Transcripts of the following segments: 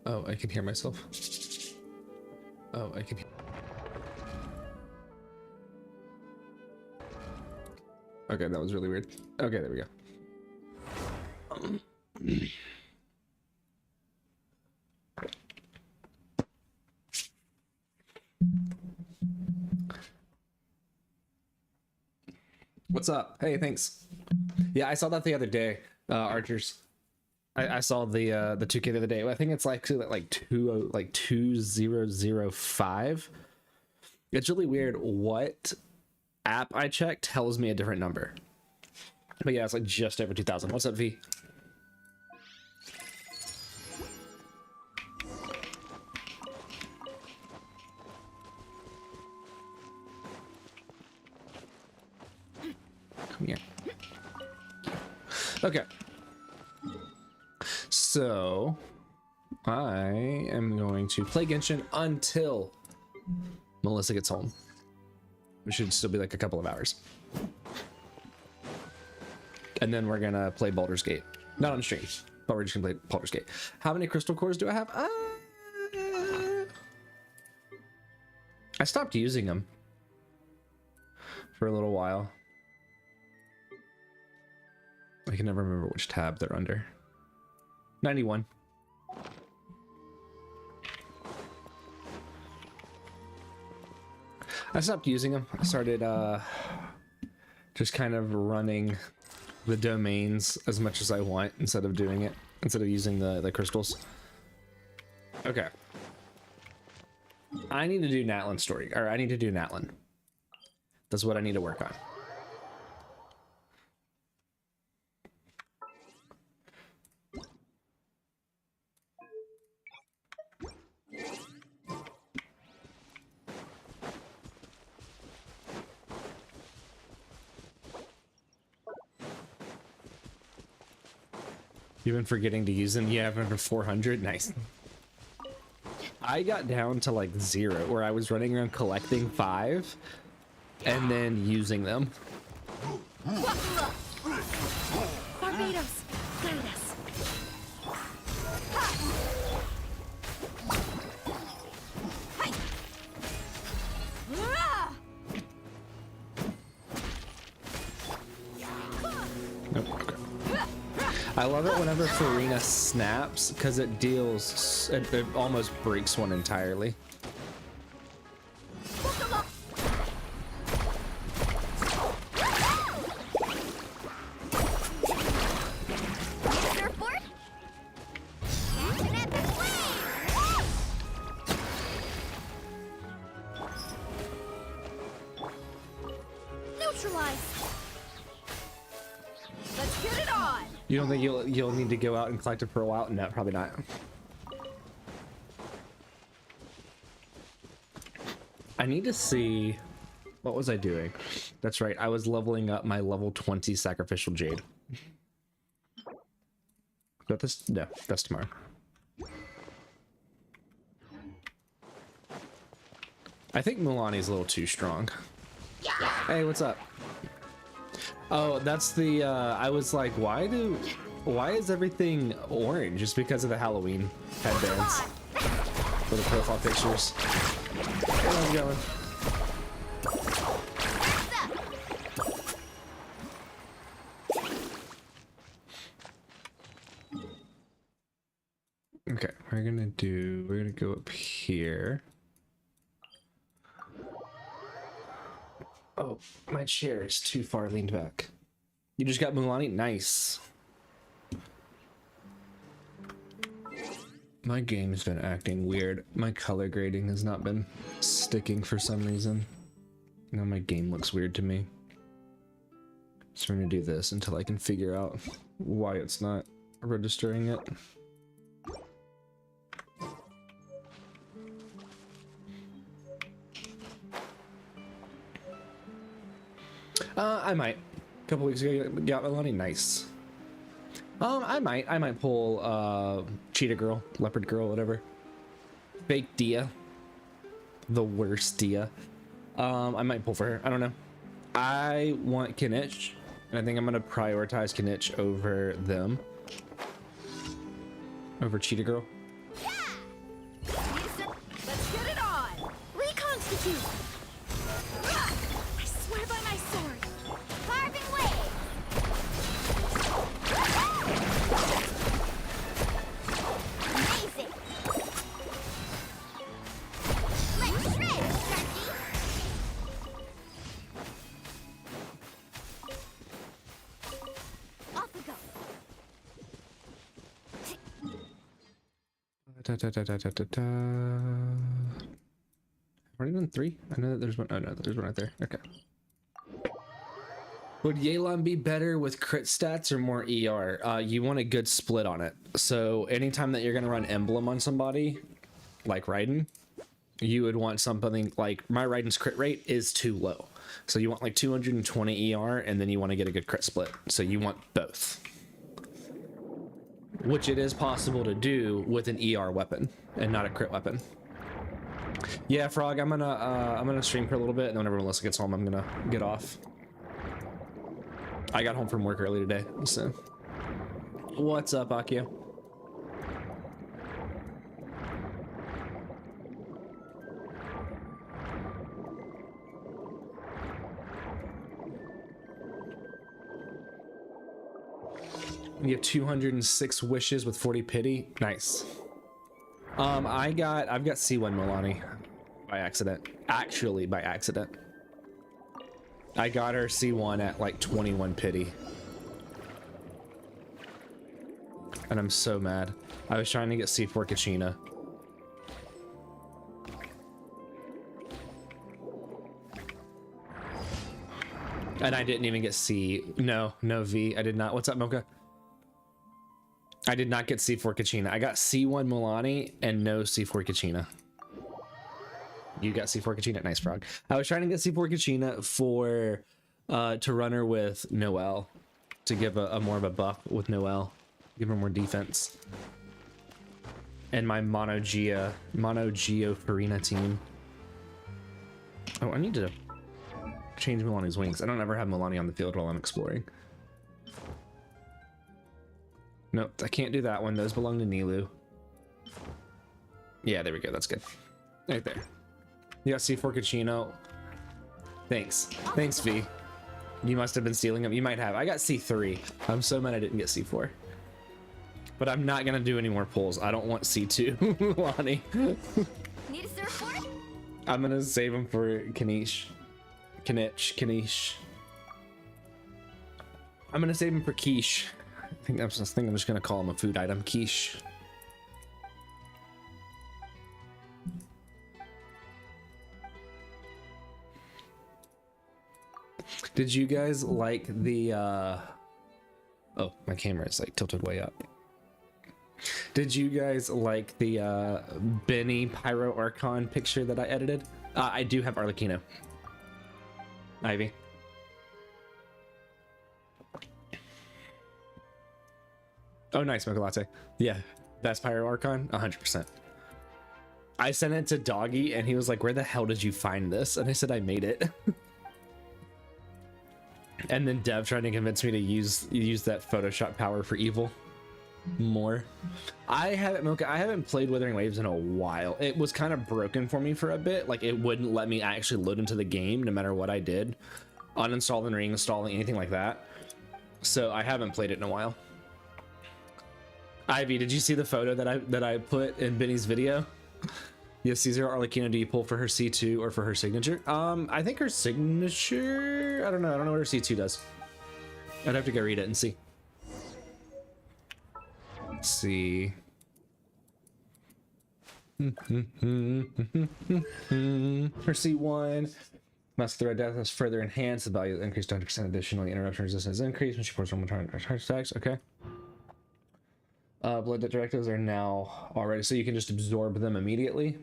Oh, I can hear myself. Oh, I can hear. Okay, that was really weird. Okay, there we go. What's up? Hey, thanks. Yeah, I saw that the other day. Archers. I saw the 2K the other day. I think it's like 2005. It's really weird what app I check tells me a different number. But yeah, it's like just over 2000. What's up, V? Come here. Okay. So I am going to play Genshin until Melissa gets home. It should still be like a couple of hours. And then we're gonna play Baldur's Gate. Not on stream, but we're just gonna play Baldur's Gate. How many crystal cores do I have? I stopped using them for a little while. I can never remember which tab they're under. 91. I stopped using them. I started just kind of running the domains as much as I want instead of using the crystals. Okay. I need to do Natlan story, or I need to do Natlan. That's what I need to work on. You've been forgetting to use them? Yeah, I've been for 400. Nice. I got down to like 0, where I was running around collecting 5 and then using them. Barbados, guide us. Nope, okay. I love it whenever Farina snaps because it deals, it almost breaks one entirely. You don't think you'll need to go out and collect it for a while? No, probably not. I need to see, what was I doing? That's right, I was leveling up my level 20 sacrificial jade. Got this? No, that's tomorrow. I think Mulani's a little too strong. Hey, what's up? Oh, that's the, I was like, why is everything orange? Just because of the Halloween headbands for the profile pictures. Where am I going? Okay, we're gonna go up here. Oh, my chair is too far leaned back. You just got Mulani? Nice. My game's been acting weird. My color grading has not been sticking for some reason. Now my game looks weird to me. So we're gonna do this until I can figure out why it's not registering it. I might. A couple weeks ago, got Melanie. Nice. I might pull Cheetah Girl, Leopard Girl, whatever. Fake Dia, the worst Dia. I might pull for her. I don't know. I want Kinich, and I think I'm gonna prioritize Kinich over them, over Cheetah Girl. Already done 3? I know that there's one. Oh no, there's one right there. Okay. Would Yelan be better with crit stats or more ER? You want a good split on it. So anytime that you're gonna run Emblem on somebody, like Raiden, you would want something like my Raiden's crit rate is too low. So you want like 220 ER, and then you want to get a good crit split. So you want both. Which it is possible to do with an ER weapon and not a crit weapon. Yeah, Frog, I'm gonna stream for a little bit, and then whenever Melissa gets home, I'm gonna get off. I got home from work early today, so. What's up, Akio? You have 206 wishes with 40 pity. Nice. I've got C1 Milani by accident. Actually, by accident. I got her C1 at like 21 pity. And I'm so mad. I was trying to get C4 Kachina. And I didn't even get C. No V. I did not. What's up, Mocha? I did not get C4 Kachina. I got C1 Milani and no C4 Kachina. You got C4 Kachina? Nice, Frog. I was trying to get C4 Kachina for to run her with Noelle, to give a more of a buff with Noelle, give her more defense. And my Mono Geo Farina team. Oh, I need to change Milani's wings. I don't ever have Milani on the field while I'm exploring. Nope, I can't do that one. Those belong to Nilu. Yeah, there we go. That's good. Right there. You got C4 Kachino. Thanks. Thanks, V. You must have been stealing them. You might have. I got C3. I'm so mad I didn't get C4. But I'm not going to do any more pulls. I don't want C2, Lonnie. Need a surfboard? I'm going to save them for Kanish. Kanish. I'm going to save them for Quiche. I think I'm just going to call him a food item. Quiche. Did you guys like the oh, my camera is like tilted way up. Did you guys like the Benny Pyro Archon picture that I edited? I do have Arlecchino. Ivy. Oh, nice, Mocha Latte. Yeah, best Pyro Archon, 100%. I sent it to Doggy, and he was like, where the hell did you find this? And I said, I made it. And then Dev trying to convince me to use that Photoshop power for evil more. I haven't played Withering Waves in a while. It was kind of broken for me for a bit. Like, it wouldn't let me actually load into the game no matter what I did. Uninstalling, reinstalling, anything like that. So I haven't played it in a while. Ivy, did you see the photo that I put in Benny's video? Yes, Caesar Arlecchino, do you pull for her C2 or for her signature? I think her signature, I don't know what her C2 does. I'd have to go read it and see. Let's see. Her C1 must throw death is further enhanced. The value increased 100%. Additionally, interruption resistance increased when she pours one more time. Attacks. Okay. Blood debt directives are now already, so you can just absorb them immediately.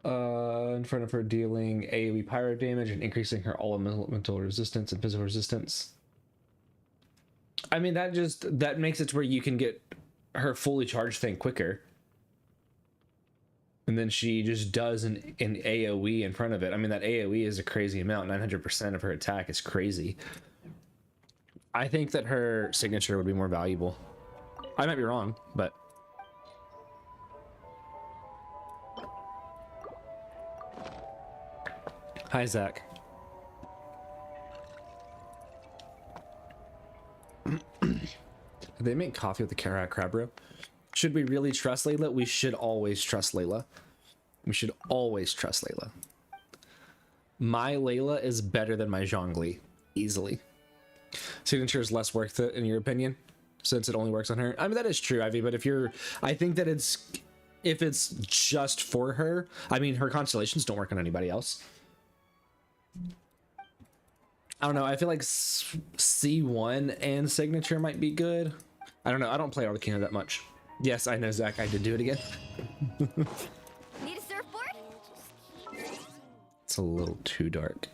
In front of her, dealing AoE pyro damage and increasing her all elemental resistance and physical resistance. I mean, that makes it to where you can get her fully charged thing quicker. And then she just does an AoE in front of it. I mean, that AoE is a crazy amount. 900% of her attack is crazy. I think that her signature would be more valuable. I might be wrong, but... Hi, Zach. They make coffee with the Karak crab roe. Should we really trust Layla? We should always trust Layla. We should always trust Layla. My Layla is better than my Zhongli, easily. Signature is less worth it, in your opinion? since it only works on her. I mean, that is true, Ivy, but I think that if it's just for her, I mean, her constellations don't work on anybody else. I don't know. I feel like C1 and signature might be good. I don't know. I don't play Arlecchino that much. Yes, I know, Zach. I did do it again. Need a surfboard? It's a little too dark.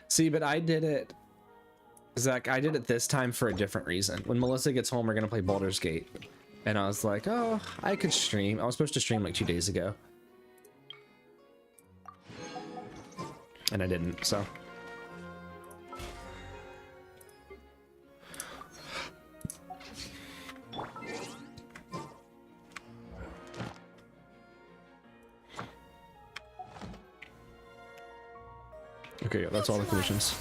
See, but I did it, Zach, I did it this time for a different reason. When Melissa gets home, we're going to play Baldur's Gate. And I was like, oh, I could stream. I was supposed to stream like 2 days ago. And I didn't, so. Okay, yeah, that's all the conditions.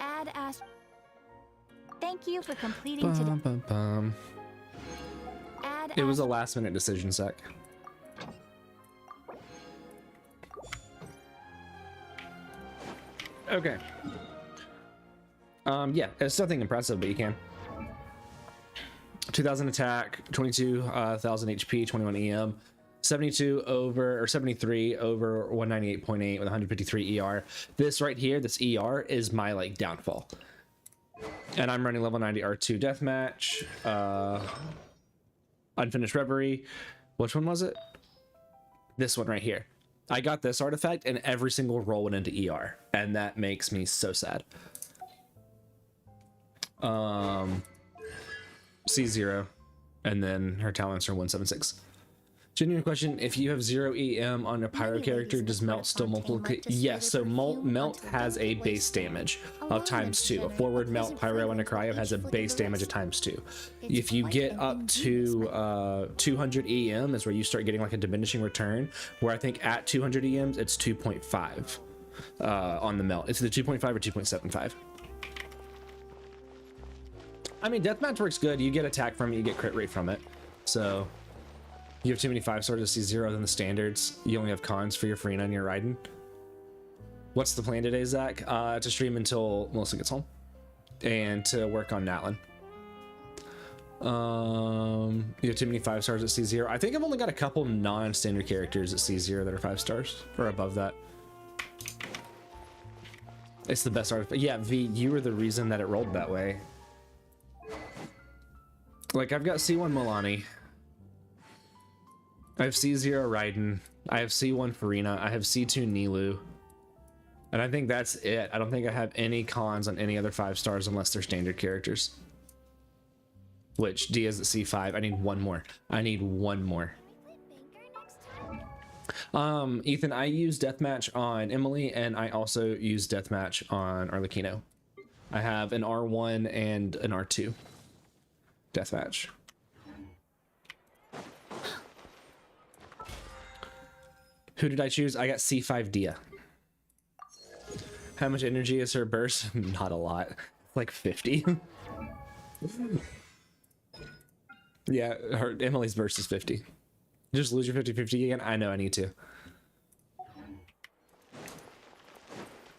Add Ash. Thank you for completing today. Bum, bum, bum. Add It was a Ash- last minute decision, Zach. Okay. Yeah, it's nothing impressive, but you can. 2000 attack, 22,000 HP, 21 EM, 72 over or 73 over 198.8 with 153 ER. This right here, this ER is my like downfall. And I'm running level 90 R2 deathmatch, unfinished reverie. Which one was it? This one right here. I got this artifact and every single roll went into ER, and that makes me so sad. C0, and then her talents are 176. Genuine question: if you have 0 EM on a pyro character, does melt still multiply? Yes, so melt has a base damage of ×2. A forward melt pyro and a cryo has a base damage of ×2. If you get up to 200 EM is where you start getting like a diminishing return, where I think at 200 EMs it's 2.5 on the melt. It's the 2.5 or 2.75. I mean, deathmatch works good. You get attack from it, you get crit rate from it. So you have too many 5-stars to see 0 than the standards. You only have cons for your Farina and your Raiden. What's the plan today, Zach? To stream until Melissa gets home and to work on Natlin. You have too many 5-stars at C0. I think I've only got a couple non-standard characters at C0 that are 5-stars or above that. It's the best artifact. Yeah, V, you were the reason that it rolled that way. Like, I've got C1 Milani. I have C0 Raiden. I have C1 Farina. I have C2 Nilu. And I think that's it. I don't think I have any cons on any other 5-stars unless they're standard characters. Which, Diaz at C5. I need one more. I need one more. Ethan, I use Deathmatch on Emily, and I also use Deathmatch on Arlecchino. I have an R1 and an R2 Deathmatch. Who did I choose? I got C5 Dia. How much energy is her burst? Not a lot. Like 50. Yeah, her Emily's burst is 50. Just lose your 50-50 again? I know I need to.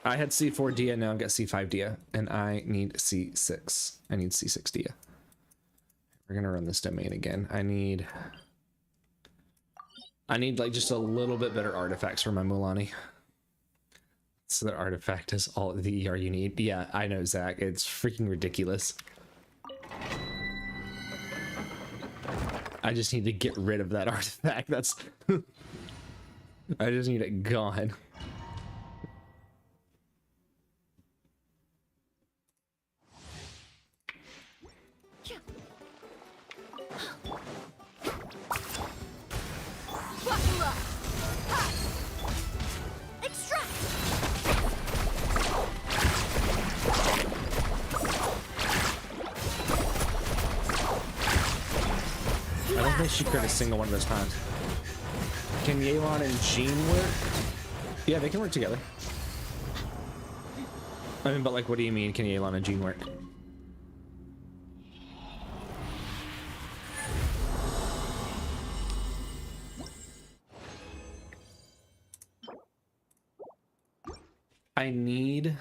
I had C4 Dia, now I've got C5 Dia, and I need C6. I need C6 Dia. We're gonna run this domain again. I need like just a little bit better artifacts for my Mulani. So that artifact is all the ER you need. Yeah, I know, Zach. It's freaking ridiculous. I just need to get rid of that artifact. That's I just need it gone. I don't think she crit a single one of those times. Can Yelan and Jean work? Yeah, they can work together. I mean, but like, what do you mean, can Yelan and Jean work? I need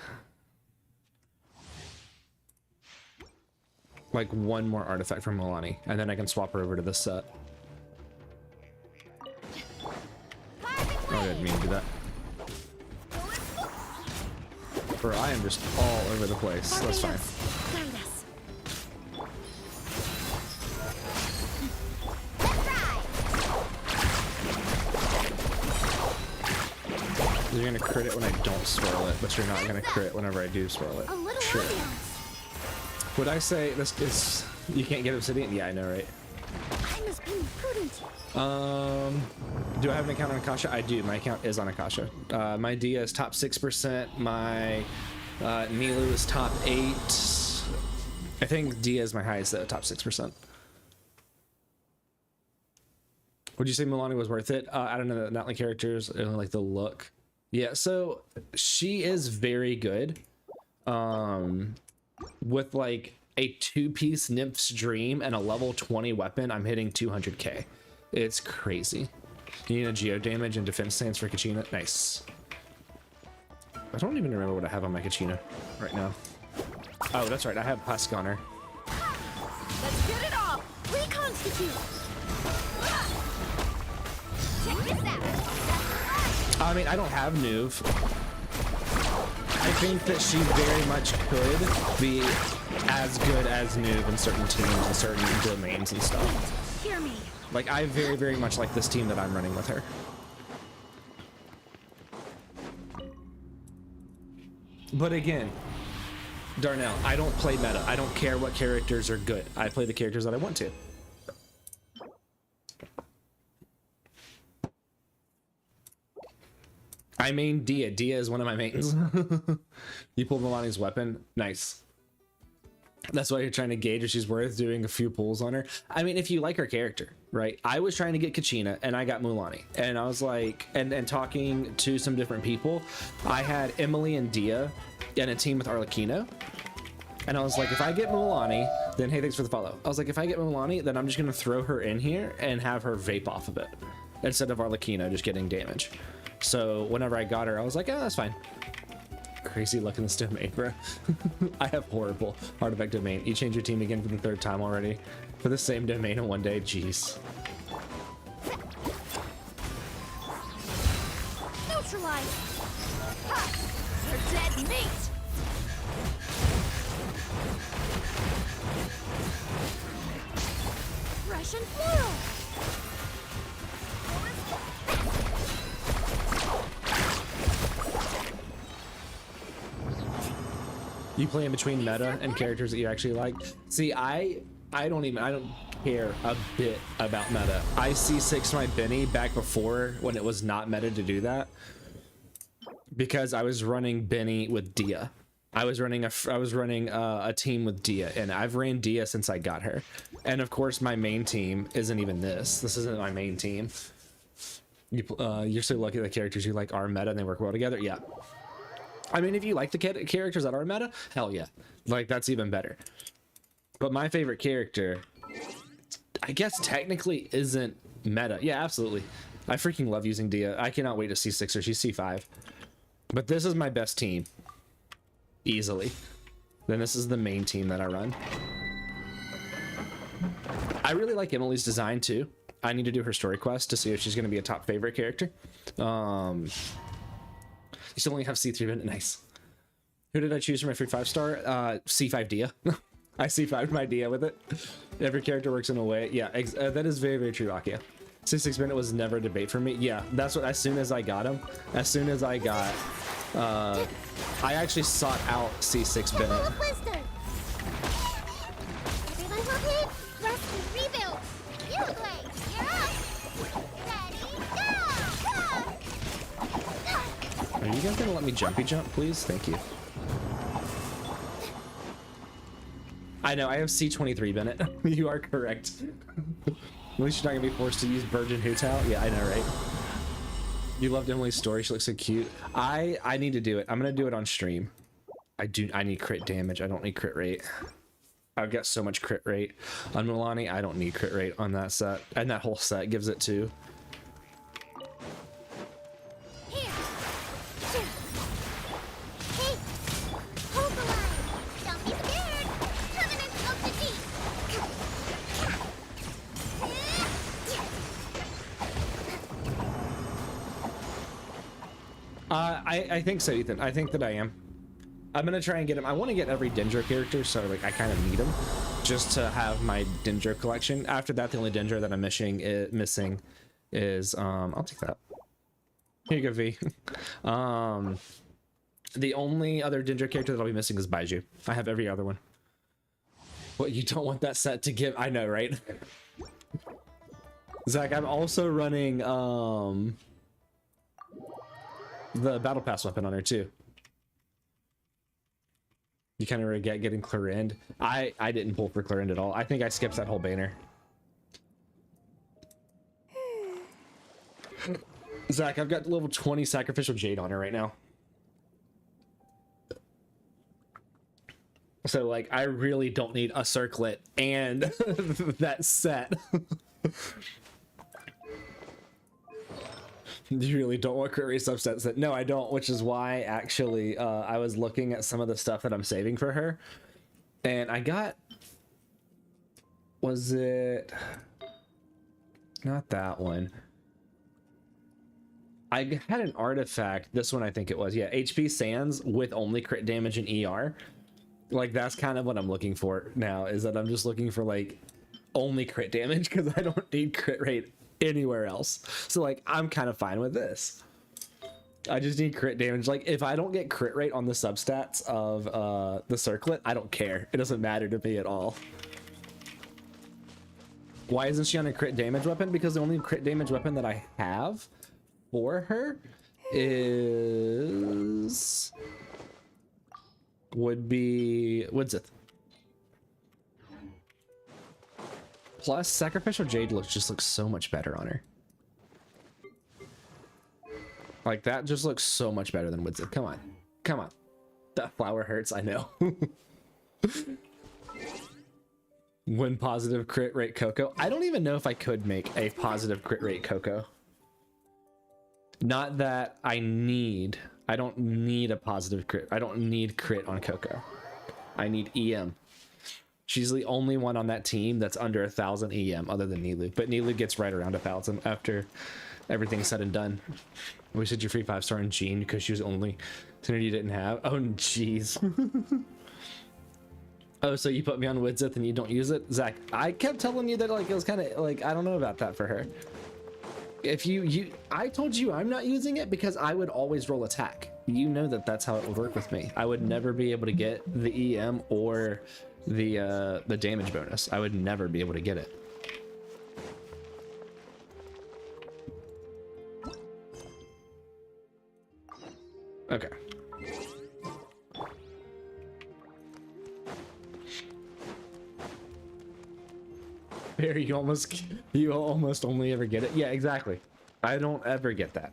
like one more artifact from Milani, and then I can swap her over to this set. Oh, I didn't mean to do that. Or I am just all over the place. That's fine. You're gonna crit it when I don't swirl it, but you're not gonna crit whenever I do swirl it. Sure. Would I say this is you can't get obsidian? Yeah, I know, right? Do I have an account on Akasha? I do. My account is on Akasha. My Dia is top 6%. My Nilu is top 8. I think Dia is my highest though, top 6%. Would you say Milani was worth it? I don't know, not like characters, only like the look. Yeah, so she is very good. With like a 2-piece Nymph's Dream and a level 20 weapon, I'm hitting 200k. It's crazy. You need a geo damage and defense stance for Kachina. Nice. I don't even remember what I have on my Kachina right now. Oh, that's right. I have Husk on her. Let's get it all. Reconstitute. Check this out. I mean, I don't have Nuve. I think that she very much could be as good as Nuve in certain teams and certain domains and stuff. Hear me. Like, I very, very much like this team that I'm running with her. But again, Darnell, I don't play meta. I don't care what characters are good. I play the characters that I want to. I main Dia. Dia is one of my mains. You pulled Milani's weapon. Nice. That's why you're trying to gauge if she's worth doing a few pulls on her. I mean, if you like her character, right? I was trying to get Kachina and I got Milani. And I was like, and talking to some different people, I had Emily and Dia in a team with Arlecchino. And I was like, if I get Milani, then hey, thanks for the follow. I was like, if I get Milani, then I'm just going to throw her in here and have her vape off of it instead of Arlecchino just getting damage. So whenever I got her, I was like, oh, that's fine. Crazy luck in this domain, bro. I have horrible artifact domain. You change your team again for the 3rd time already for the same domain in one day. Jeez. Neutralize. Ha! You're dead meat. Russian floral. You play in between meta and characters that you actually like. See, I don't care a bit about meta. I C6 my Benny back before when it was not meta to do that because I was running Benny with Dia. I was running a team with Dia, and I've ran Dia since I got her. And of course, my main team isn't even this. This isn't my main team. You're so lucky the characters you like are meta and they work well together. Yeah. I mean, if you like the characters that are meta, hell yeah. Like, that's even better. But my favorite character, I guess technically isn't meta. Yeah, absolutely. I freaking love using Dia. I cannot wait to see C6 her. She's C5. But this is my best team. Easily. Then this is the main team that I run. I really like Emily's design too. I need to do her story quest to see if she's going to be a top favorite character. You still only have C3 minute. Nice. Who did I choose for my free 5-star? C5 Dia. I C5'd my Dia with it. Every character works in a way. Yeah, that is very, very true, Akia. C6 minute was never a debate for me. Yeah, that's what, as soon as I got him, as soon as I got, I actually sought out C6 Bennett. Everyone will hit, rest and rebuild. You play, you're up. Ready, go! Are you guys gonna let me jumpy jump, please? Thank you. I know, I have C23 Bennett. You are correct. At least you're not gonna be forced to use Virgin Hootout. Yeah, I know, right? You loved Emily's story. She looks so cute. I need to do it. I'm gonna do it on stream. I need crit damage. I don't need crit rate. I've got so much crit rate on Milani. I don't need crit rate on that set, and that whole set gives it too. I think so, Ethan. I think that I am. I'm gonna try and get him. I want to get every Dendro character, so like I kind of need them just to have my Dendro collection. After that, the only Dendro that I'm missing is I'll take that. Here you go, V. The only other Dendro character that I'll be missing is Baiju. I have every other one. What, you don't want that set to give? I know, right? Zach, I'm also running the battle pass weapon on her too. You kind of regret getting Clarind. I didn't pull for Clarind at all. I think I skipped that whole banner. Zach, I've got level 20 sacrificial jade on her right now. So like I really don't need a circlet and that set. You really don't want crit rate subsets that? No, I don't, which is why actually I was looking at some of the stuff that I'm saving for her, and I got, was it not that one? I had an artifact, this one I think it was, yeah, HP Sands with only crit damage and ER. Like that's kind of what I'm looking for now, is that I'm just looking for like only crit damage because I don't need crit rate anywhere else. So like I'm kind of fine with this. I just need crit damage. Like if I don't get crit rate on the substats of the circlet, I don't care. It doesn't matter to me at all. Why isn't she on a crit damage weapon? Because the only crit damage weapon that I have for her is would be Woodsith. Plus sacrificial jade just looks so much better on her. Like that just looks so much better than Woodsith. Come on, come on. That flower hurts, I know. When positive crit rate Coco. I don't even know if I could make a positive crit rate Coco. Not that I don't need a positive crit. I don't need crit on Coco. I need EM. She's the only one on that team that's under 1,000 EM other than Nilu. But Nilu gets right around 1,000 after everything's said and done. We said your free 5-star in Jean because she was the only Trinity you didn't have. Oh, jeez. Oh, so you put me on Woodsith and you don't use it? Zach, I kept telling you that like it was kind of like, I don't know about that for her. If I told you I'm not using it because I would always roll attack. You know that that's how it would work with me. I would never be able to get the EM or the damage bonus. I would never be able to get it. Okay. Barry, you almost only ever get it. Yeah, exactly. I don't ever get that.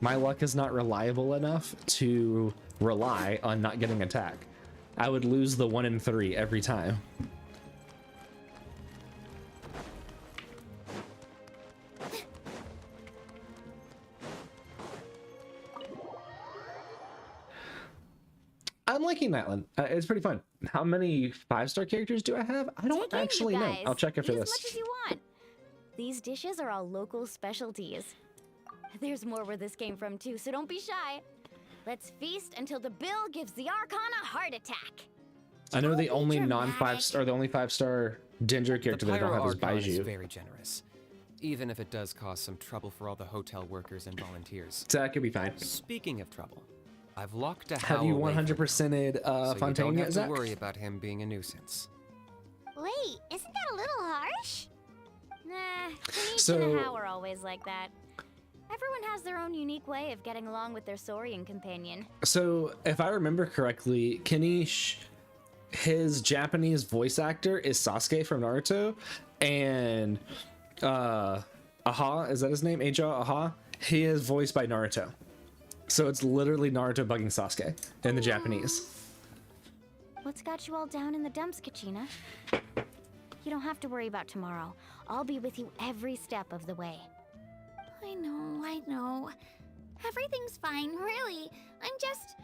My luck is not reliable enough to rely on not getting attack. I would lose the 1 in 3 every time. I'm liking that one. It's pretty fun. How many 5-star characters do I have? I don't actually know. I'll check after this. Eat as much as you want. These dishes are all local specialties. There's more where this came from too, so don't be shy. Let's feast until the bill gives the Archon a heart attack. I know the only non-5-star, the only 5-star Dendro character that I don't have is Archon is Baiju. very generous, even if it does cause some trouble for all the hotel workers and volunteers. So that could be fine. Speaking of trouble, I've locked a Have you Howl away from 100%ed so Fontaine you don't yet, have Zach? to worry about him being a nuisance. Wait, isn't that a little harsh? Nah, Denise So- and How are always like that. Everyone has their own unique way of getting along with their Saurian companion. So, if I remember correctly, Kanish, his Japanese voice actor is Sasuke from Naruto, and Aha, is that his name? Aja Aha? He is voiced by Naruto. So it's literally Naruto bugging Sasuke in the Japanese. What's got you all down in the dumps, Kachina? You don't have to worry about tomorrow. I'll be with you every step of the way. I know. Everything's fine, really. I'm just...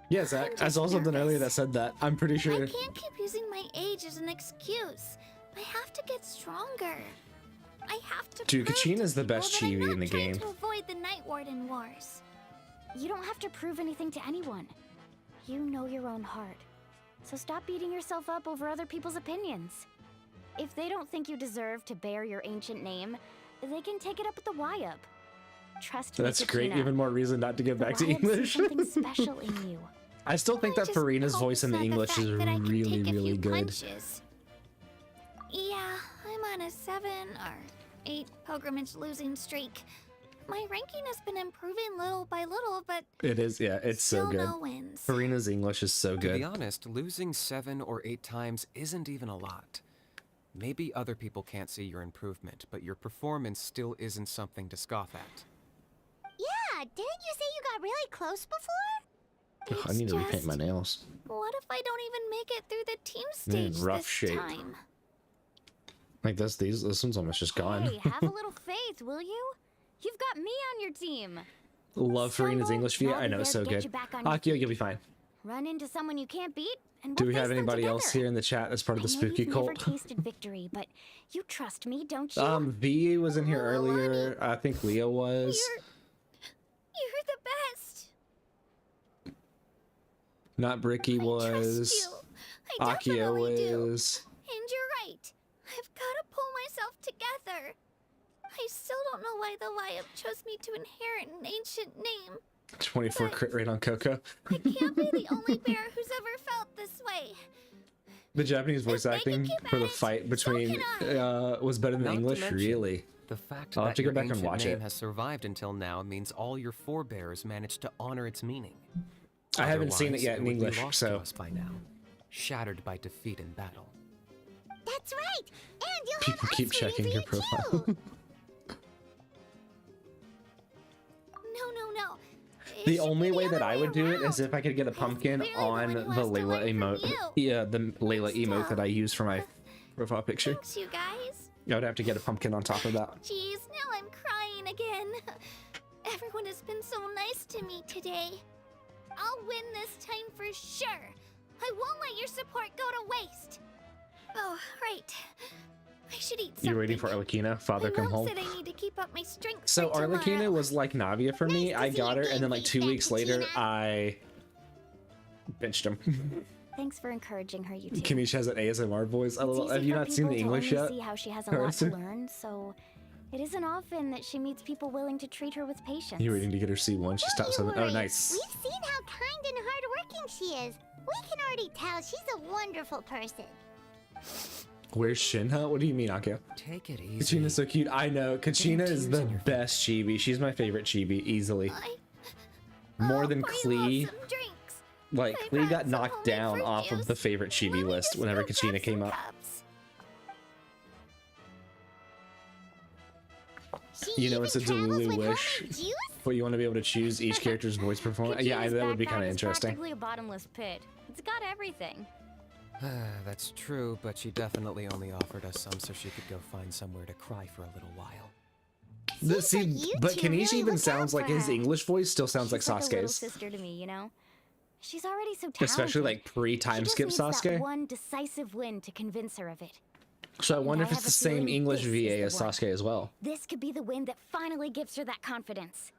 Yeah, Zach, I saw something earlier that said that. I'm pretty I sure. can't keep using my age as an excuse. I have to get stronger. I have to Dude, prove Kachina's to the people best that I'm chibi not in the trying game. to avoid the Night Warden wars. You don't have to prove anything to anyone. You know your own heart. So stop beating yourself up over other people's opinions. If they don't think you deserve to bear your ancient name, they can take it up with the Y-Up. Trust me, That's great. Katrina. Even more reason not to get The back to Y-Up sees English. something special in you. I still think that just Farina's hope voice in the it's not English is fact that I can really, take a really few good. punches. Yeah, I'm on a 7 or 8 pilgrimage losing streak. My ranking has been improving little by little, but It is, yeah, it's so still good. no wins. Farina's English is so To be good. honest, losing 7 or 8 times isn't even a lot. Maybe other people can't see your improvement, but your performance still isn't something to scoff at. Yeah, didn't you say you got really close before? Ugh, I need to repaint my nails. What if I don't even make it through the team stage rough this shape. time? Like this one's almost just gone. Hey, have a little faith, will you? You've got me on your team. Love Farina's Someone English via. will I be know, there so to get good. you back on your Akio, you'll be fine. Run into someone you can't beat, and Do we'll we have face them anybody else together. here in the chat that's part of the I know spooky you've cult? never tasted victory, but you trust me, don't you? V was in here earlier. I think Leo was. You're the best. Not Bricky I was. trust you. I Akio definitely do. was. And you're right. I've got to pull myself together. I still don't know why the Y-Up chose me to inherit an ancient name. 24 crit rate on Coco. I can't be the only bear who's ever felt this way. The Japanese voice they can acting keep for at the it, fight so between can was better than Not to English, mention, really. The fact I'll have that to go your back and ancient watch name it. has survived until now means all your forebears managed to honor its meaning. I haven't seen it Otherwise, yet in would be English, lost so to us by now, shattered by defeat in battle. That's right. And you'll people have keep us rooting checking for your you profile. too. No. It The should only be way the that other I way would do it around. is if I could get a pumpkin really on the the one who has to Layla learn from emote. you. Yeah, the Layla emote that I use for my profile picture. Thanks, you guys. I would have to get a pumpkin on top of that. Jeez, now I'm crying again. Everyone has been so nice to me today. I'll win this time for sure. I won't let your support go to waste. Oh, right. I should eat something. You're waiting for Arlecchina, father My come mom home. said I need to keep up my strength So for tomorrow. Arlecchina was like Navia for me. Nice to I see got your her, and then like game 2 face weeks back, later, Katrina. I benched him. Thanks for encouraging her, you two. Kanish has an ASMR voice. It's easy have you for not seen the people to English only yet? see how she has a lot to Harrison? learn, so it isn't often that she meets people willing to treat her with patience. You're waiting to get her C1. She stopped Don't 7. Oh, worry. nice. We've seen how kind and hardworking she is. We can already tell she's a wonderful person. Where's Shinha? What do you mean, Akio? Take it easy. Kachina's so cute. I know. Kachina is tears the in your best chibi. She's my favorite chibi, easily. More than pour you all Klee. some drinks. Like, I Klee brought got some knocked homemade down fruit off of juice. the favorite chibi Let me list just whenever go grab Kachina came some up. cups. She You know, even it's a travels Delulu with wish. homemade juice? But you want to be able to choose each character's voice performance. Yeah, Kachina's that would be backpack kind of is interesting. practically a bottomless pit. It's got everything. That's true, but she definitely only offered us some so she could go find somewhere to cry for a little while. Seems like you But two Kanish really even look sounds out like for his her. English voice still sounds like She's like a little Sasuke's. sister to me, you know? She's already so talented. Especially like pre-time She just skip needs Sasuke. that one decisive win to convince her of it. So I wonder I if it's have the a same feeling English this is VA the as one. Sasuke as well. This could be the win that finally gives her that confidence.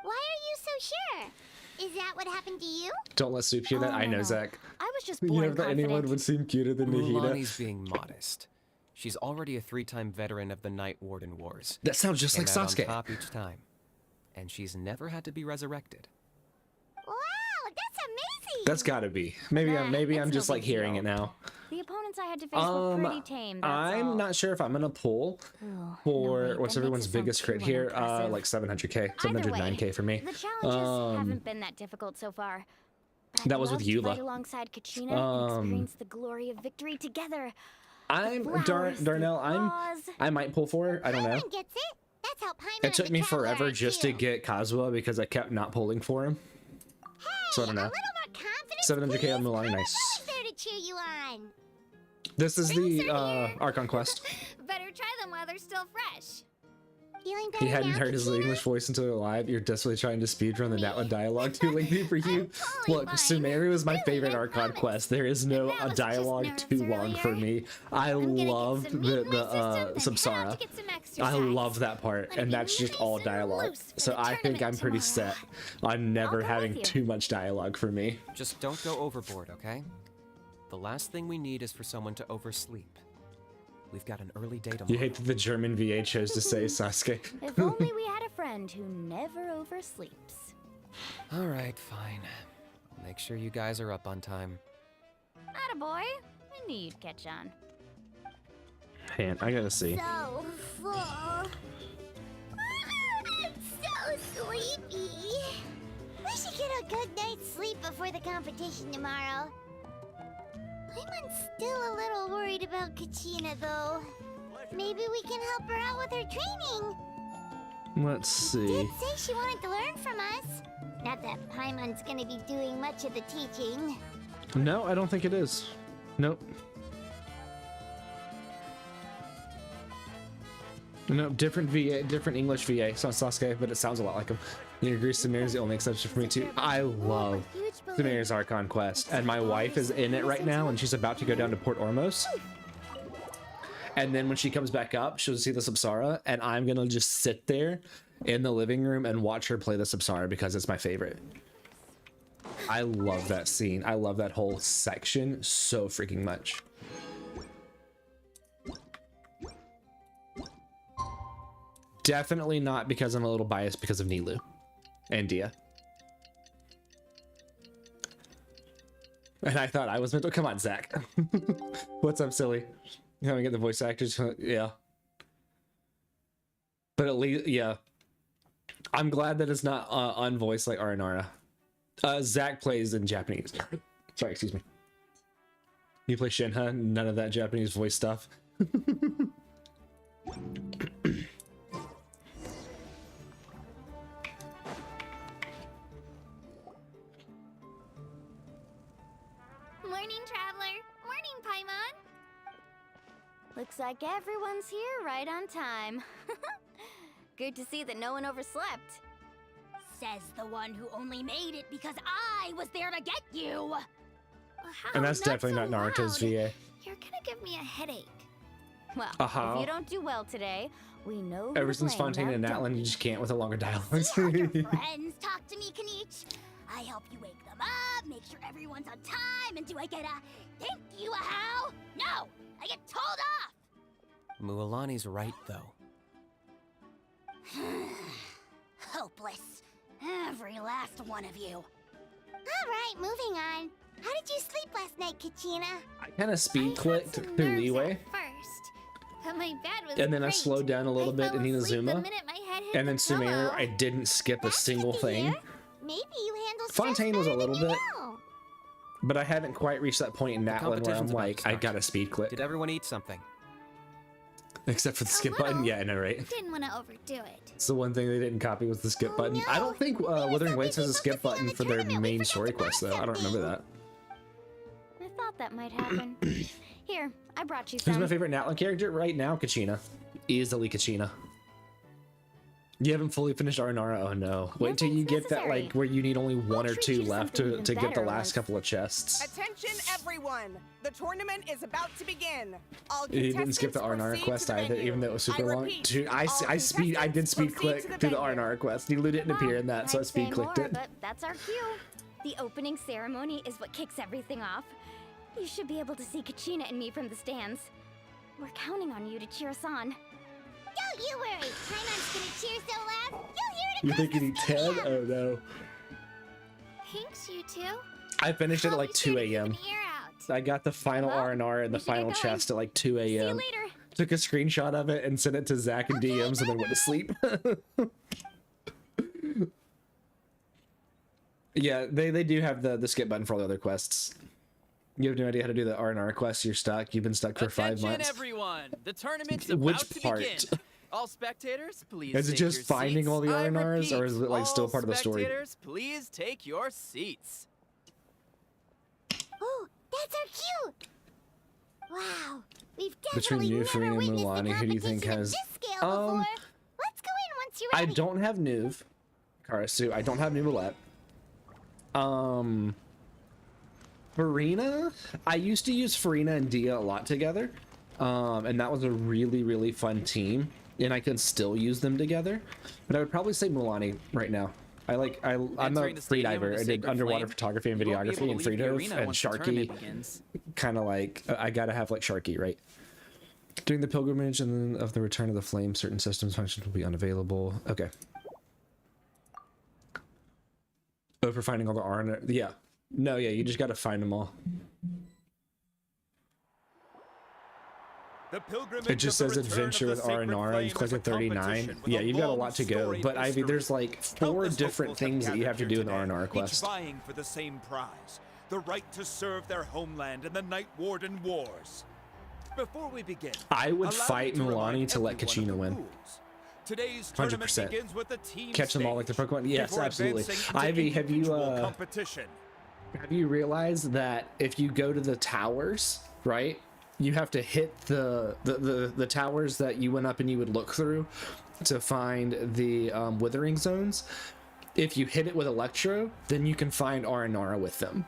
Why are you so sure? Is that what happened to you? Don't let Soup hear that. Oh, I no, know, no. Zach. I was just You born know that anyone confident. would seem cuter than Nahida. Mulani's being modest. She's already a 3-time veteran of the Night Warden Wars. That sounds just like Came out Sasuke. on top each time. And she's never had to be resurrected. Wow, that's amazing. That's gotta be. Maybe Nah, I'm it's no just like big hearing deal. it now. The opponents I had to face were pretty tame, that's I'm all. not sure if I'm gonna pull Ugh, for no, wait, what's that everyone's makes it sound biggest crit too here. unimpressive. Like 700k, Either way, 709k for me. The challenges haven't been that difficult so far. But That I'd was with love to Eula. fight alongside Kachina and experience the glory of victory together. I'm Flowers, the Darnell. claws. I might pull for her. I don't know. Paimon gets it. That's how Paimon It took and me the Traveler forever are just to too. get Kazuha because I kept not pulling for him. So I don't A know. little more confidence, 700k on please. Mulani, Paimon nice. is there to cheer you on. This is the Drinks are here. Archon quest. Better try them while they're still fresh. Feeling better He hadn't now, heard his Kachina? English voice until live. You're desperately trying to speedrun the Natlan dialogue too lengthy for you. totally Look, fine. Sumeru is my Really, favorite I Archon promise. quest. There is no That was just dialogue nerves too long for earlier. me. I I'm gonna get love some the meat in my system, then head out Samsara. to get some I exercise. love that part, Wanna and be that's just nice all and dialogue. loose for So the I think tournament I'm pretty tomorrow. set on never go having with you. too much dialogue for me. Just don't go overboard, okay? The last thing we need is for someone to oversleep. We've got an early day tomorrow. You hate that the German VA chose to say Sasuke. If only we had a friend who never oversleeps. All right, fine. I'll make sure you guys are up on time. Attaboy. I knew you'd catch on. Man, I gotta see. So full. I'm so sleepy. We should get a good night's sleep before the competition tomorrow. I'm still a little worried about Kachina, though. Maybe we can help her out with her training. Let's see. Did say she wanted to learn from us. Not that Paimon's gonna be doing much of the teaching. No, I don't think it is. Nope. No, different VA, different English VA. It's not Sasuke, but it sounds a lot like him. You agree Sumeru's the only exception for me too. I love Sumeru's Archon quest, and my wife is in it right now, and she's about to go down to Port Ormos. And then when she comes back up, she'll see the Samsara, and I'm gonna just sit there in the living room and watch her play the Samsara because it's my favorite. I love that scene. I love that whole section so freaking much. Definitely not because I'm a little biased because of Nilu and Dia. And I thought I was meant to. Come on, Zach. What's up, silly? You haven't get the voice actors? Yeah. But at least, yeah. I'm glad that it's not unvoiced like Aranara. Zach plays in Japanese. Sorry, excuse me. You play Shinha, none of that Japanese voice stuff. Morning, Traveler. Morning, Paimon. Looks like everyone's here right on time. Good to see that no one overslept. Says the one who only made it because I was there to get you. And that's definitely not Naruto's VA. You're gonna give me a headache. Well, Uh-huh. if you don't do well today, we know who Ever since blamed Fontaine and that Natlan, you just can't with a longer dialogue. See how your friends talk to me, Kanich. I help you wake them up, make sure everyone's on time, and do I get a thank you, a how? No, I get told off. Mualani's right, though. Hopeless. Every last one of you. All right, moving on. How did you sleep last night, Kachina? I kind of speed clicked through Leeway, First, but my bed was and then I great. slowed down a little bit fell in asleep the Inazuma, minute my head hit and then the Sumeru, pillow. I didn't skip a That's single good to thing. hear. Maybe you handle stress Fontaine was a better than little you bit. know. But I haven't quite reached that point in The Natlan where I'm competition's about to like, I start. gotta speed click. Did everyone eat something? Except for the skip button. little. Yeah, I know, right? Didn't want to overdo it. It's the one thing they didn't copy was the skip Oh, button. I no. don't think We were Wuthering so Waves has a busy skip focusing on button the for their tournament, we main forgot story to quest, though. I don't remember that. I thought that might happen. Here, I brought you Who's some. my favorite Natlan character right now? Kachina. Easily Kachina. You haven't fully finished Aranara? Oh no. Wait till you Nothing's get that, necessary. like, where you need only one or treat two you to left something to even get the better last once. couple of chests. Attention, everyone! The tournament is about to begin. All You didn't skip the contestants Aranara proceed quest to the either, venue. even though it was super I long. repeat, Dude, I all did speed contestants click proceed to through the venue. Aranara quest. Nilu didn't appear in that, so I I'd speed say clicked more, it. but that's our cue. The opening ceremony is what kicks everything off. You should be able to see Kachina and me from the stands. We're counting on you to cheer us on. Don't you worry. Paimon's gonna cheer so loud, you'll hear it You across think you the need 10? stadium. Oh no. Thanks, you two. I finished it at I'll like be sure 2 to keep a.m. an ear out. I got the final Well, R&R and the we should get final going. chest at like 2 See you a.m. later. Took a screenshot of it and sent it to Zach and DMs and then went to sleep. Yeah, they do have the skip button for all the other quests. You have no idea how to do the R&R quest, you're stuck. You've been stuck for 5 Attention, months. everyone! The tournament's Which about to part? begin. All spectators, please. Is it take just your finding seats. all the I R&Rs, or is it, like, repeat, still part of the story? Spectators, please take your seats. Oh, that's our cue. Wow, we've Between definitely you, never Farina, and witnessed Mualani, a who do you think competition of has- this scale before. Let's go in once you're I ready. don't have Nuve, Karasu. I don't have Nuvolette. Farina, I used to use Farina and Dia a lot together, and that was a really, really fun team, and I can still use them together. But I would probably say Mulani right now. I'm Entering a the free stadium diver. with a I did sacred underwater flame, photography and you won't be videography able and to leave the Frito arena and once the Sharky. tournament begins. Kind of like I gotta have like Sharky, right? During the pilgrimage and of the return of the flame, certain systems functions will be unavailable. Okay. Oh, for finding all the R. Yeah. No, yeah, you just gotta find them all. It just says adventure with Aranara. You click at 39. Yeah, you've got a lot to go. But Ivy, there's like 4 different things that you have to do in the Aranara quest. Vying for the same prize, the right to serve their homeland in the Night Warden Wars. Before we begin, I would allow me fight to remind Mulani to let everyone of Kachina the win. rules. Today's tournament 100%. begins with the team Catch them all like the stage Pokemon. Yes, before absolutely. advancing into Ivy, have individual competition. you realized that if you go to the towers, right? You have to hit the towers that you went up and you would look through to find the withering zones. If you hit it with Electro, then you can find Aranara with them.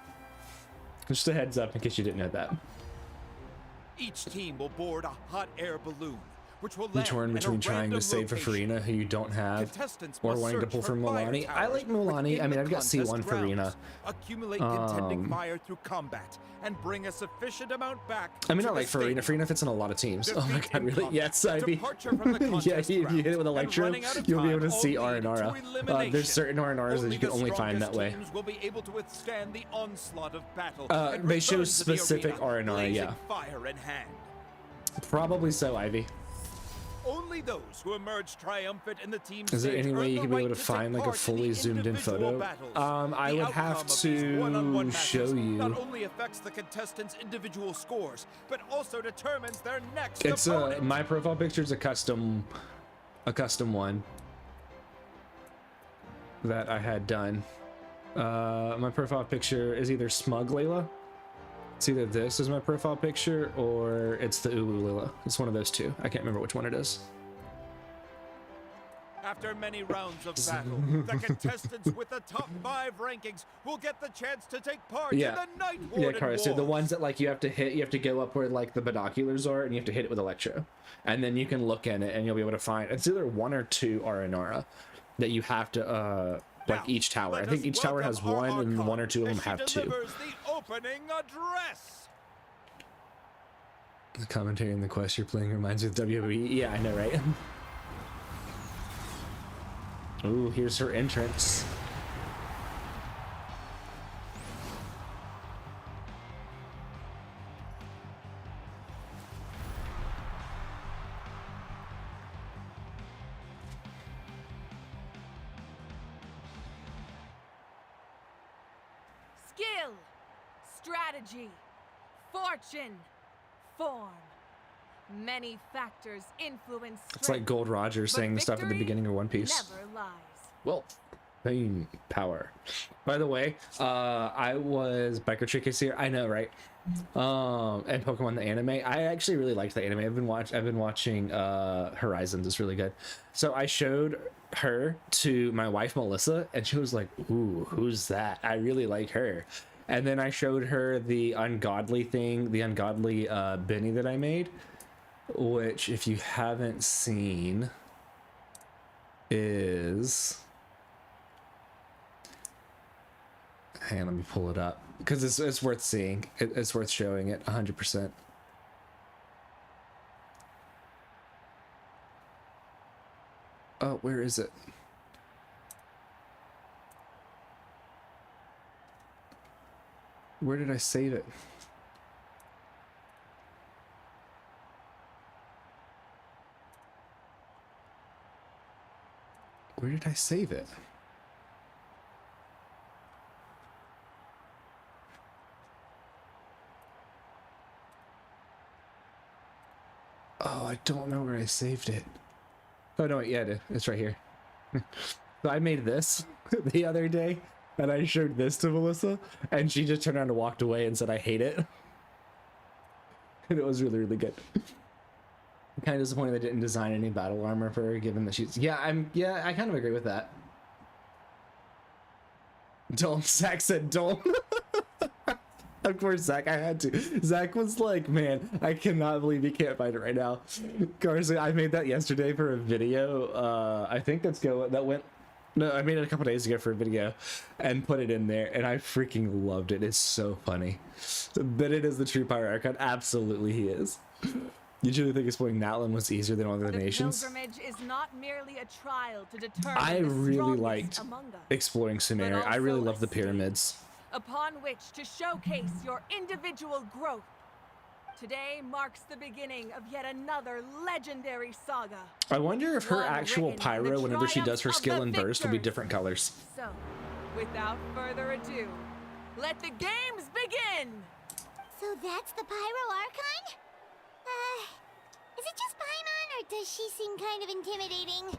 Just a heads up in case you didn't know that. Each team will board a hot air balloon, which will You land torn in a between trying to random save for location. Farina, who you don't have, Contestants or must wanting to search pull for from fire Mulani. I towers like Mulani. within I mean, the I've got contest C1 Farina. grounds, accumulate contending fire through combat, and bring a sufficient amount back. I mean, to I the like Farina. stadium. Farina fits in a lot of teams. Oh my Defeat god, in really? combat, Yes, Ivy. departure from the Yeah, contest if you hit it with grounds, Electro, and running out of you'll be able time to see all lead to Aranara. elimination. There's certain Aranaras that you can the only find that strongest way. teams will be able to withstand the onslaught of battle. and They show return to the specific arena, Aranara, blazing yeah. fire in hand. Probably so, Ivy. Only those who emerge triumphant in the team Is there stage any way earn you the could be right able to take find like a part in fully the zoomed in individual photo? battles. I The would outcome have of these to one-on-one show matches you. not only affects the contestants' individual scores, but also determines their next It's opponent. my profile picture is a custom one that I had done. My profile picture is either Smug Layla. It's either this is my profile picture or it's the Ulu Layla. It's one of those two. I can't remember which one it is. After many rounds of battle, the contestants with the top 5 rankings will get the chance to take part in the Night Yeah, Warden Cara. So the Wars. ones that like you have to go up where like the binoculars are and you have to hit it with Electro. And then you can look in it and you'll be able to find it's either 1 or 2 Aranara that you have to like each tower. I think each tower has 1 and 1 or 2 of them have 2. Delivers the opening address. The commentary in the quest you're playing reminds me of WWE. Yeah, I know, right? Ooh, here's her entrance. Skill, strategy, fortune, form. Many factors influence It's like Gold Roger saying the stuff at the beginning of One Piece. Never lies. Well, fame, power. By the way, I was Biker Trick is here. I know, right? And Pokemon the anime. I actually really liked the anime. I've been watching Horizons. It's really good. So I showed her to my wife Melissa, and she was like, "Ooh, who's that? I really like her." And then I showed her the ungodly thing, the ungodly Benny that I made, which if you haven't seen is, hang on, let me pull it up because it's worth seeing. It's worth showing it 100%. Oh, where is it? Where did I save it? Where did I save it? Oh, I don't know where I saved it. Oh no, yeah, it's right here. So I made this the other day, and I showed this to Melissa, and she just turned around and walked away and said, "I hate it." And it was really, really good. Kind of disappointed they didn't design any battle armor for her, given that she's. Yeah, I kind of agree with that. Don't. Zach said don't. Of course, Zach, I had to. Zach was like, man, I cannot believe he can't find it right now. Carson, I made that yesterday for a video. I think that went. No, I made it a couple days ago for a video and put it in there, and I freaking loved it. It's so funny. Bennett is the true Pyro Archon. Absolutely, he is. You truly think exploring Natlan was easier than all the other nations? The pilgrimage is not merely a trial to determine I the really strongest liked among us, exploring Sumeria. I really also love the a stage pyramids. upon which to showcase your individual growth. Today marks the beginning of yet another legendary saga. I wonder if her One actual written in pyro, the whenever she does her triumph skill of and the burst, will be victors. different colors. So, without further ado, let the games begin! So that's the Pyro Archon? Is it just Paimon, or does she seem kind of intimidating?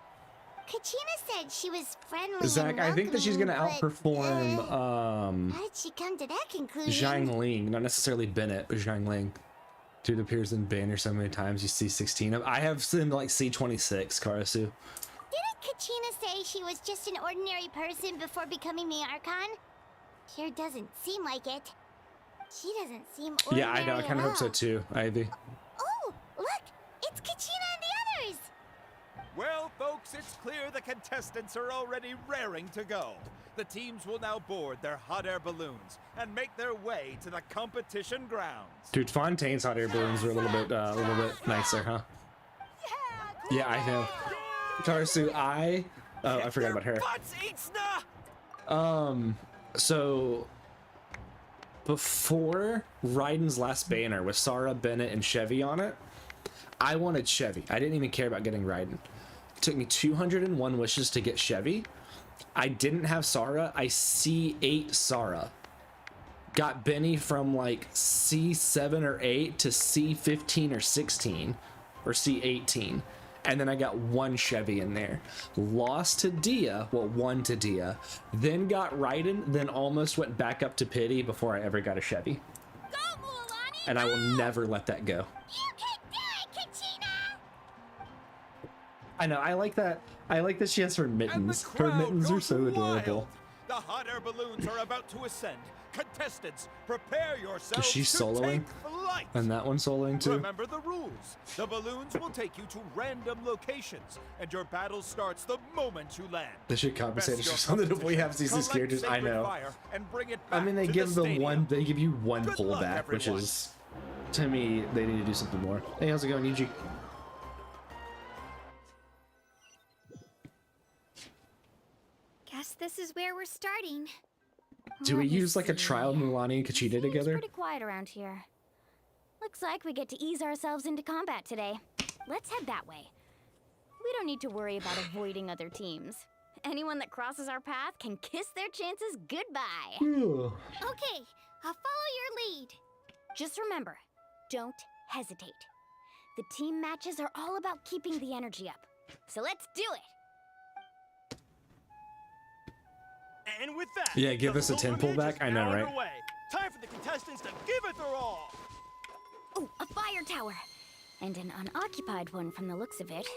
Kachina said she was friendly Zach, and I think that she's gonna welcoming, but, outperform how did she come to that conclusion? Zhang Ling, not necessarily Bennett, but Zhang Ling. Dude appears in banner so many times. You see 16 of. I have seen like C26, Karasu. Didn't Kachina say she was just an ordinary person before becoming the Archon? Sure doesn't seem like it. She doesn't seem ordinary. Yeah, I know. I kind of hope so at all. too, Ivy. Oh, look! It's Kachina and the others! Well, folks, it's clear the contestants are already raring to go. The teams will now board their hot air balloons and make their way to the competition grounds. Dude, Fontaine's hot air balloons were a little bit nicer, huh? Yeah, I know. Karasu, I forgot about her. Butts, Ixna! So before Raiden's last banner with Sarah, Bennett, and Chevy on it, I wanted Chevy. I didn't even care about getting Raiden. It took me 201 wishes to get Chevy. I didn't have Sarah. I C8 Sarah. Got Benny from like C7 or 8 to C15 or 16 or C18. And then I got one Chevy in there. Lost to Dia, well, won to Dia. Then got Raiden, then almost went back up to Pity before I ever got a Chevy. Go, Mualani! And I will never let that go. You can do it, Kachina! I know, I like that. I like that she has her And the mittens. Her crowd mittens are goes so wild. adorable. The hot air balloons are about to ascend. Contestants, prepare yourselves Is she to soloing? take flight. And that one soloing too. Remember the rules. The balloons will take you to random locations, and your battle starts the moment you land. They should compensate us Best for your something if we have competition. these characters. Collect I sacred know. fire and bring it I back mean, they to give the them one. stadium. They give you one Good luck, pullback, which everyone. is, to me, they need to do something more. Hey, how's it going, Yuji? Guess this is where we're starting. Do we Let me use like a see. trial Mualani and Kachita Seems together? pretty quiet around here. Looks like we get to ease ourselves into combat today. Let's head that way. We don't need to worry about avoiding other teams. Anyone that crosses our path can kiss their chances goodbye. Okay, I'll follow your lead. Just remember, don't hesitate. The team matches are all about keeping the energy up. So let's do it. And with that, Yeah, give the us a 10 pilgrimage pullback. is I know, now right? underway. Time for the contestants to give it their all. Oh, a fire tower. And an unoccupied one from the looks of it.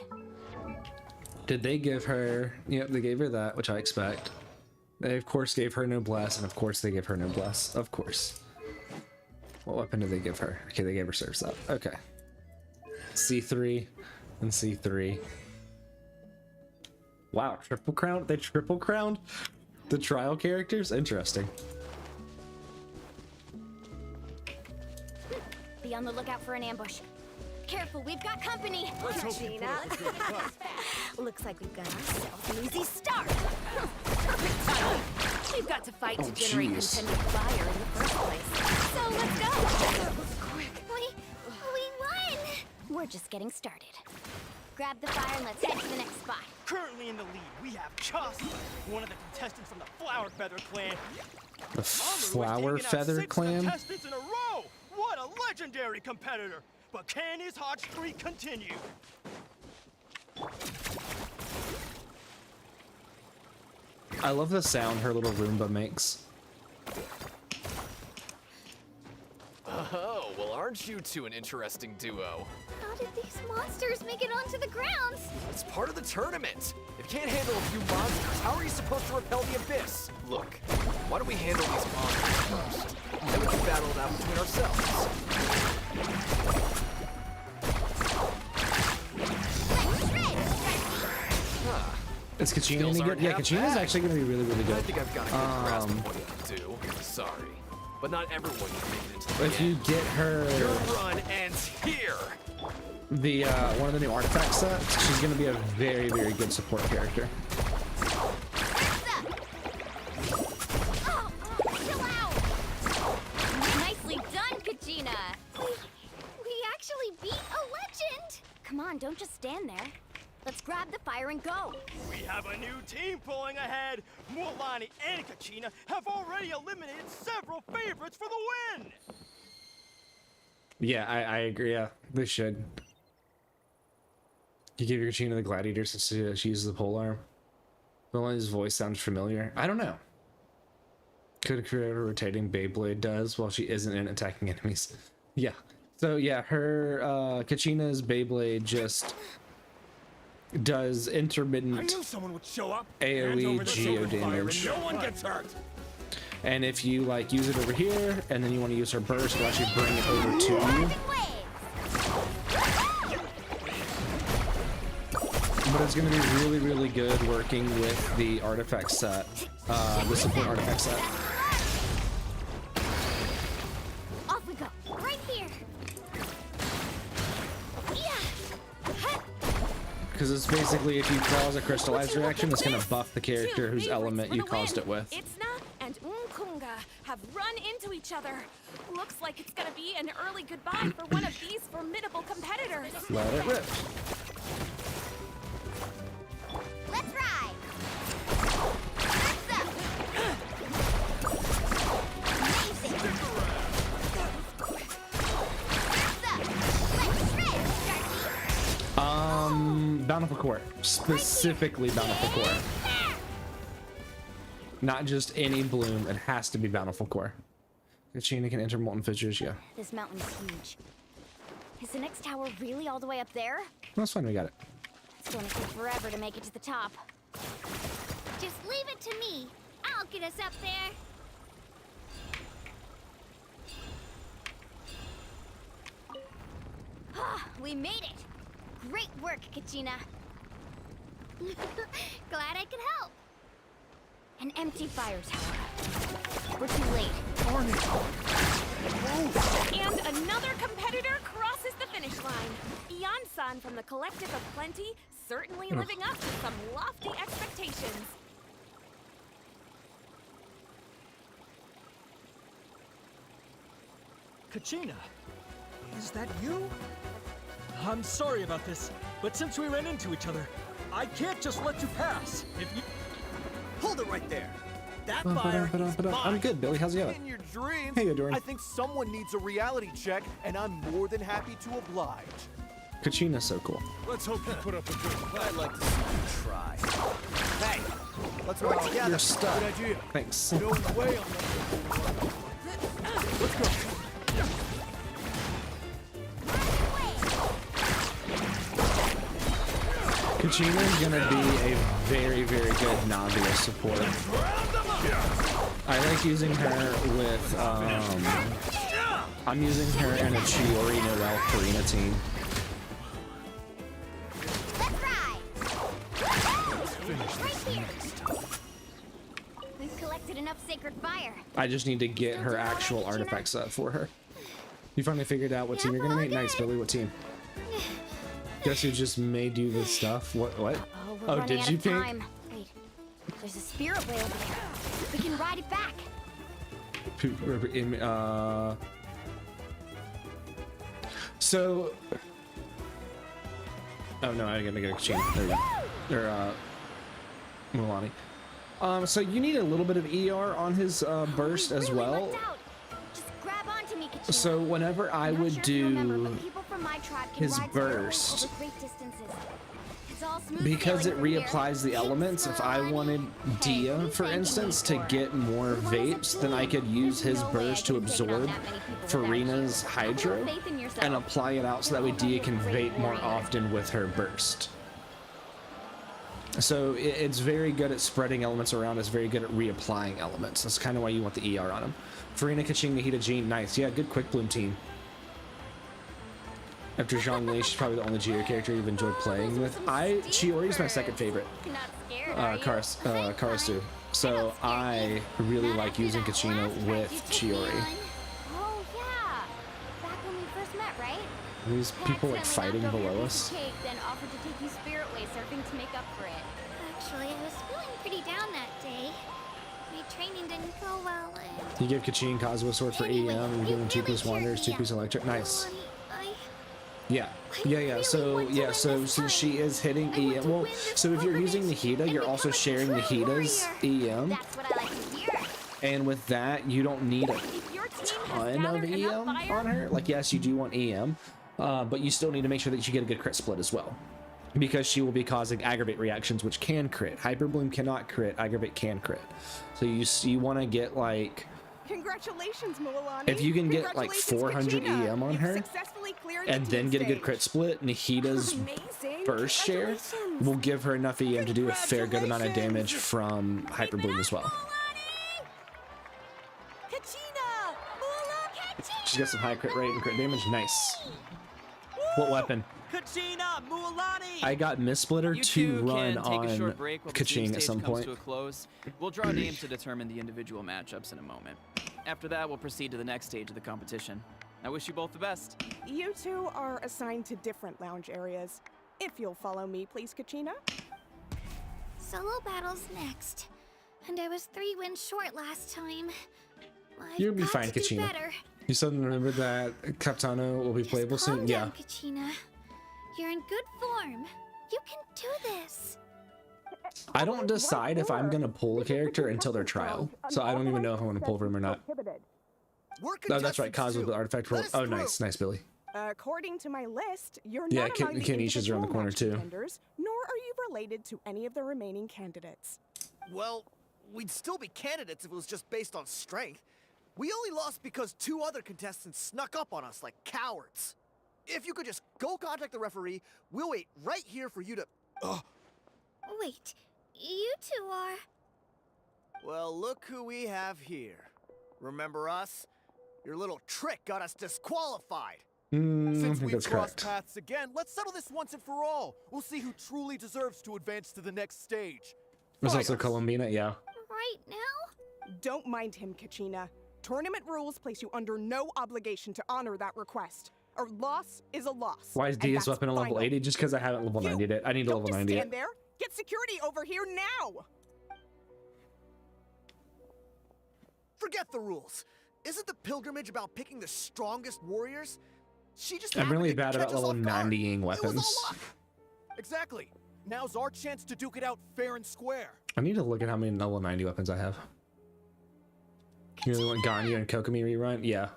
Did they give her? Yep, they gave her that, which I expect. They of course gave her noblesse, and of course they give her noblesse. Of course. What weapon did they give her? Okay, they gave her serves up. Okay. C3 and C3. Wow, triple crown. They triple crowned the trial characters. Interesting. Be on the lookout for an ambush. Careful, we've got company. Gina. Looks like we've got ourselves an easy start. We've got to fight Oh, to generate jeez. intended fire in the first place. So let's go. We won! We're just getting started. Grab the fire and let's head to the next spot. Currently in the lead, we have Chus, one of the contestants from the Flower Feather clan. The Amaru has Flower taken out Feather 6 clan. contestants in a row. What a legendary competitor! But can his hot streak continue? I love the sound her little Roomba makes. Oh, well, aren't you two an interesting duo? How did these monsters make it onto the grounds? It's part of the tournament. If you can't handle a few monsters, how are you supposed to repel the abyss? Look, why don't we handle these monsters first? Then we can battle it out between ourselves. Is Kachina any good? Yeah, Kachina's actually gonna be really, really I good. think I've got a good grasp of what you can do. Sorry, but not everyone can make it into the If end. you get her Your run ends here. the one of the new artifact sets, she's gonna be a very, very good support character. Oh, chill out! Nicely done, Kachina. We actually beat a legend! Come on, don't just stand there. Let's grab the fire and go. We have a new team pulling ahead. Mualani and Kachina have already eliminated several favorites for the win. Yeah, I agree. Yeah, they should. You give your Kachina the gladiator since she uses the pole arm. Mualani's voice sounds familiar. I don't know. Could create a rotating Beyblade does while she isn't in attacking enemies. Yeah. So yeah, her Kachina's Beyblade just does intermittent I knew someone would show up. AoE geo damage. No one gets hurt. And if you like use it over here and then you want to use her burst, it'll actually bring it over to you. But it's going to be really, really good working with the artifact set, the support artifact set. Off we go, right here! Because it's basically if you cause a crystallized reaction, it's going to buff the character whose element you caused it with. Itzna and Unkunga have run into each other. Looks like it's gonna be an early goodbye for one of these formidable competitors. Let it rip. Let's ride! Bountiful Core. Specifically Bountiful Core. Not just any bloom, it has to be Bountiful Core. Kachina can enter molten fissures, yeah. This mountain is huge. Is the next tower really all the way up there? That's fine, we got it. It's gonna take forever to make it to the top. Just leave it to me. I'll get us up there. We made it! Great work, Kachina. Glad I could help. An empty fire tower. We're too late. And another competitor crosses the finish line. Ian-san from the Collective of Plenty, certainly living up to some lofty expectations. Kachina, is that you? I'm sorry about this, but since we ran into each other, I can't just let you pass. If you Hold it right there. That fire is mine. I'm good, Billy. How's it going? In your dreams, Hey, Adoran. I think someone needs a reality check, and I'm more than happy to oblige. Kachina's so cool. Let's hope you put up a good fight. I'd like to see you try. Hey, let's work together. You're stuck. Good idea. Thanks. No way. Let's go. Kachina's gonna be a very, very good Navia support. I like using her with, I'm using her in a Chiori Noelle Karina team. Let's ride! Right here! We've collected enough sacred fire. I just need to get her actual artifact set for her. You finally figured out what team you're gonna make? Nice, Billy. What team? Guess who just made you this stuff? What? Oh, we're Oh, running did out you of pick? time. Wait, there's a spirit way over there. We can ride it back. So. Oh no, I gotta get a Kachina. There we go. Or Mualani. So you need a little bit of ER on his burst as Really well. lucked out. Just grab onto me, Kachina. So whenever I I'm not would sure if you remember, do but people from my tribe can his ride together burst. over great distances. It's all smooth because it sailing from here. reapplies the elements. If I wanted Dia, for instance, to get more vapes, then I could use his burst to absorb Farina's hydro and apply it out so that way Dia can vape more often with her burst. So it's very good at spreading elements around. It's very good at reapplying elements. That's kind of why you want the ER on him. Farina, Kaching, Nahida, Jean, nice. Yeah, good quick bloom team. After Zhongli, she's probably the only Geo character you've enjoyed playing with. Chiori's my second favorite. Karasu. So I really like using Kachina with Chiori. Oh yeah, back when we first met, right? These people like fighting below us. Then offered to take you spirit way surfing to make up for it. Actually, I was feeling pretty down that day. My training didn't go well, and You give Kachin Kazuha sword for Anyway, EM, and give him 2 really piece Wanderers, cheered 2 me piece up. Electric. Nice. Milani, Yeah. I Yeah. really So want to yeah. win So this since she fight. is hitting I want EM, to well, win this so if you're using tournament Nahida, and you're also become a sharing true Nahida's EM, That's what I like to hear. and with that, you don't need a If your team has ton of gathered enough EM fire, on her. Like, yes, you do want EM, but you still need to make sure that you get a good crit split as well, because she will be causing aggravate reactions, which can crit. Hyper Bloom cannot crit. Aggravate can crit. So you want to get like, Congratulations, Milani. if you can get like Congratulations, 400 Kachina. EM on You've her, successfully cleared and the then team get a good stage. crit split, Nahida's amazing. burst share will give her enough EM to do a fair good amount of damage from Hyper Bloom as well. She's got some high crit rate and crit damage. Nice. What weapon? Kachina, Mualani! I got Miss Splitter You to two run can take a on short break while the team Kaching stage at some comes point. to a close. We'll draw names to determine the individual matchups in a moment. After that, we'll proceed to the next stage of the competition. I wish you both the best. You two are assigned to different lounge areas. If you'll follow me, please, Kachina. Solo battles next. And I was 3 wins short last time. I've You'll be got fine, to do Kachina. better. You suddenly remember that Katano will be Just playable calm soon? down, Yeah. Kachina. You're in good form. You can do this. I don't decide if I'm gonna pull a character until their trial, so I don't even know if I'm gonna pull for him or not. We're No, that's right. contestants Cause with too. the artifact Let roll. us Oh, through. nice, Billy. According to my list, you're Yeah, not among the Kenisha's around the individual corner, match too. contenders, nor are you related to any of the remaining candidates. Well, we'd still be candidates if it was just based on strength. We only lost because 2 other contestants snuck up on us like cowards. If you could just go contact the referee, we'll wait right here for you to... Wait, you two are... Well, look who we have here. Remember us? Your little trick got us disqualified. I Since think we've that's crossed correct. paths again, let's settle this once and for all. We'll see who truly deserves to advance to the next stage. There's Fight also us. Columbina, yeah. right now? Don't mind him, Kachina. Tournament rules place you under no obligation to honor that request. A loss is a loss. Why is and Dia's that's weapon a level final. 80? Just because I haven't level You, 90'd it. I need to don't level just 90 stand it. there. Get security over here now. Forget the rules. Isn't the pilgrimage about picking the strongest warriors? She just I'm happened really to bad catch about us level off guard. 90ing It was all weapons. luck. Exactly. Now's our chance to duke it out fair and square. I need to look at how many level 90 weapons I have. You really want Ganyu and Kokomi rerun? Yeah.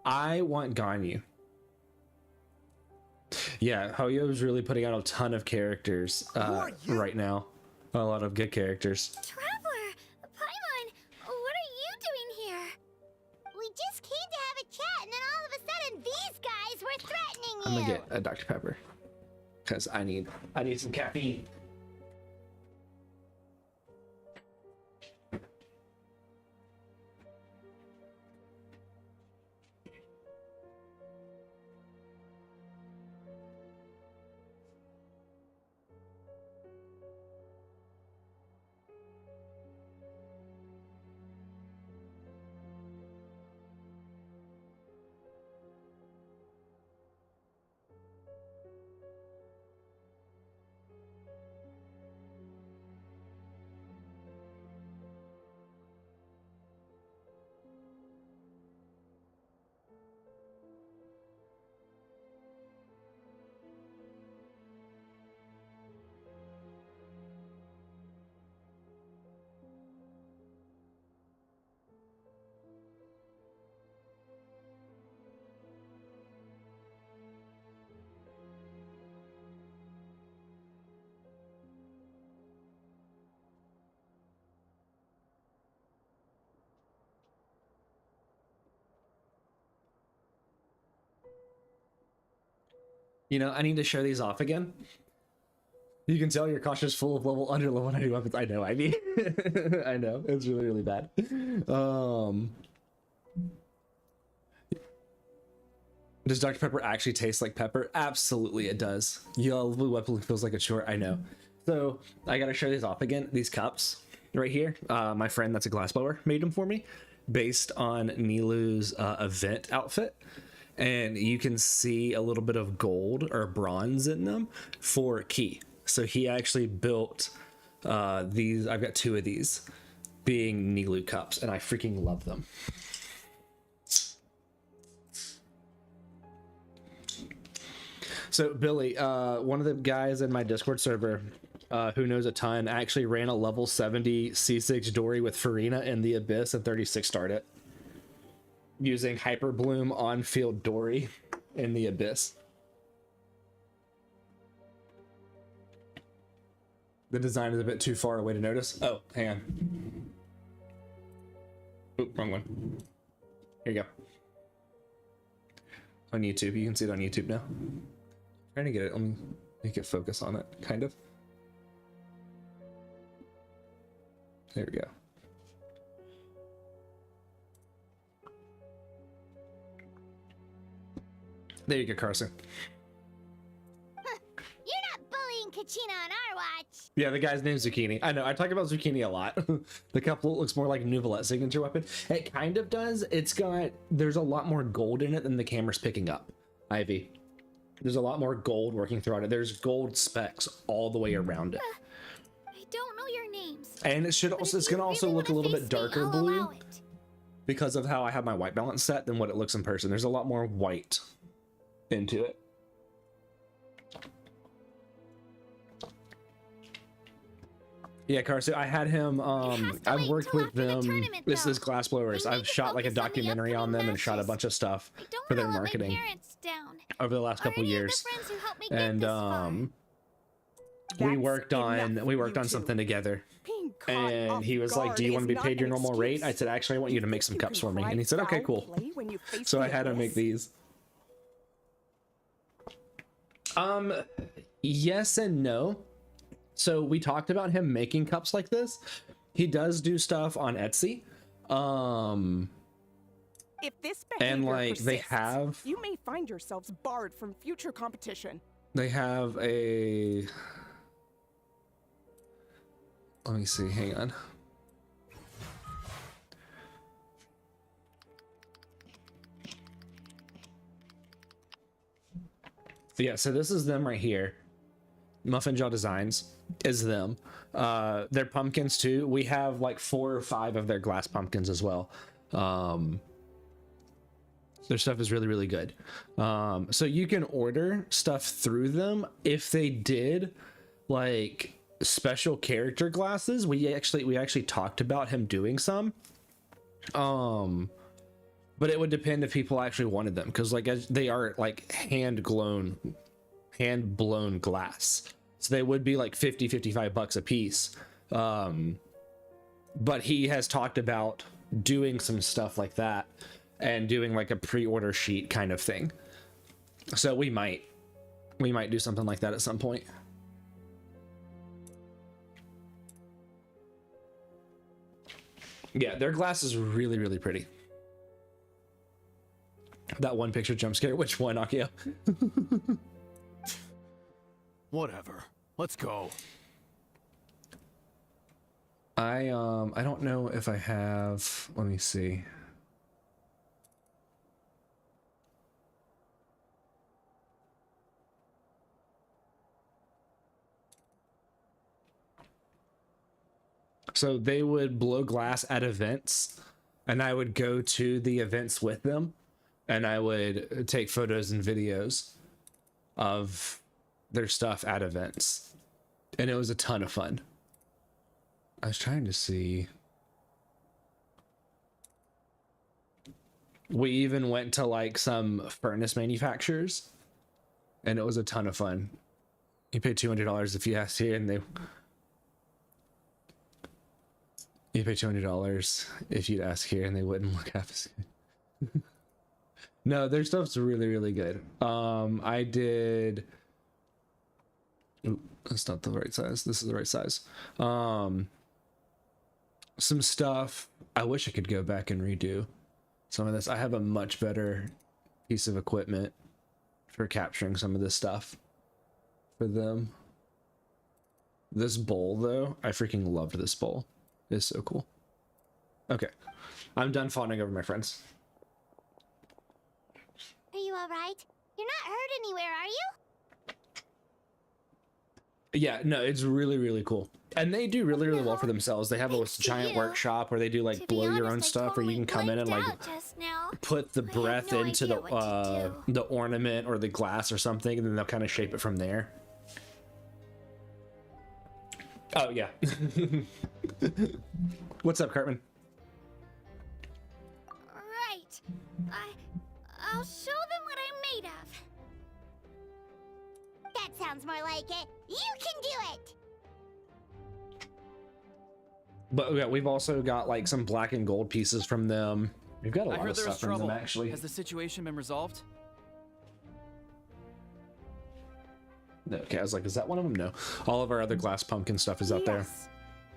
I want Ganyu. Yeah, Hoyo's really putting out a ton of characters are you? right now. A lot of good characters. Traveler! Paimon! What are you doing here? We just came to have a chat, and then all of a sudden these guys were threatening I'm gonna get a Dr. Pepper. Because I need some caffeine. You know, I need to show these off again. You can tell your cautious full of under level 90 weapons. I know, I mean, I know, it's really, really bad. Does Dr. Pepper actually taste like pepper? Absolutely it does. Yellow blue weapon feels like a short, I know. So I gotta show these off again. These cups right here. My friend that's a glassblower made them for me based on Nilu's event outfit. And you can see a little bit of gold or bronze in them for key. So he actually built these. I've got 2 of these being Nilu cups, and I freaking love them. So Billy, one of the guys in my Discord server who knows a ton actually ran a level 70 C6 Dory with Farina in the Abyss and 36 starred it using Hyper Bloom on field Dory in the Abyss. The design is a bit too far away to notice. Oh, hang on. Oop, wrong one. Here you go. On YouTube, you can see it on YouTube now. Trying to get it. Let me make it focus on it, kind of. There we go. There you go, Carson. You're not bullying Kachina on our watch. Yeah, the guy's name's Zucchini. I know, I talk about Zucchini a lot. The couple looks more like Nouvelette's signature weapon. It kind of does. It's got, there's a lot more gold in it than the camera's picking up, Ivy. There's a lot more gold working throughout it. There's gold specks all the way around it. I don't know your names. And it should also, it's gonna also look a little bit darker blue because of how I have my white balance set than what it looks in person. There's a lot more white into it. Yeah, Carson, I had him, I've worked with them, this is Glassblowers. I've shot like a documentary on them and shot a bunch of stuff for their marketing over the last couple years. And we worked on something together. And he was like, do you want to be paid your normal rate? I said, actually, I want you to make some cups for me. And he said, okay, cool. So I had him make these. Yes and no. So we talked about him making cups like this. He does do stuff on Etsy. If this and like persists, they have, you may find yourselves barred from future competition. They have a, let me see, hang on. Yeah, so this is them right here. Muffin Jaw Designs is them. Their pumpkins too. We have like 4 or 5 of their glass pumpkins as well. Their stuff is really, really good. So you can order stuff through them. If they did like special character glasses, we actually talked about him doing some. But it would depend if people actually wanted them, because like they are like hand blown glass. So they would be like $50-$55 a piece. But he has talked about doing some stuff like that and doing like a pre-order sheet kind of thing. So we might do something like that at some point. Yeah, their glass is really, really pretty. That one picture jump scare. Which one, Akio? Whatever. Let's go. I don't know if I have, let me see. So they would blow glass at events, and I would go to the events with them, and I would take photos and videos of their stuff at events, and it was a ton of fun. I was trying to see. We even went to like some furnace manufacturers, and it was a ton of fun. You pay $200 if you ask here, and you pay $200 if you'd ask here, and they wouldn't look half as good. No, their stuff's really, really good. I did. Ooh, that's not the right size. This is the right size. Some stuff. I wish I could go back and redo some of this. I have a much better piece of equipment for capturing some of this stuff for them. This bowl, though, I freaking loved this bowl. It's so cool. Okay, I'm done fawning over my friends. Are you alright? You're not hurt anywhere, are you? Yeah, no, it's really, really cool. And they do really, really well for themselves. They have a giant workshop where they do like blow your own stuff, where you can come in and like put the breath into the ornament or the glass or something, and then they'll kind of shape it from there. Oh yeah. What's up, Cartman? Right. I'll show them what I'm made of. That sounds more like it. You can do it. But yeah, we've also got like some black and gold pieces from them. We've got a I lot heard of there was stuff from them, trouble. actually. Has the situation been resolved? Okay, I was like, is that one of them? No. All of our other glass pumpkin stuff is out there. Yes.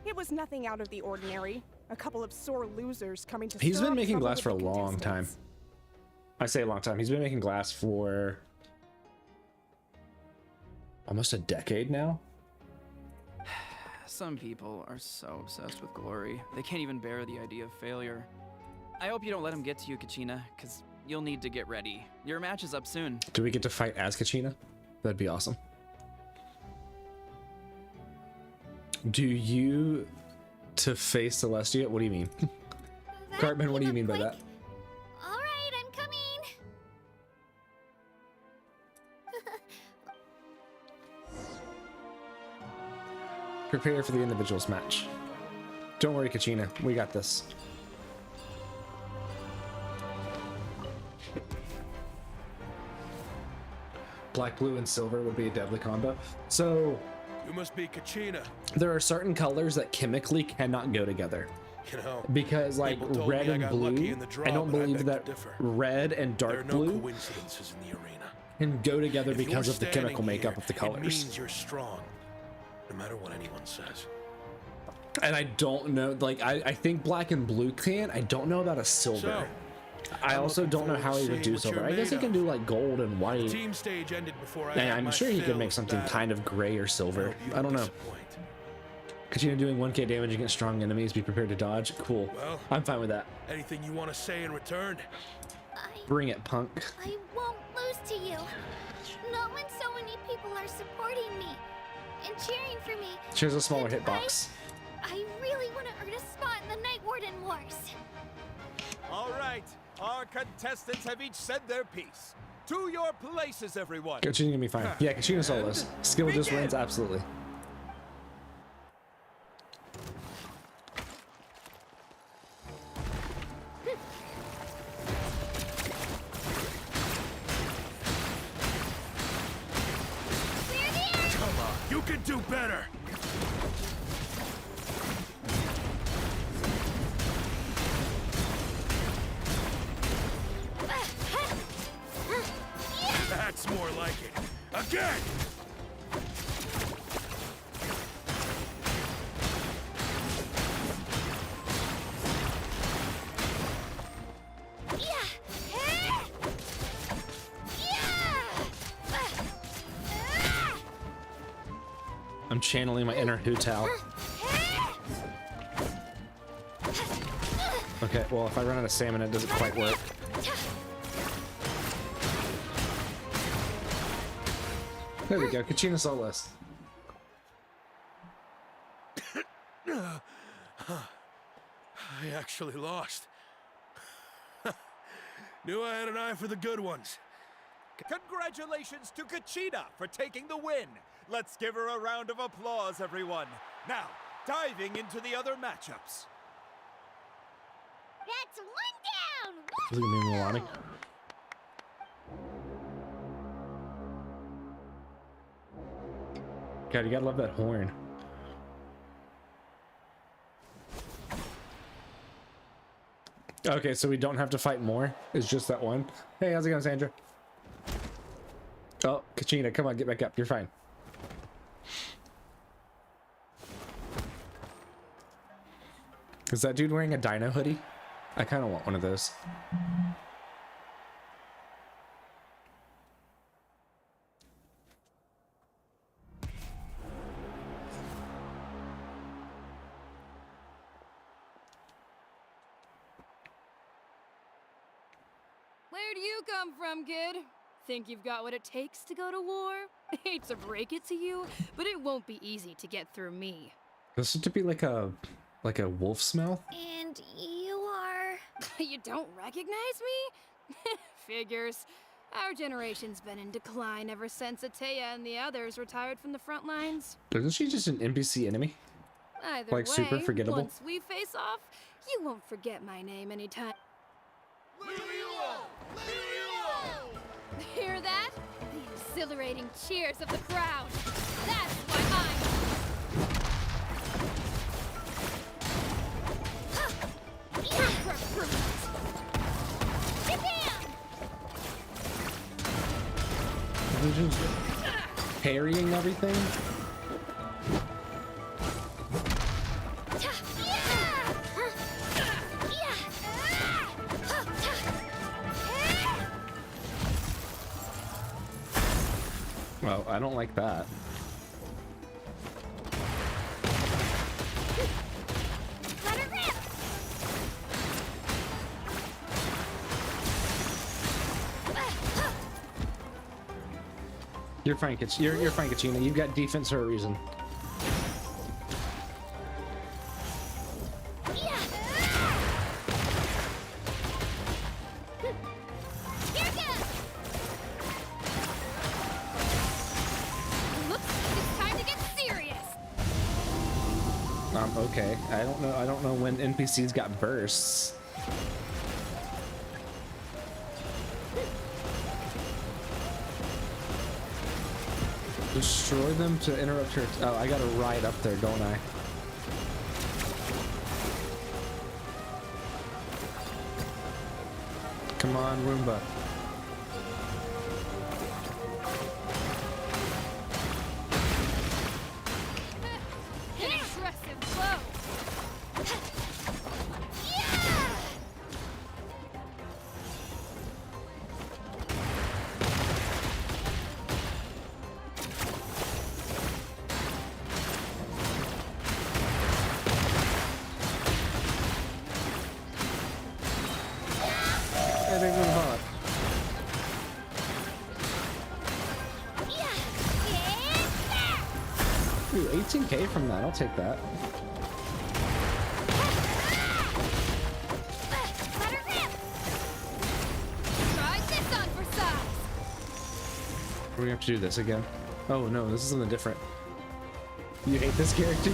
It was nothing out of the ordinary. A couple of sore losers coming to He's stir been up making trouble glass with for a the long time. contestants. I say a long time. He's been making glass for almost a decade now. Some people are so obsessed with glory, they can't even bear the idea of failure. I hope you don't let him get to you, Kachina, because you'll need to get ready. Your match is up soon. Do we get to fight as Kachina? That'd be awesome. Do you to face Celestia? What do you mean? Cartman, what do you mean by that? Alright, I'm coming. Prepare for the individuals match. Don't worry, Kachina. We got this. Black, blue, and silver would be a deadly combo. So You must be Kachina. there are certain colors that chemically cannot go together. You know, Because like people told red me I and got lucky blue, in the draw, I don't but I believe beg that to differ. red and there are dark no blue coincidences in the arena. can go together If because you're of the standing chemical makeup here, of the It colors. means you're strong, no matter what anyone says. And I don't know, like I think black and blue can. I don't know about a silver. So, I I'm also looking don't know forward how to he would seeing do what silver. you're I guess he made can of. do like gold and The white. team stage ended before I And had I'm my sure he could fill make of something battle. kind of gray or silver. hope you I don't know. disappoint. Kachina doing 1k damage against strong enemies. Be prepared to dodge. Cool. Well, I'm fine with that. anything you want to say in return? Bring it, punk. I won't lose to you. Not when so many people are supporting me and cheering for me. She has a smaller And hitbox. I really want to earn a spot in the Night Warden Wars. All right, our contestants have each said their piece. To your places, everyone. Kachina's gonna be fine. Yeah, Kachina solos. Skill just begin. wins, absolutely. Come on, you can do better. That's more like it. Again! I'm channeling my inner Hu Tao. Okay, well, if I run out of salmon, it doesn't quite work. There we go, Kachina solos. I actually lost. Knew I had an eye for the good ones. Congratulations to Kachina for taking the win. Let's give her a round of applause, everyone. Now, diving into the other matchups. That's one down! Is it gonna be Milani? God, you gotta love that horn. Okay, so we don't have to fight more. It's just that one. Hey, how's it going, Sandra? Oh, Kachina, come on, get back up. You're fine. Is that dude wearing a dino hoodie? I kind of want one of those. Where do you come from, kid? Think you've got what it takes to go to war? Hate to break it to you, but it won't be easy to get through me. This should be like a wolf's mouth. And you are... You don't recognize me? Figures. Our generation's been in decline ever since Atea and the others retired from the front lines. Isn't she just an NPC enemy? Either Like, way, super forgettable? once we face off, you won't forget my name anytime. Hear that? The exhilarating cheers of the crowd. That's why They're just parrying everything. Well, I don't like that. Let her rip! You're fine, you're fine, Kachina. You've got defense for a reason. Okay. I don't know when NPCs got bursts. Destroy them to interrupt her. Oh, I gotta ride up there, don't I? Come on, Roomba. Ooh, 18k from that. I'll take that. We're gonna have to do this again. Oh no, this is something different. You hate this character?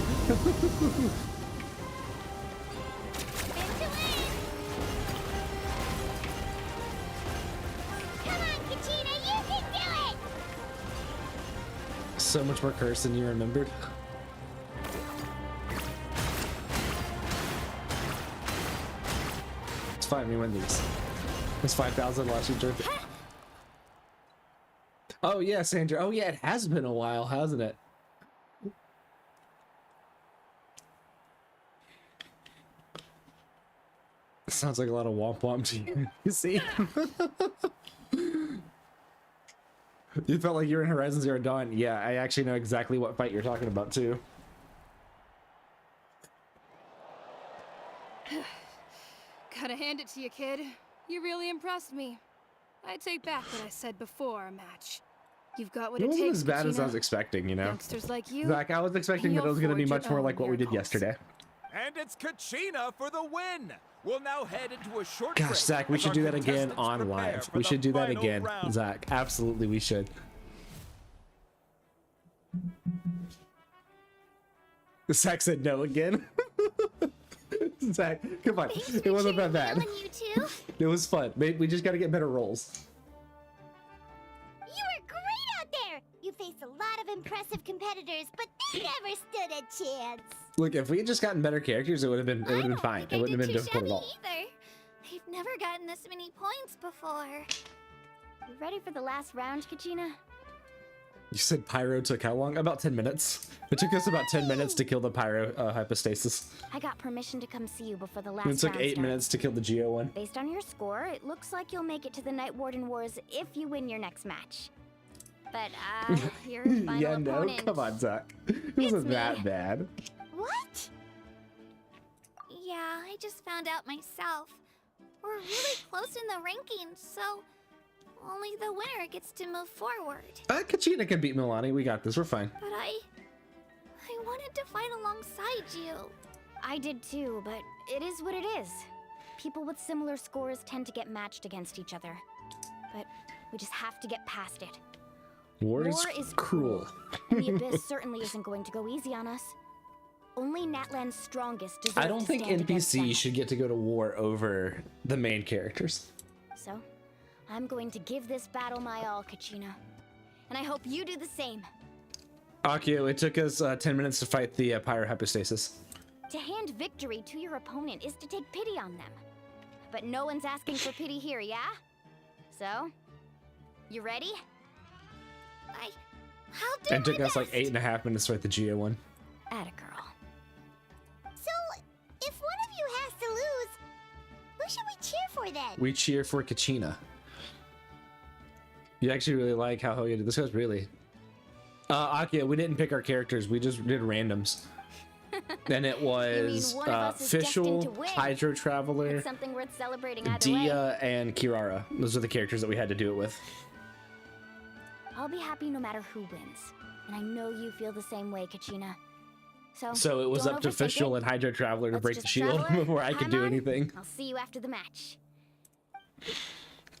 So much more curse than you remembered. It's fine, we win these. It's 5,000 last year's birthday. Oh yeah, Sandra. Oh yeah, it has been a while, hasn't it? Sounds like a lot of womp womp to you. You see? You felt like you were in Horizon Zero Dawn. Yeah, I actually know exactly what fight you're talking about too. Gotta hand it to you, kid. You really impressed me. I take back what I said before our match. You've got what It it wasn't takes, as bad as I Kachina. was expecting, you know? Youngsters like you. Zach, I was expecting that it was going to be much more like what we did miracles. yesterday. And it's Kachina for the win. We'll now head into a short Gosh, break Zach, we as should our do that again contestants on prepare live. for We the should do that final again, round. Zach. Absolutely, we should. Zach said no again. Zach, come on. Thanks It for wasn't that cheering bad. me on, you two. It was fun. We just got to get better rolls. You were great out there. You faced a lot of impressive competitors, but they never stood a chance. Look, if we had just gotten better characters, it would have been fine. It wouldn't have been difficult at all. Either. never gotten this many points before. You ready for the last round, Kachina? You said pyro took how long? About 10 minutes. It took us about 10 minutes to kill the pyro hypostasis. I got permission to come see you before the last And it took round 8 starts. minutes to kill the Geo one. Based on your score, it looks like you'll make it to the Night Warden Wars if you win your next match. But, your final Yeah, no, opponent... come on, Zach. It wasn't that bad. What? Yeah, I just found out myself. We're really close in the rankings, so only the winner gets to move forward. Kachina can beat Milani. We got this. We're fine. But I wanted to fight alongside you. I did too, but it is what it is. People with similar scores tend to get matched against each other. But we just have to get past it. War is cruel. And the Abyss certainly isn't going to go easy on us. Only Natlan's strongest deserve I don't to think stand against them. NPCs should get to go to war over the main characters. So, I'm going to give this battle my all, Kachina. And I hope you do the same. Akio, it took us 10 minutes to fight the pyrohypostasis. To hand victory to your opponent is to take pity on them. But no one's asking for pity here, yeah? So, you ready? I'll do It took my us like best. 8.5 minutes to fight the Geo one. Atta girl. So, if one of you has to lose, who should we cheer for then? We cheer for Kachina. You actually really like how Hoya did this? Goes really. Akio, we didn't pick our characters. We just did randoms. And it was one of us is destined to Fischl, win? Hydro Traveler, It's something worth celebrating either way. Dia, and Kirara. Those are the characters that we had to do it with. I'll be happy no matter who wins. And I know you feel the same way, Kachina. So it was don't up to overthink Fischl it. and Hydro Traveler to Let's break the just shield travel. before I could Climb do on. anything. I'll see you after the match.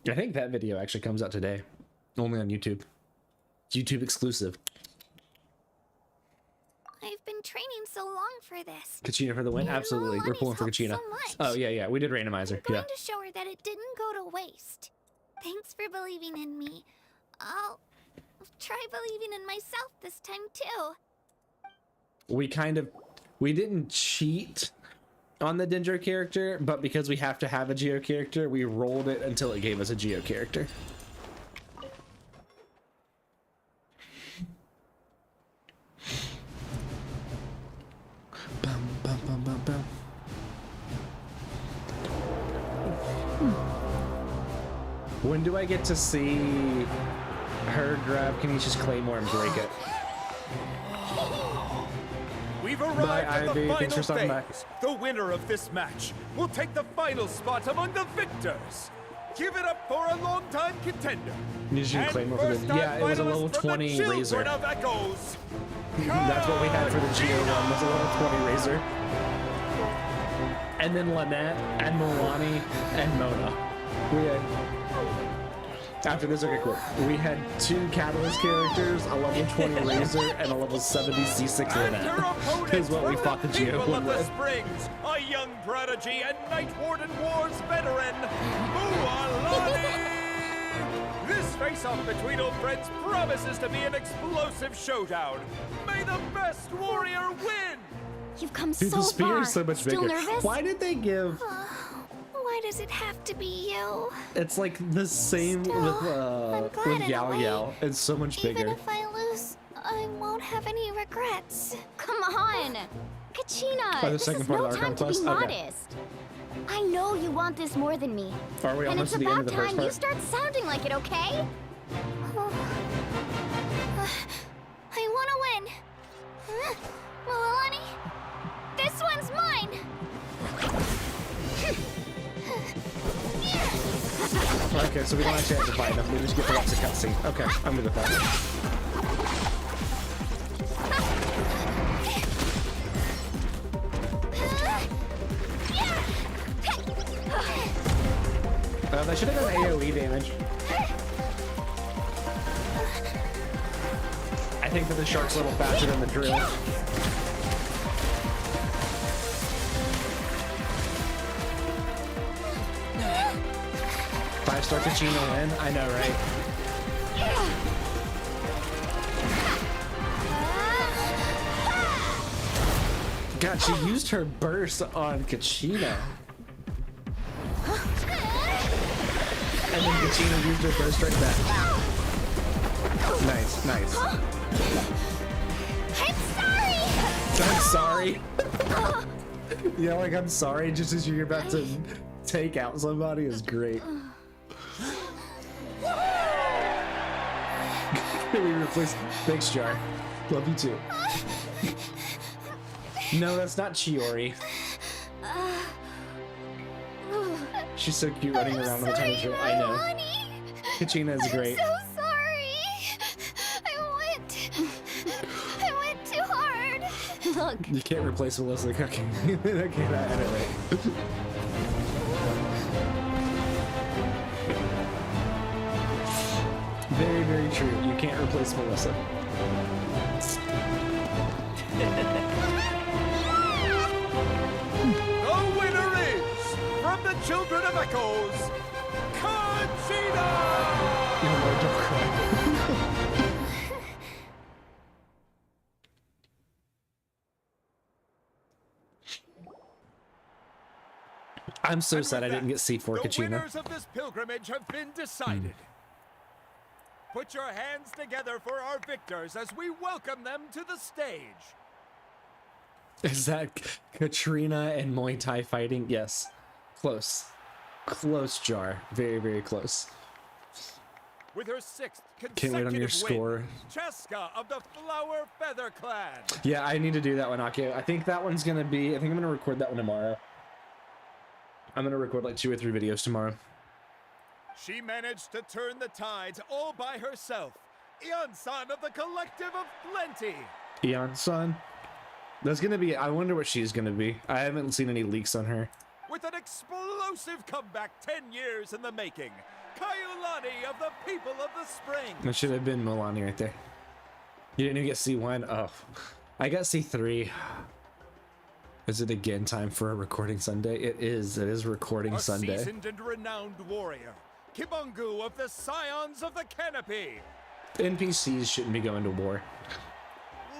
I think that video actually comes out today. Only on YouTube. It's YouTube exclusive. I've been training so long for this. Kachina for the win? And Absolutely. We're Milani's pulling for helped Kachina. so much. Oh, yeah. We did randomizer. I'm going Yeah. to show her that it didn't go to waste. Thanks for believing in me. I'll try believing in myself this time too. We didn't cheat on the Dendro character, but because we have to have a Geo character, we rolled it until it gave us a Geo character. Bum, bum, bum, bum, bum. When do I get to see her grab Kinesis Claymore and break it? We've arrived Bye, at the Ivy. Thanks final for stopping by. phase. The winner of this match will take the final spot among the victors. Give it up for a longtime contender. Did you and claim over the? first-time Yeah, it was a finalist level from the 20 children Razor. of Echoes. That's what we had for the Geo one, was a level 20 Razor. And then Lynette and Milani and Mona. We had, after this, okay, cool. We had 2 Catalyst characters, a level 20 Razor, and a level 70 C6 And her Lynette. opponent Is what we from fought the the Geo people one of the with. Springs, a young prodigy and Night Warden Wars veteran, Mualani! This face-off between old friends promises to be an explosive showdown. May the best warrior win! You've come Dude, so the spear far. is so much Still bigger. nervous? Why did they give? Why does it have to be you? It's like the same Still, I'm with glad in Yao a way. Yao. It's so much Even bigger. if I lose, I won't have any regrets. Come on! Kachina! By the This second is part no of the time to be Archon quest? Okay. modest. I know you want this more than me. Are we And almost it's at the end about of the first time you part? start sounding like it, okay? I want to win. Milani, this one's mine. Okay, so we don't actually have to fight them. We just get to watch the cutscene. Okay, I'm good with that. That should have done AoE damage. I think that the shark's a little faster than the drill. 5-star Kachina win? I know, right? God, she used her burst on Kachina. and then Kachina used her first strike back. Nice, nice. I'm sorry! I'm sorry. Yeah, like I'm sorry just as you're about to take out somebody is great. Can we replace? Thanks, Jar. Love you too. No, that's not Chiori. She's so cute running around on the tiny trail. I know. Kachina is great. I'm so sorry. I went too hard. Look, You can't replace Melissa cooking. Okay, anyway. Very, very true. You can't replace Melissa. The winner is, from the Children of Echoes, Kachina! No, don't cry. I'm so sad I didn't get C4 The Kachina. winners of this pilgrimage have been decided. Put your hands together for our victors as we welcome them to the stage. Is that Katrina and Muay Thai fighting? Yes. Close. Close, Jar. Very, very close. With her 6th consecutive Can't wait on your win, score. Cheska of the Flower Feather Clan. Yeah, I need to do that one, Akio. I think that one's gonna be... I think I'm gonna record that one tomorrow. I'm gonna record like 2 or 3 videos tomorrow. She managed to turn the tides all by herself. Eon-san of the Collective of Plenty. Eon-san? That's gonna be... I wonder what she's gonna be. I haven't seen any leaks on her. With an explosive comeback 10 years in the making. Kaiulani of the People of the Spring. That should have been Milani right there. You didn't even get C1? Oh. I got C3. Is it again time for a recording Sunday? It is. It is recording A Sunday. seasoned and renowned warrior. Kibungu of the Scions of the Canopy. NPCs shouldn't be going to war.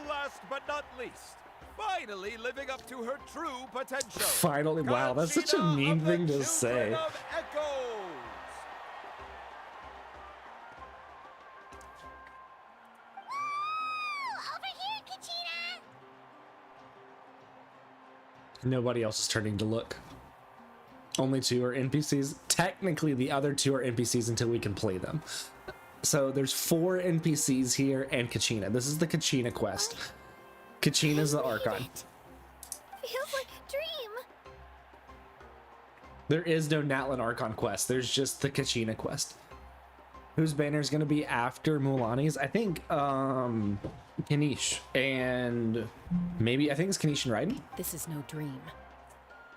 Last but not least, finally living up to her true potential. Finally, wow, that's such a Kachina mean of the thing to Children say. of Echoes. Over here, Kachina! Nobody else is turning to look. Only 2 are NPCs. Technically, the other 2 are NPCs until we can play them. So there's 4 NPCs here and Kachina. This is the Kachina quest. Kachina's the Archon. Feels like a dream. There is no Natlan Archon quest. There's just the Kachina quest. Whose banner is going to be after Mulani's? I think Kanish and maybe I think it's Kanish and Raiden. This is no dream.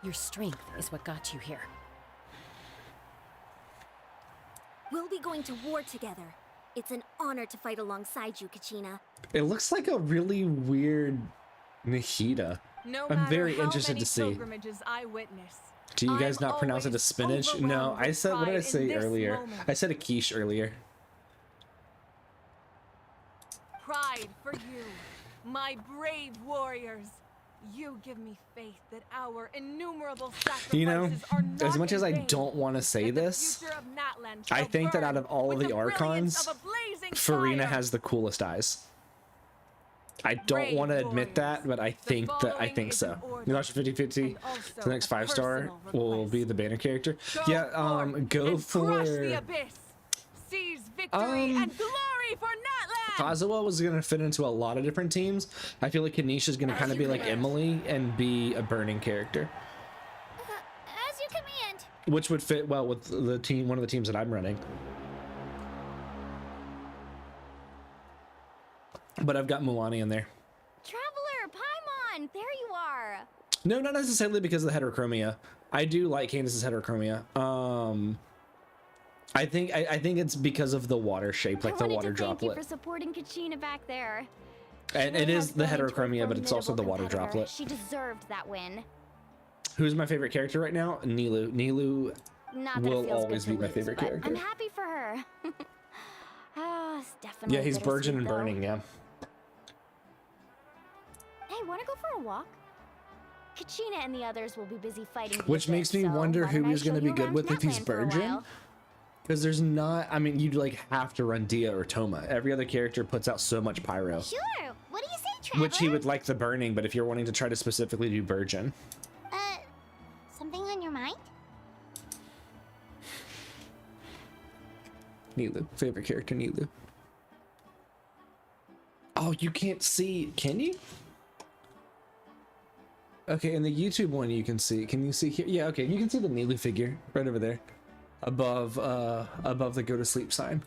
Your strength is what got you here. We'll be going to war together. It's an honor to fight alongside you, Kachina. It looks like a really weird Nahida. No I'm matter very how interested many to see. pilgrimages I witness, Do you guys I'm not pronounce it always as spinach? No, overwhelmed I with said, what did I pride in say this earlier? moment. I said a quiche earlier. pride for you, my brave warriors. You give me faith that our innumerable sacrifices You know, are not as much as I in vain, don't want to say that the this, future of Natlan I shall think that out burn of all of with the brilliance Archons, of a blazing Farina fire. has the coolest eyes. I don't want to admit that, but I think so. You watch 50-50. The next 5-star will be the banner character. Yeah, go for Crush the abyss. Seize victory and glory for Natlan. Kazuha was gonna fit into a lot of different teams. I feel like Kanisha's gonna kind of be like Emily and be a burning character, As you command. which would fit well with the team, one of the teams that I'm running. But I've got Mulani in there. Traveler, Paimon, there you are. No, not necessarily because of the heterochromia. I do like Candace's heterochromia. I think it's because of the water shape, like the water Thank you droplet. for supporting Kachina back there. And She it is has the grown into a heterochromia, but it's also the formidable water competitor. droplet. She deserved that win. Who's my favorite character right now? Nilu. Nilu Not that it will feels always good be to my lose, favorite but character. I'm happy for her. It's definitely Yeah, he's Virgin and bittersweet, Burning, though. yeah. Hey, wanna go for a walk? Kachina and the others will be busy fighting. the Which makes abyss, me so wonder why who don't I he's going to show be you good around with if he's Natlan for a Virgin. while? Because there's not, I mean, you'd like have to run Dia or Toma. Every other character puts out so much pyro. Sure. What do you say, Traveler? Which he would like the burning, but if you're wanting to try to specifically do Virgin. Something on your mind? Nilu. Favorite character, Nilu. Oh, you can't see, can you? Okay, in the YouTube one you can see. Can you see here? Yeah, okay, you can see the Nilu figure right over there. Above the go to sleep sign.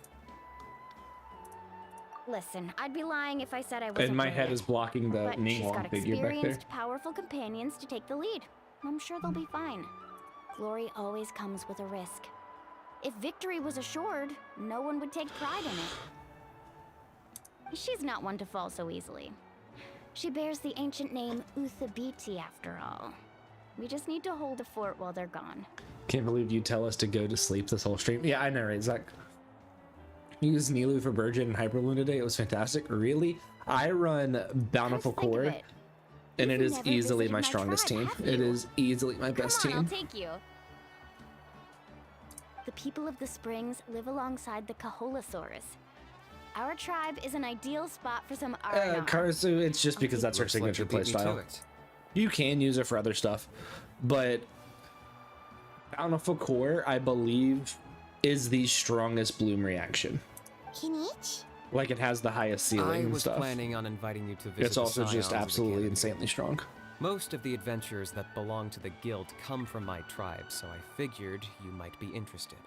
Listen, I'd be lying if I said I wasn't. And my worried. head is blocking the But she's Ningguang got figure back there. experienced, powerful companions to take the lead. I'm sure they'll be fine. Glory always comes with a risk. If victory was assured, no one would take pride in it. She's not one to fall so easily. She bears the ancient name Uthabiti after all. We just need to hold the fort while they're gone. Can't believe you tell us to go to sleep this whole stream. Yeah, I know, right, Zach? You used Nilu for Virgin and Hyperloon today. It was fantastic. Really? I run Bountiful Core, and it is easily my strongest team. It is easily my best Come on, team. I'll take you. The people of the springs live alongside the Kaholasaurus. Our tribe is an ideal spot for some R&R. Karasu, it's just because that's her Looks like signature you beat me to playstyle. it. You can use it for other stuff, but Bountiful Core, I believe, is the strongest bloom reaction. Kinich? Like, it has the highest ceiling I and was stuff. planning on inviting you to visit It's also the just Scions of the absolutely Canopy. insanely strong. Most of the adventurers that belong to the guild come from my tribe, so I figured you might be interested.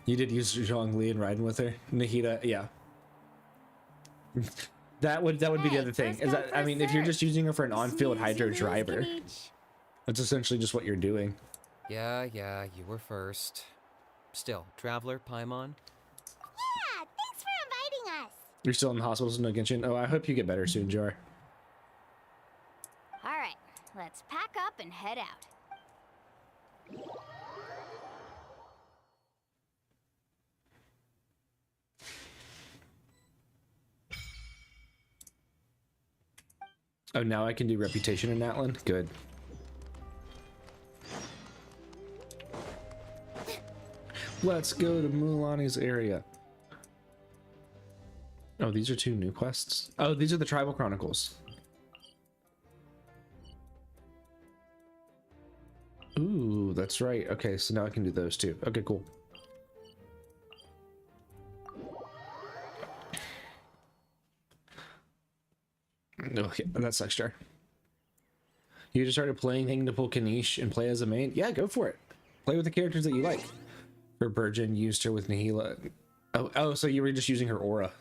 You did use Zhongli and riding with her, Nahida, yeah. that would be the other thing. Is that, I mean, if you're just using her for an on-field hydro driver, that's essentially just what you're doing. Yeah, you were first. Still, Traveler, Paimon, Yeah, thanks for inviting us. You're still in the hospital, so no Genshin. Oh, I hope you get better soon, Jar. All right, let's pack up and head out. Oh, now I can do Reputation in Natlan? Good. Let's go to Mulani's area. Oh, these are 2 new quests. Oh, these are the Tribal Chronicles. Ooh, that's right. Okay, so now I can do those too. Okay, cool. Okay, that sucks, Jar. You just started playing thinking to pull Kanish and play as a main? Yeah, go for it. Play with the characters that you like. Her Burgeon used her with Nihila. Oh, so you were just using her aura.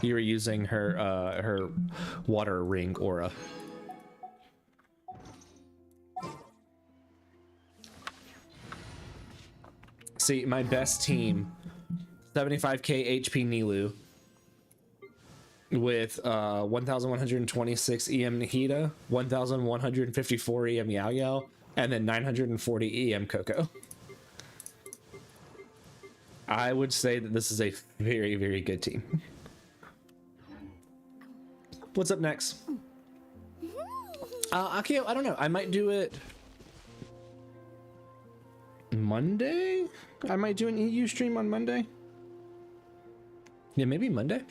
You were using her her water ring aura. See, my best team, 75k HP Nilu with 1126 EM Nahida, 1154 EM Yao Yao, and then 940 EM Coco. I would say that this is a very, very good team. What's up next? Akio, I don't know. I might do it Monday? I might do an EU stream on Monday. Yeah, maybe Monday.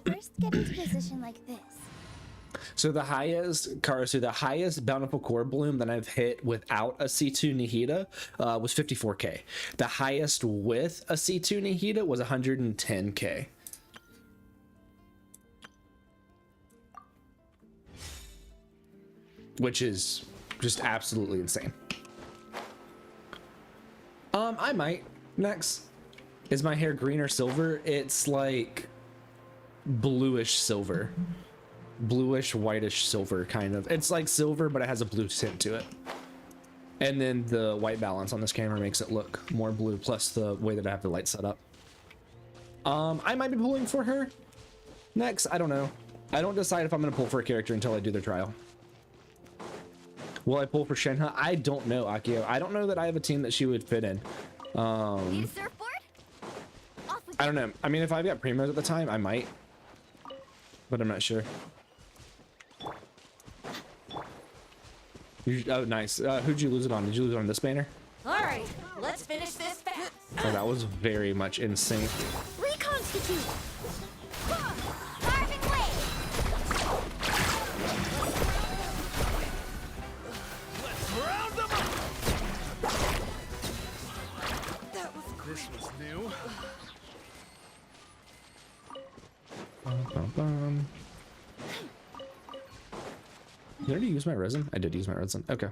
First, get into position like this. So the highest, Karasu, the highest Bountiful Core Bloom that I've hit without a C2 Nihida was 54k. The highest with a C2 Nihida was 110k. Which is just absolutely insane. I might. Next. Is my hair green or silver? It's like bluish silver. Bluish, whitish silver, kind of. It's like silver, but it has a blue tint to it. And then the white balance on this camera makes it look more blue, plus the way that I have the light set up. I might be pulling for her next. I don't know. I don't decide if I'm going to pull for a character until I do their trial. Will I pull for Shenhe? I don't know, Akio. I don't know that I have a team that she would fit in. Need a surfboard? Off we I don't know. I mean, if I've got Primos at the time, I might. But I'm not sure. Oh, nice. Who'd you lose it on? Did you lose it on this banner? Alright, let's finish this fast. Oh, that was very much in sync. Reconstitute! Carving way! Let's round them up! This was new. Did I already use my resin? I did use my resin. Okay.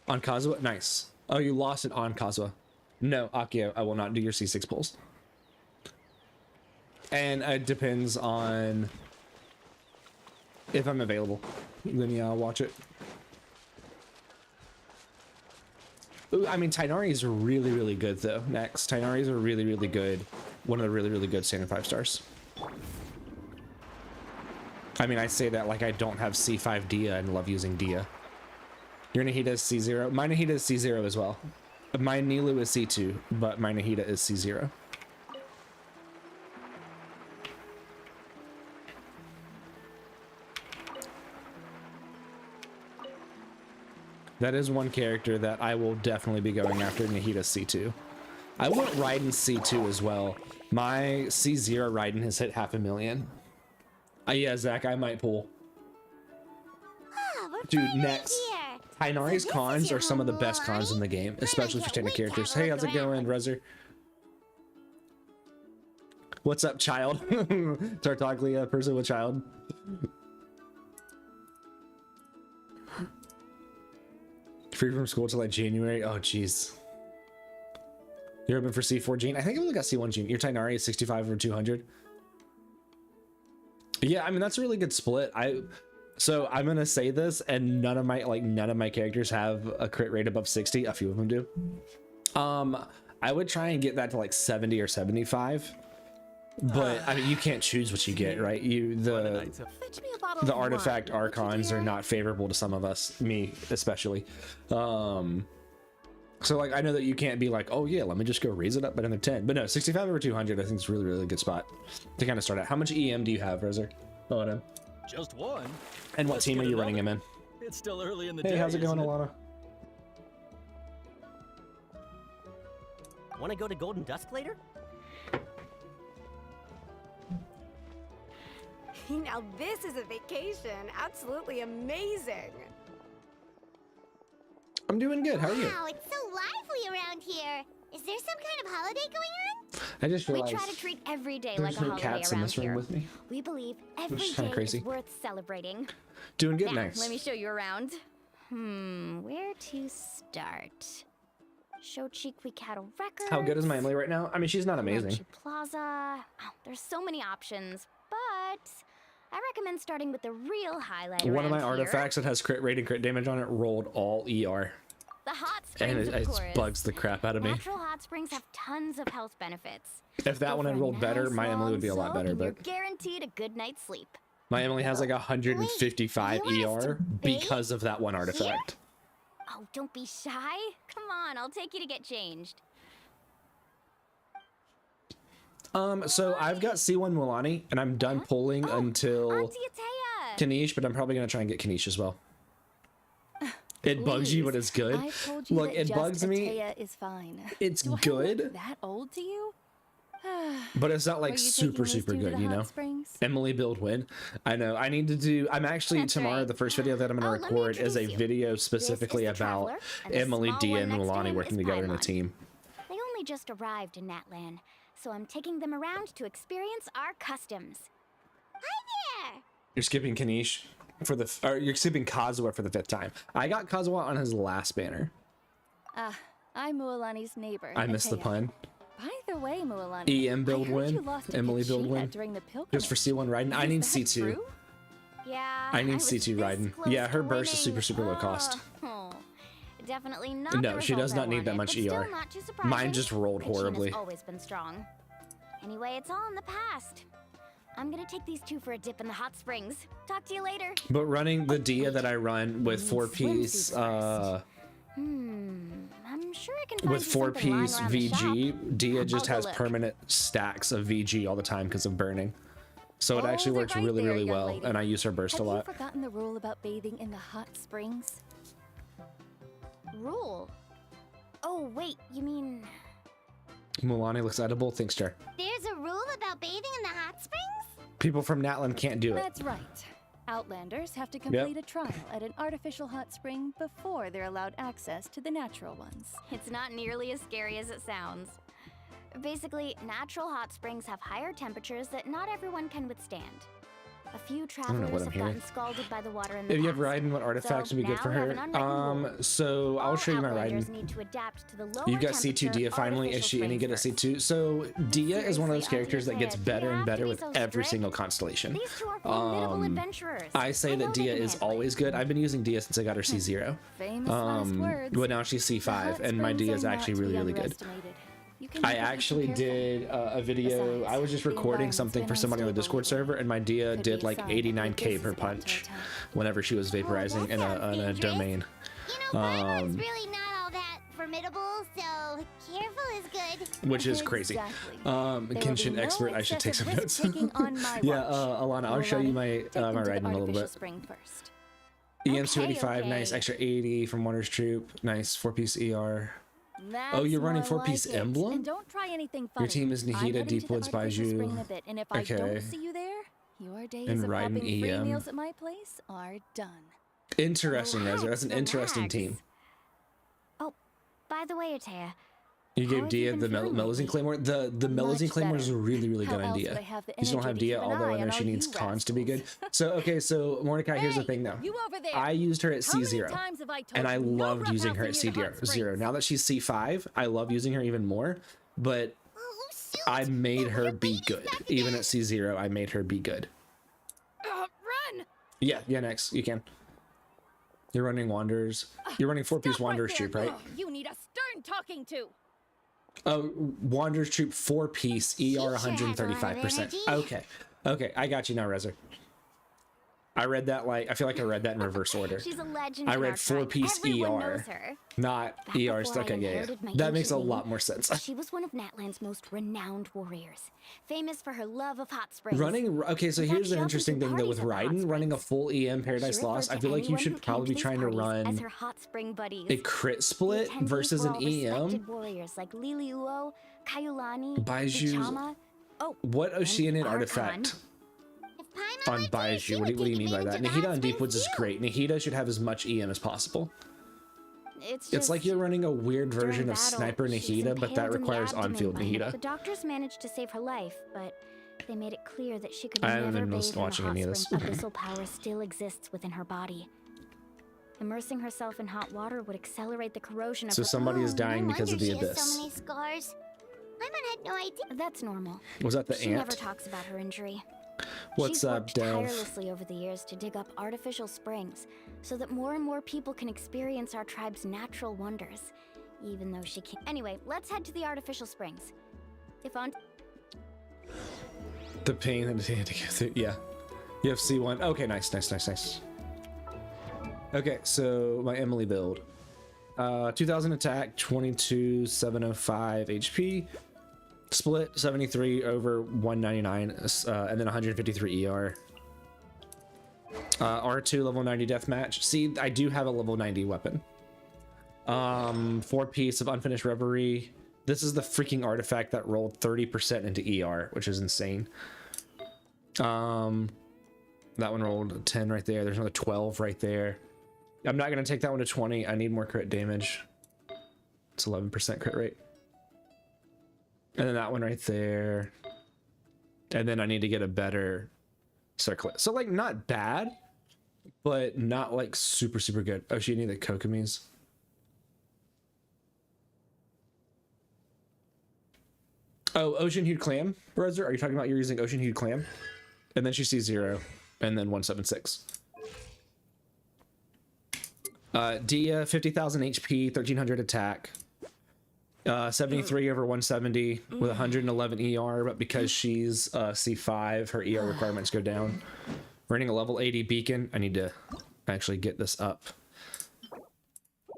On Kazuha? Nice. Oh, you lost it on Kazuha. No, Akio, I will not do your C6 pulls. And it depends on if I'm available. Then yeah, I'll watch it. Ooh, I mean, Tighnari is really, really good though. Next, Tighnari are really, really good. One of the really, really good standard 5 stars. I mean, I say that like I don't have C5 Dia and love using Dia. Your Nahida is C0. My Nahida is C0 as well. My Nilu is C2, but my Nahida is C0. That is one character that I will definitely be going after, Nahida C2. I want Raiden C2 as well. My C0 Raiden has hit 500,000. Yeah, Zach, I might pull. Dude, next. Tighnari's cons are some of the best cons in the game, especially for standard characters. Hey, how's it going, Rezer? What's up, child? Tartaglia, person with child. Free from school till like January. Oh, jeez. You're open for C4 Gene? I think I only got C1 Gene. Your Tighnari is 65 or 200. Yeah, I mean, that's a really good split. So I'm gonna say this, and none of my characters have a crit rate above 60. A few of them do. I would try and get that to like 70 or 75, but I mean, you can't choose what you get, right? The artifact archons are not favorable to some of us, me especially. So like I know that you can't be like, oh yeah, let me just go raise it up by another 10. But no, 65 over 200 I think is really, really good spot to kind of start out. How much EM do you have, Rezer? O&M. Just one. And what team are you running him in? It's still early in the day. Hey, how's it going, isn't Alana? Want to go to Golden Dusk later? Now this is a vacation. Absolutely amazing. I'm doing good. How are you? Wow, it's so lively around here. Is there some kind of holiday going on? I just realized We try to treat every day there's like a no holiday cats in around this room here. with me. We believe every is kinda day crazy. is worth celebrating. Doing good, Now, nice. let me show you around. Where to start? Shochiku Cattle Records. How good is my Emily right now? I mean, she's not amazing. Komachi Plaza. Oh, there's so many options, but I recommend starting with the real highlight. One of my around here. artifacts that has crit rate and crit damage on it rolled all ER. The hot springs, And of it course. bugs the crap out of me. Natural hot springs have tons of health benefits. If that Go one had for a rolled better, nice my Emily long would be a lot soak better, and you're but guaranteed a good night's sleep. my Emily has like 155 Wait, you ER because of that one artifact. Oh, don't be shy. Come on, I'll take you to get changed. So I've got C1 Milani, and I'm done pulling until Auntie Atea. Kanish, but I'm probably gonna try and get Kanish as well. It bugs you, but it's good. I told you Look, that it just bugs me. Atea is fine. It's Do I good. look that old to you? But it's not Are like you super, taking these super two to good, the you hot know? springs? Emily build win. I know. I need to do. I'm actually That's tomorrow. right. The first video that I'm going to let me record is a introduce you. video specifically This is the about Traveler, and the Emily, small Dia, one and next to Milani him working is together in a Paimon. team. They only just arrived in Natlan, so I'm taking them around to experience our customs. Hi there! You're skipping Kanish for the. Or you're skipping Kazuha for the 5th time. I got Kazuha on his last banner. I'm Mualani's neighbor. I missed the Atea. pun. By the way, Mualani, EM build I heard you win. lost to Emily build Kachina win. during the pilgrimage. Just for C1 Raiden. I Is need that C2. true? Yeah. I need was C2 this Raiden. close Yeah, her to burst is winning. super low cost. Oh, definitely not. No, the she does result not I need that wanted, much but still ER. not too surprising. Mine just rolled Kachina's horribly. always been strong. Anyway, it's all in the past. I'm gonna take these two for a dip in the hot springs. Talk to you later. But running the Dia that I run with need 4-piece, swimsuits I'm sure I can find with you something lying 4-piece around the shop. VG, Dia just I'll go has look. permanent stacks of VG all the time because of burning. So it actually Hold it works right really, there, really young well, lady. and I use her burst a Have lot. you forgotten the rule about bathing in the hot springs? Rule? Oh, wait, you mean... Mulani looks edible. Thanks, Jar. There's a rule about bathing in the hot springs? People from Natlan can't do it. That's right. Outlanders have to complete a trial at an artificial hot spring before they're allowed access to the natural ones. It's not nearly as scary as it sounds. Basically, natural hot springs have higher temperatures that not everyone can withstand. A few know what travelers I'm have hearing. gotten scalded by the water in the If you have past. Raiden, what artifacts So would be good now for we have her? an unwritten rule. So I'll All show you my Outlanders Raiden. need to adapt to the lower You got C2 temperature Dia finally. Is artificial she any good at springs C2? So Dia is one of those Seriously, characters that Auntie gets Ataya, better do you and have to better be with so every strict? single constellation. These two are formidable adventurers. I say I that know they Dia can is handle it. always good. I've been using Dia since I got her C0. Famous last words. But now she's The C5, hot and my springs Dia are is not actually to be really, really good. underestimated. You can I never be actually careful. did a video. Besides, I was just the recording environment's something been for somebody on the unstable Discord lately. server, and my Dia Could did be a like sign that 89k this per is about to punch attack. whenever she was vaporizing in a domain. You know, Paimon's really not all that formidable, so careful is good. Which is crazy. Exactly. There will be Genshin no expert. I should take some notes. excessive risk-taking on my Yeah, watch. Alana, I'll show you my Take them my to the Raiden in a little artificial bit. spring first. EM's Okay, 285, nice. okay. Extra 80 from Wonders Troop, nice. 4-piece ER. That's Oh, you're running more 4-piece like it. emblem? And don't try anything funny. Your team is I'm Nahida, heading to the Deepwoods, artificial spring Baiju. in a bit, and if I Okay. don't see you there, your days And of Raiden popping free EM. meals at my place are done. Interesting, Rezo. That's an interesting relax. team. Oh, by the way, Ataya, You How gave have Dia you the been feeling Melazine lately? Claymore. The Melazine Much Claymore is better. really, really good How on else Dia. would I have the You just don't have energy to Dia, keep an although I eye know on she all needs you cons to be good. rascals? So, okay, so Mordecai, here's the Hey, thing though. you over there. I used her at How many C0. times have I told And I you no loved using her at roughhousing near the hot C0. springs? Now that she's C5, I love using her even more. But Oh, shoot. I made her Your be lady's good. back Even again. at C0, I made her be good. Run! Yeah, next. You can. You're running Wanderers. You're running 4-piece Stop right Wanderers there. Troop, right? Oh, you need a stern talking to. Oh, Wanderers Troop 4-piece ER sure has a lot of 135%. energy. Okay. Okay, I got you now, Rezer. I read that like I feel like I read that in reverse order. she's a legend. I in read our tribe. 4-piece Everyone ER. knows her. Not Back ER before stuck I again. inherited my That makes a ancient lot name, more sense. She was one of Natlan's most renowned warriors, famous for her love of hot springs. Running okay, so In fact, here's she an often interesting threw thing though with parties at the hot Raiden, running a springs. full EM She Paradise referred Lost. I to feel like you anyone should who came probably be these trying to parties as run her hot spring buddies. a crit split The attendees versus were an all EM. respected warriors like Lili Uo, Kaiulani, Baiju's- Ichama. Oh, What and Oceanian Archon. artifact If Paimon on went to her, she Baiju? What would do you take mean by that? advantage of the Nahida hot on springs Deepwoods is too. great. Nahida should have as much EM as possible. It's like you're running a weird during version of battle, Sniper she was Nahida, but that impaled in the requires abdomen on-field by him. Nahida. The doctors managed to save her life, but they made it clear that she could I haven't never been bathe in the watching hot any of spring. this. Abyssal power still exists within her body. Immersing herself in hot water would accelerate the corrosion of So her... somebody is dying No because of wonder the she has so abyss. many scars. Paimon had no idea. That's normal. Was that the She never ant? talks about her injury. What's She's up, worked Dev? tirelessly over the years to dig up artificial springs so that more and more people can experience our tribe's natural wonders, even though she can't. Anyway, let's head to the artificial springs. If on The pain that he had to get through. Yeah. You have C1. Okay, nice. Okay, so my Emily build. 2000 attack, 22,705 HP. Split 73 over 199, and then 153 ER. R2 level 90 deathmatch. See, I do have a level 90 weapon. 4-piece of unfinished reverie. This is the freaking artifact that rolled 30% into ER, which is insane. That one rolled a 10 right there. There's another 12 right there. I'm not gonna take that one to 20. I need more crit damage. It's 11% crit rate. And then that one right there. And then I need to get a better circlet. So like not bad, but not like super, super good. Oh, she need the Kokomis. Oh, Ocean Hued Clam, Brother. Are you talking about you're using Ocean Hued Clam? And then she sees 0, and then 176. Dia, 50,000 HP, 1300 attack. 73 over 170 with 111 ER, but because she's C5, her ER requirements go down. Running a level 80 beacon. I need to actually get this up.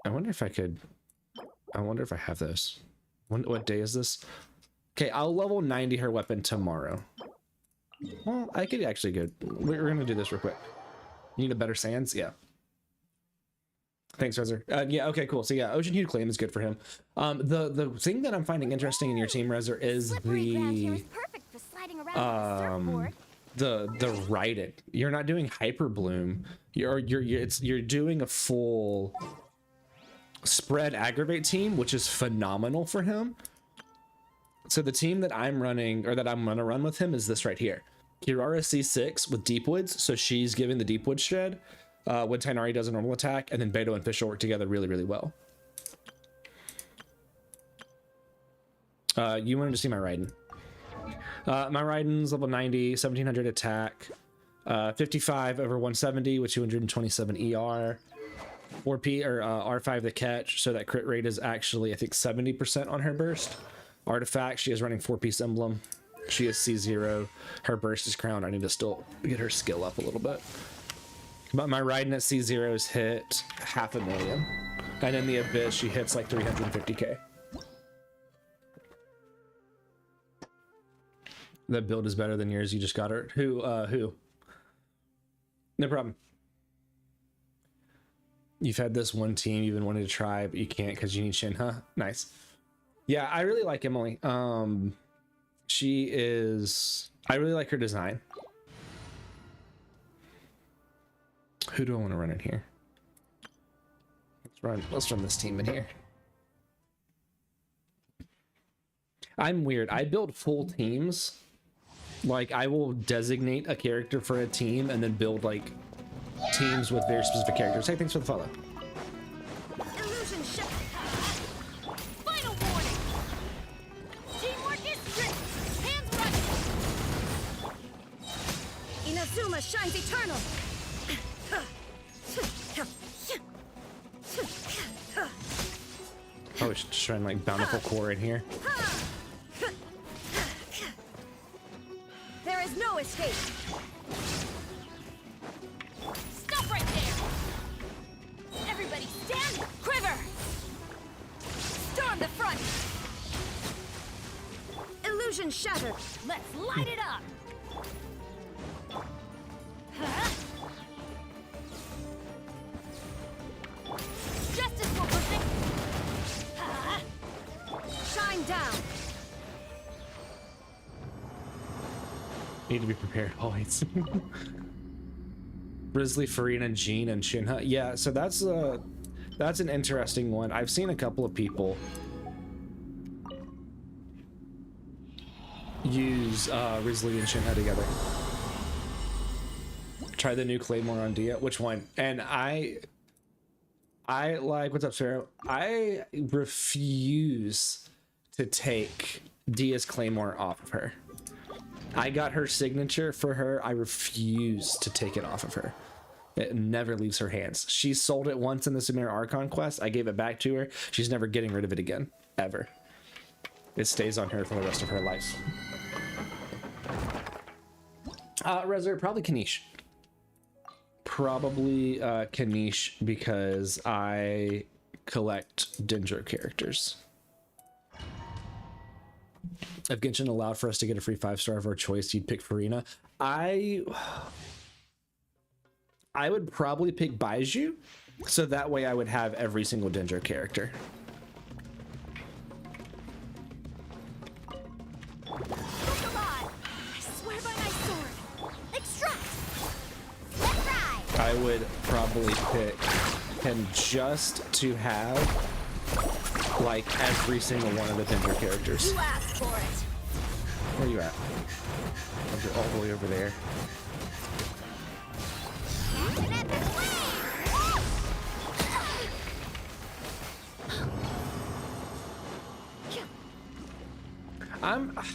I wonder if I could... I wonder if I have those. What day is this? Okay, I'll level 90 her weapon tomorrow. Well, I could actually go. We're gonna do this real quick. You need a better sands? Yeah. Thanks, Rezer. Yeah, okay, cool. So yeah, Ocean Hued Claim is good for him. The thing that I'm finding interesting in your team, Rezer, is the riding. You're not doing Hyper Bloom. You're doing a full spread aggravate team, which is phenomenal for him. So the team that I'm running, or that I'm gonna run with him, is this right here. Kirara C6 with Deep Woods, so she's giving the Deep Woods shred when Tainari does a normal attack, and then Beto and Fischl work together really, really well. You wanted to see my Raiden. My Raiden's level 90, 1700 attack, 55 over 170 with 227 ER, 4P or R5 the catch, so that crit rate is actually, I think, 70% on her burst. Artifact, she is running 4-piece emblem. She is C0. Her burst is crowned. I need to still get her skill up a little bit. But my Raiden at C0's hit 500,000. And in the Abyss, she hits like 350k. That build is better than yours. You just got her. Who? No problem. You've had this one team you've been wanting to try, but you can't because you need Shin, huh? Nice. Yeah, I really like Emily. She is... I really like her design. Who do I want to run in here? Let's run this team in here. I'm weird. I build full teams. Like, I will designate a character for a team and then build, like, teams with very specific characters. Hey, thanks for the follow. Illusion shift. Final warning. Teamwork is strict. Hands running. Inazuma shines eternal. Oh, it's just trying like bountiful core in here. There is no escape. Stop right there. Everybody stand. Quiver. Storm the front. Illusion shattered. Let's light it up. Justice will protect. Shine down. Need to be prepared always. Grizzly, Farina, Jean, and Shinha. Yeah, so that's an interesting one. I've seen a couple of people use Grizzly and Shinha together. Try the new Claymore on Dia. Which one? And I like, what's up, Sarah? I refuse to take Dia's Claymore off of her. I got her signature for her. I refuse to take it off of her. It never leaves her hands. She sold it once in the Sumeru Archon quest. I gave it back to her. She's never getting rid of it again, ever. It stays on her for the rest of her life. Rezer, probably Kanish. Probably Kanish because I collect Dendro characters. If Genshin allowed for us to get a free 5-star of our choice, you'd pick Farina. I would probably pick Baiju, so that way I would have every single Dendro character. Look alive. I swear by my sword. Extract. Let's ride. I would probably pick him just to have like every single one of the Dendro characters. You asked for it. Where are you at? You're all the way over there.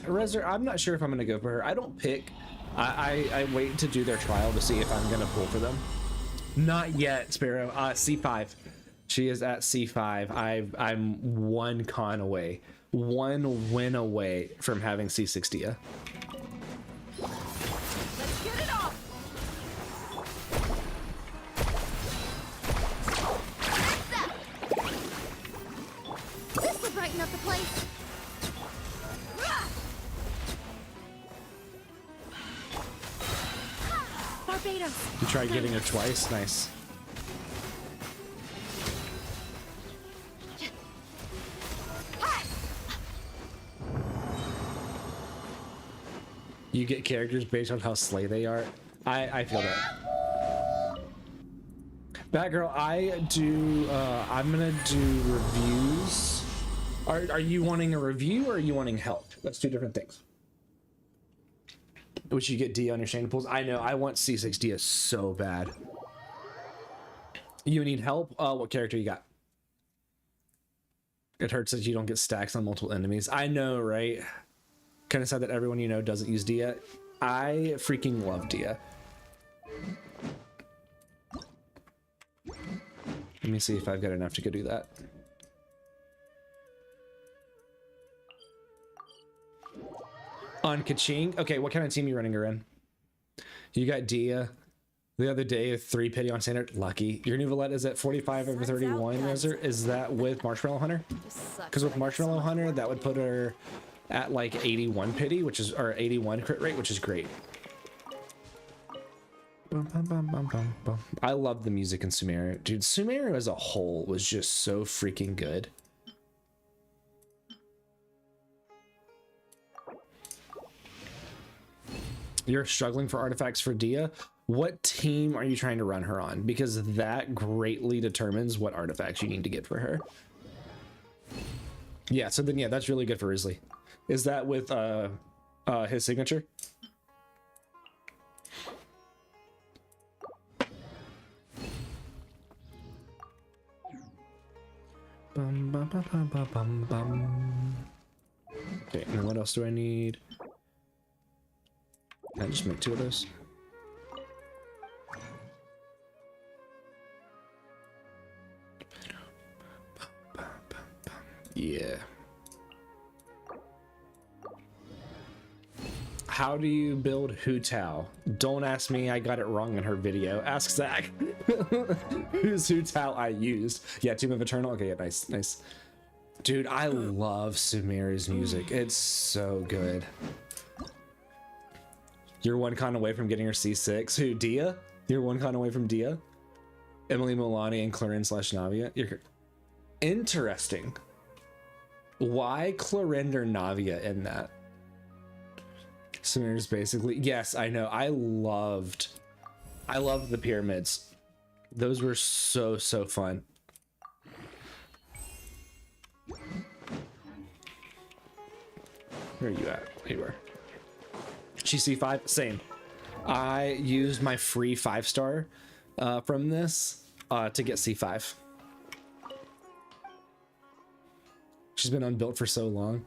Rezer, I'm not sure if I'm gonna go for her. I don't pick. I wait to do their trial to see if I'm gonna pull for them. Not yet, Sparrow. C5. She is at C5. I'm one con away. One win away from having C60. Let's get it off. This will brighten up the place. lead us. You tried getting her twice. Nice. You get characters based on how slay they are. I feel that. Batgirl, I'm gonna do reviews. Are you wanting a review or are you wanting help? That's two different things. Which you get D on your Shane pools. I know, I want C6 D so bad. You need help? What character you got? It hurts that you don't get stacks on multiple enemies. I know, right? Kind of sad that everyone you know doesn't use Dia. I freaking love Dia. Let me see if I've got enough to go do that. On Kaching? Okay, what kind of team are you running her in? You got Dia. The other day, 3 pity on standard. Lucky. Your new Valette is at 45 over 31. Is that with Marshmallow Hunter? Because with Marshmallow Hunter, that would put her at like 81 pity, which is, or 81 crit rate, which is great. Bum, bum, bum, bum, bum, bum. I love the music in Sumeru. Dude, Sumeru as a whole was just so freaking good. You're struggling for artifacts for Dia. What team are you trying to run her on? Because that greatly determines what artifacts you need to get for her. Yeah, so then yeah, that's really good for Risley. Is that with his signature? Bum, bum, bum, bum, bum, bum, bum. Okay, and what else do I need? Can I just make 2 of those? Yeah. How do you build Hu Tao? Don't ask me, I got it wrong in her video. Ask Zach. Who's Hu Tao I used? Yeah, Tomb of Eternal. Okay, yeah, nice, nice. Dude, I love Sumeru's music. It's so good. You're 1 con away from getting her C6. Who, Dia? You're 1 con away from Dia? Emily Milani and Clarin / Navia. You're interesting. Why Clarin or Navia in that? Sumeru's basically, yes, I know. I loved the pyramids. Those were so fun. Where are you at? Here you are. She's C5, same. I used my free 5-star from this to get C5. She's been unbuilt for so long.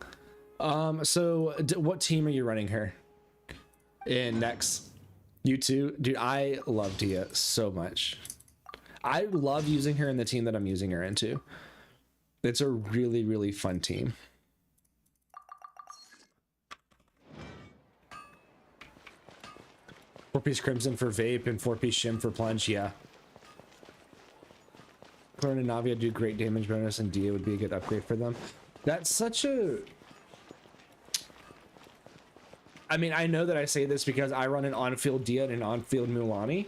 So what team are you running her in next? You two? Dude, I love Dia so much. I love using her in the team that I'm using her into. It's a really fun team. Four-piece Crimson for Vape and 4-piece Shim for Plunge, yeah. Clarin and Navia do great damage bonus, and Dia would be a good upgrade for them. That's such a... I mean, I know that I say this because I run an on-field Dia and an on-field Mulani,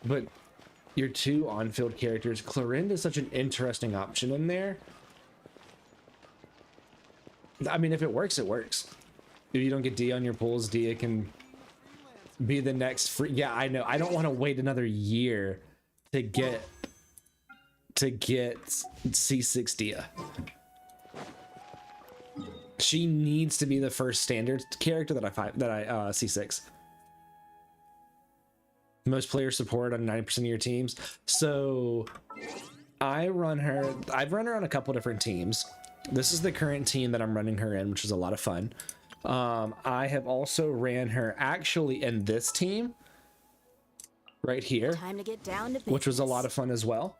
but your 2 on-field characters, Clarin is such an interesting option in there. I mean, if it works, it works. If you don't get Dia on your pools, Dia can be the next free... Yeah, I know. I don't want to wait another year to get C6 Dia. She needs to be the first standard character that I C6. Most players support on 90% of your teams. So I've run her on a couple different teams. This is the current team that I'm running her in, which is a lot of fun. I have also ran her actually in this team right here, Time to get down to which was a lot of fun as well.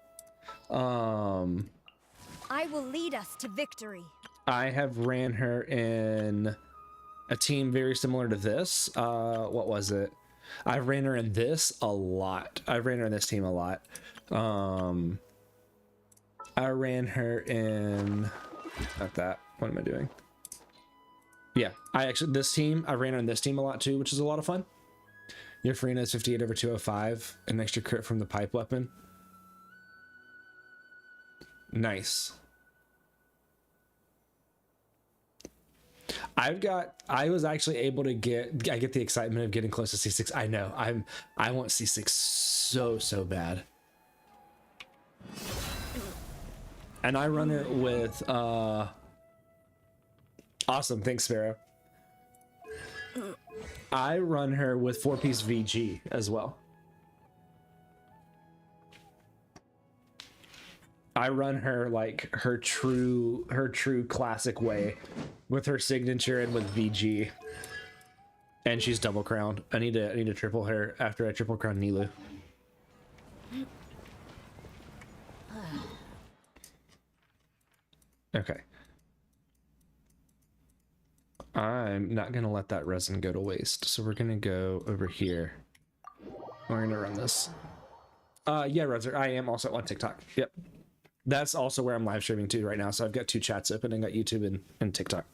I will lead us to victory. I have ran her in a team very similar to this. What was it? I ran her in this a lot. I ran her in this team a lot. I ran her in... Not that. What am I doing? Yeah, I ran her in this team a lot too, which is a lot of fun. Your Farina is 58 over 205. An extra crit from the pipe weapon. Nice. I was actually able to I get the excitement of getting close to C6. I know. I want C6 so bad. And I run it with awesome, thanks Sparrow. I run her with 4-piece VG as well. I run her like her true classic way with her signature and with VG. And she's double crowned. I need to triple her after I triple crown Nilu. Okay. I'm not gonna let that resin go to waste, so we're gonna go over here. We're gonna run this. Yeah, Resin, I am also on TikTok. Yep. That's also where I'm live streaming to right now, so I've got 2 chats open. I got YouTube and TikTok.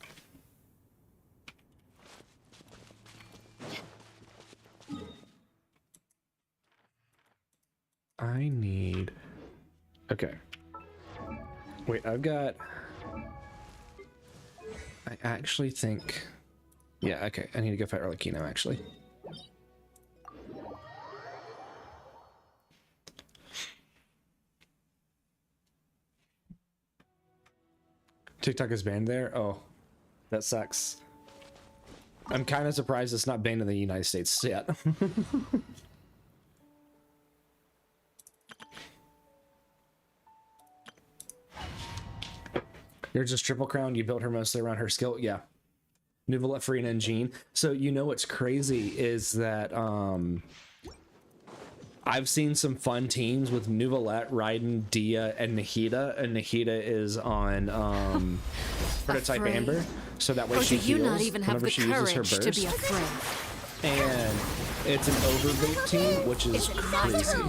I need... Okay. Wait, I actually think... Yeah, okay. I need to go fight Arlecchino, actually. TikTok is banned there? Oh, that sucks. I'm kind of surprised it's not banned in the United States yet. You're just triple crowned. You built her mostly around her skill. Yeah. Nuvolette, Farina, and Jean. So you know what's crazy is that I've seen some fun teams with Nuvolette, Raiden, Dia, and Nahida, and Nahida is on prototype Amber, so that way she do you heals not even have whenever the she uses her courage burst. to be afraid? And it's an overbait team, which is crazy.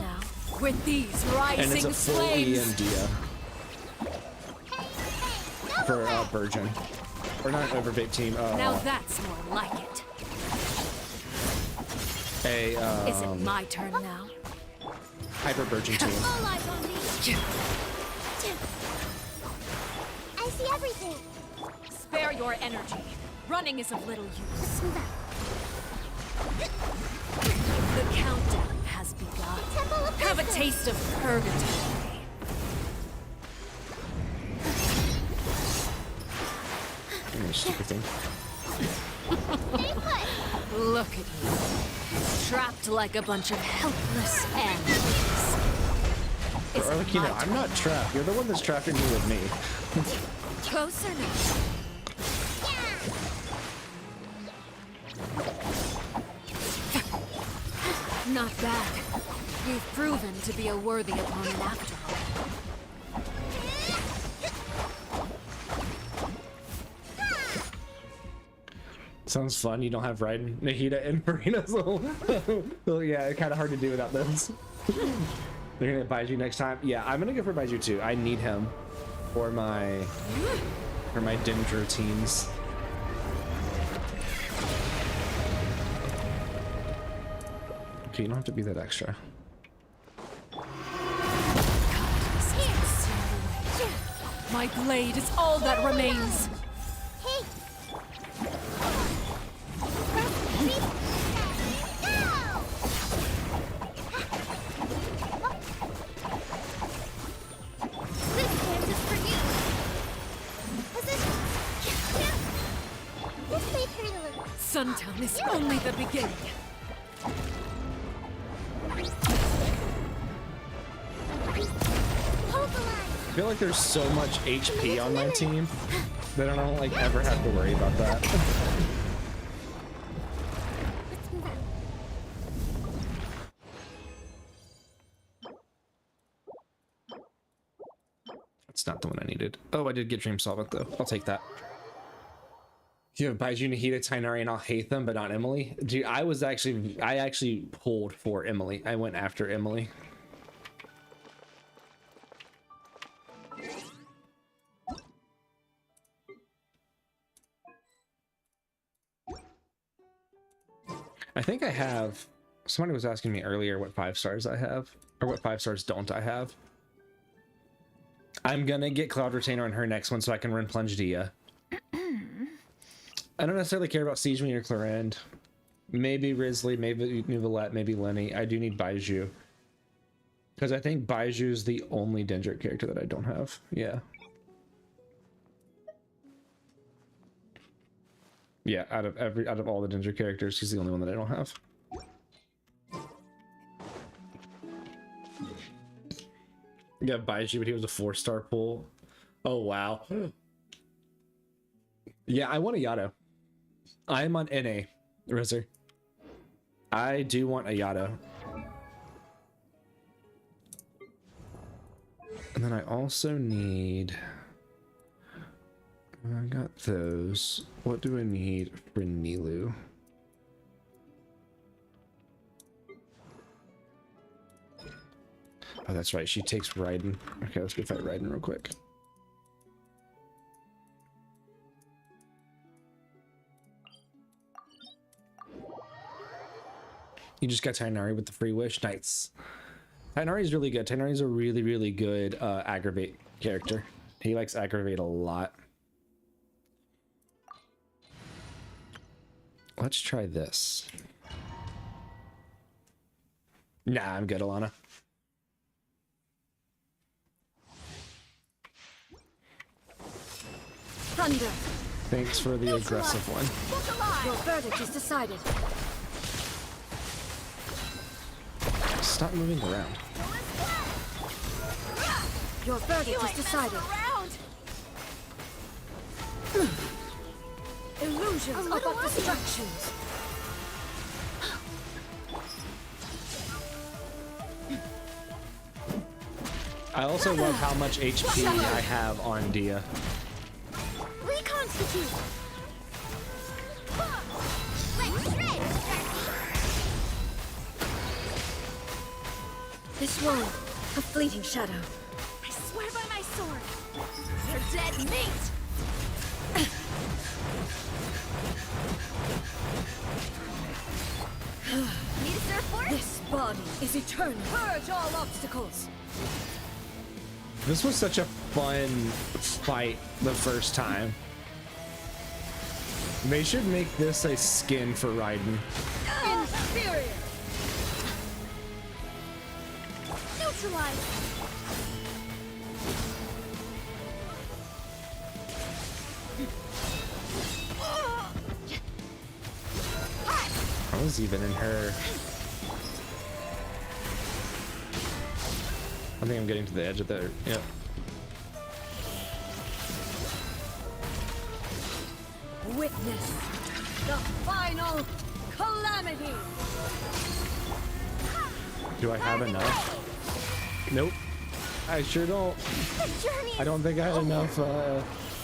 With these And it's rising a full E flames. and Dia for Virgin. Or not an overbait team. Now that's more like it. Is it my turn now? Hyper Virgin team. All eyes on me. I see everything. Spare your energy. Running is of little use. The countdown has begun. Have a taste of purgatory. Stupid thing. Look at you. Trapped like a bunch of helpless animals. For Arlecchino, I'm not trapped. You're the one that's trapped in here with me. Closer now. Not bad. You've proven to be a worthy opponent after all. Sounds fun. You don't have Raiden, Nahida, and Farina, so well, yeah, it's kind of hard to do without those. They're gonna Baiju next time. Yeah, I'm gonna go for Baiju too. I need him for my Dendro teams. Okay, you don't have to be that extra. My blade is all that remains. Hey. This dance is for you. Position. This way, Curler. Suntown is only the beginning. Hold the line. I feel like there's so much HP on my team that I don't like ever have to worry about that. Let's move out. That's not the one I needed. Oh, I did get Dream Solvent though. I'll take that. You have Baiju, Nahida, Tainari, and I'll hate them, but not Emily. Dude, I actually pulled for Emily. I went after Emily. I think I have Somebody was asking me earlier what 5 stars I have, or what 5 stars don't I have. I'm gonna get Cloud Retainer on her next one so I can run Plunge Dia. I don't necessarily care about Siege Me or Clarend. Maybe Risley, maybe Nouvellette, maybe Lenny. I do need Baiju. Because I think Baiju's the only Dendrick character that I don't have. Yeah. Yeah, out of all the Dendrick characters, he's the only one that I don't have. Yeah, Baiju, but he was a 4-star pull. Oh wow. Yeah, I want a Yato. I am on NA, Rizzer. I do want a Yato. And then I also need... I got those. What do I need for Nilu? Oh, that's right. She takes Raiden. Okay, let's go fight Raiden real quick. You just got Tainari with the free wish. Nice. Tainari's really good. Tainari's a really, really good aggravate character. He likes aggravate a lot. Let's try this. Nah, I'm good, Alana. Thunder. Thanks for the aggressive one. Your verdict is decided. Stop moving around. Your verdict is decided. Illusions are but distractions. I also love how much HP I have on Dia. Reconstitute. Let's shred. This one, a fleeting shadow. I swear by my sword. You're dead meat. Need a surfboard? This body is eternal. Purge all obstacles. This was such a fun fight the first time. They should make this a skin for Raiden. Inferior. Neutralize. I was even in her. I think I'm getting to the edge of there. Yep. Witness the final calamity. Do I have enough? Nope. I sure don't. I don't think I have enough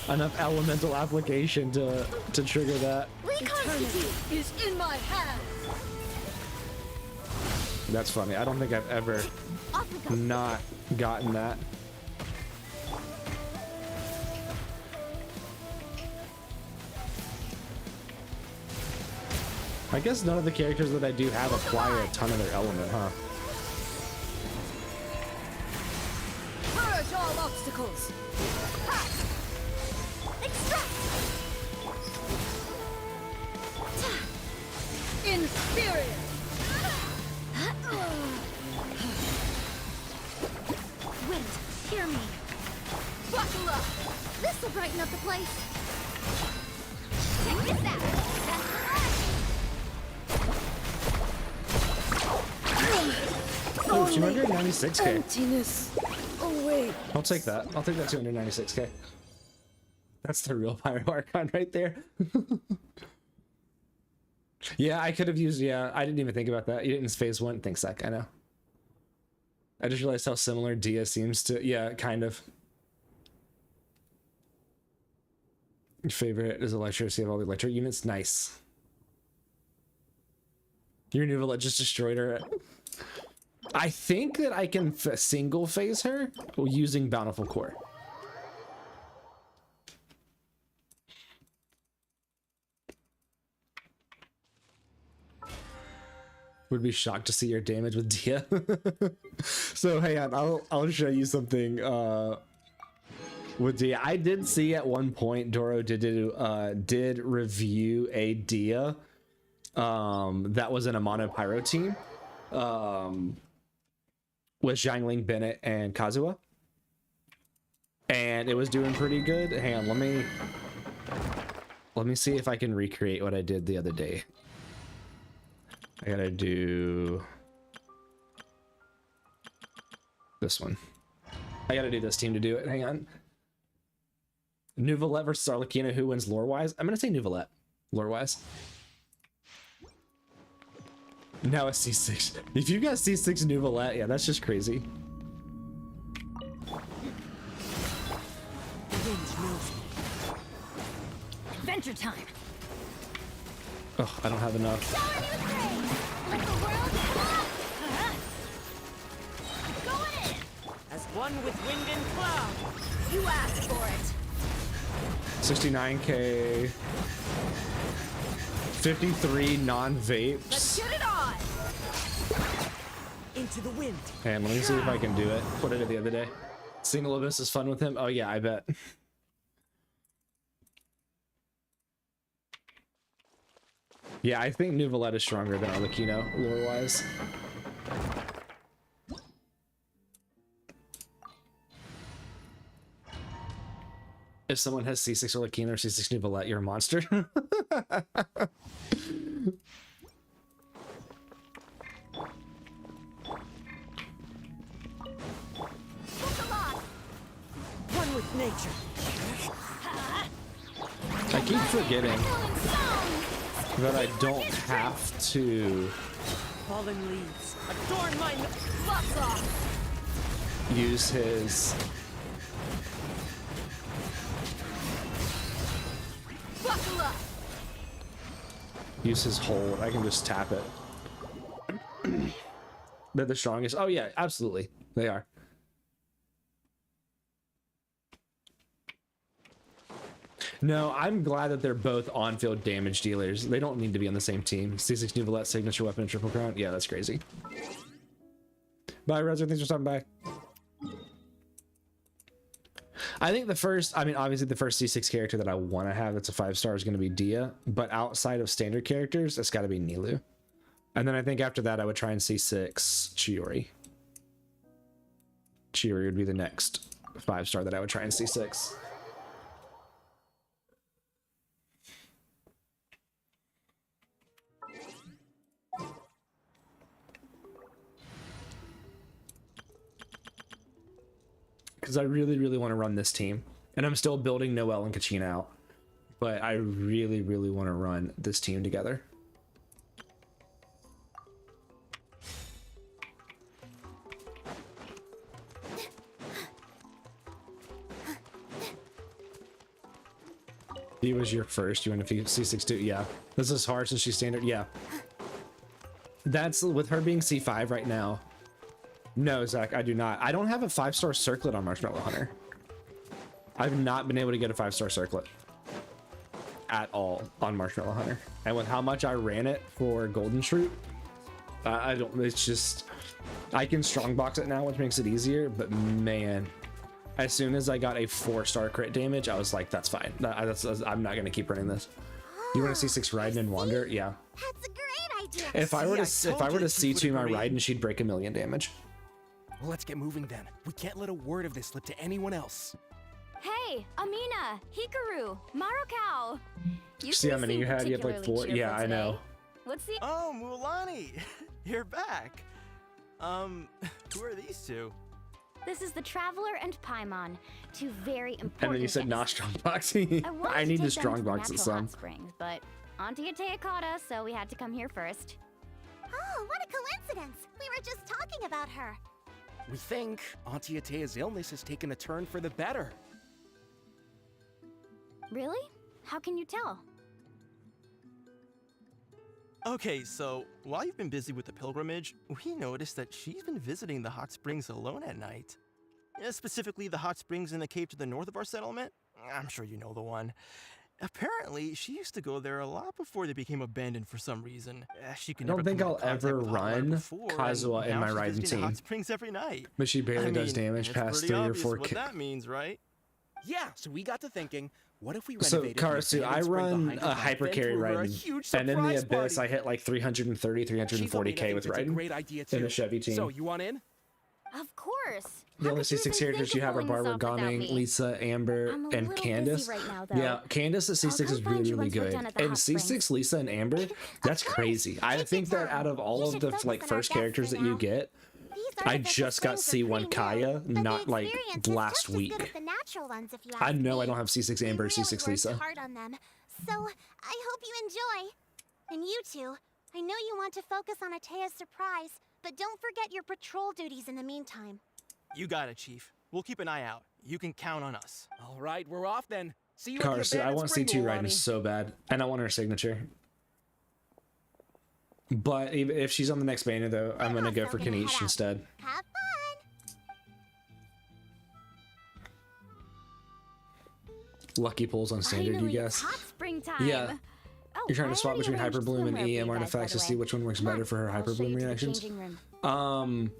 enough elemental application to trigger that. Eternity is in my hands. That's funny. I don't think I've ever not gotten that. I guess none of the characters that I do have apply a ton of their element, huh? Purge all obstacles. Inferior. Wait, hear me. Buckle up. This'll brighten up the place. Check this out. That's Oh, 296k. Emptiness. Away. I'll take that. I'll take that 296k. That's the real Pyro Archon right there. Yeah, I could have used, yeah, I didn't even think about that. You didn't phase one. Thanks, Zach, I know. I just realized how similar Dia seems to, yeah, kind of. Your favorite is Electricity of all the electric units? Nice. Your Nouvellette just destroyed her. I think that I can single phase her using Bountiful Core. Would be shocked to see your damage with Dia. So hang on, I'll show you something with Dia. I did see at one point Doro did review a Dia that was in a mono pyro team with Xiangling, Bennett, and Kazuha. And it was doing pretty good. Hang on, let me see if I can recreate what I did the other day. I gotta do this one. I gotta do this team to do it. Hang on. Nuvolette versus Arlecchino. Who wins lore-wise? I'm gonna say Nuvolette, lore-wise. Now it's C6. If you got C6 Nuvolette, yeah, that's just crazy. Adventure time. Oh, I don't have enough. Let the world go in! As one with wind and cloud. You asked for it. 69k. 53 non-vapes. Let's get it on. Into the wind. And let me see if I can do it. What I did the other day. Single Abyss is fun with him. Oh yeah, I bet. Yeah, I think Nuvolette is stronger than Arlecchino, lore-wise. If someone has C6 Arlecchino or C6 Nuvolette, you're a monster. One with nature. I keep forgetting that I don't have to Fallen leaves. Adorn my Lots off. use his Buckle up. hold. I can just tap it. They're the strongest. Oh yeah, absolutely. They are. No, I'm glad that they're both on-field damage dealers. They don't need to be on the same team. C6 Nuvolette, signature weapon, and triple crown. Yeah, that's crazy. Bye, Rezer. Thanks for stopping by. I think obviously the first C6 character that I want to have that's a 5-star is going to be Dia, but outside of standard characters, it's got to be Nilou. And then I think after that, I would try and C6 Chiori. Chiori would be the next 5-star that I would try and C6. Because I really, really want to run this team. And I'm still building Noelle and Kachina out. But I really, really want to run this team together. He was your first. You went to C6 too? Yeah. This is hard since she's standard. Yeah. That's with her being C5 right now. No, Zach, I do not. I don't have a 5-star circlet on Marshmallow Hunter. I've not been able to get a 5-star circlet at all on Marshmallow Hunter. And with how much I ran it for Golden Shroot, I don't, it's just, I can strongbox it now, which makes it easier, but man, as soon as I got a 4-star crit damage, I was like, that's fine. I'm not going to keep running this. You want to C6 Raiden and Wander? Yeah. That's a great idea. If I were to C2 my Raiden, she'd break 1,000,000 damage. Well, let's get moving then. We can't let a word of this slip to anyone else. Hey, Amina, Hikaru, Marukao. You See how many you had? You have like 4. Yeah, I know. What's the? Oh, Mulan, you're back. Who are these two? This is the Traveler and Paimon, two very important. And then you said not strongboxing. I need to strongbox it some. Springs, but Auntie Atea caught us, so we had to come here first. Oh, what a coincidence! We were just talking about her. We think Auntie Atea's illness has taken a turn for the better. Really? How can you tell? Okay, so while you've been busy with the pilgrimage, we noticed that she's been visiting the hot springs alone at night. Specifically the hot springs in the cave to the north of our settlement. I'm sure you know the one. Apparently, she used to go there a lot before they became abandoned for some reason. She could I don't never think come I'll into contact ever with hot water run before, and Kazuha in now my she's riding visiting team. Hot Springs every night. But she barely does damage it's past pretty 3 or obvious 4 what that means, right? Yeah, so we got to thinking, what if we So renovated Karasu, I run a hyper carry riding, and in the surprise abyss party? I hit like 330, 340k with It's a riding great idea in too. a Chevy team. So, you want in? Of course. The only C6 characters you have are Barbara, Gaming, Lisa, Amber, I'm a and little Candace. busy right now, though. Yeah, Candace at C6 is come find really, you really once we're good. done at the And hot C6, springs. Lisa, and Amber, that's crazy. I think that out of all of the like first characters that you get, I just got C1 Kaya not like last week. I know I don't have C6 Amber, or C6 Lisa. Hard on them. So, I hope you enjoy. And you two, I know you want to focus on Atea's surprise, but don't forget your patrol duties in the meantime. You got it, Chief. We'll keep an eye out. You can count on us. All right, we're off then. See you at the Karasu, I abandoned want spring, C2 riding Milani. so bad, and I want her signature. But even if she's on the next banner, though, I'm gonna go for Kanish instead. Have Lucky pulls on standard, Finally, you it's guess? hot springtime. Yeah. Oh, You're trying I to swap already between arranged Hyperbloom and swimwear for you EM guys, by artifacts the to see way. which one works Come on, better for her I'll show you Hyperbloom to the reactions. changing room.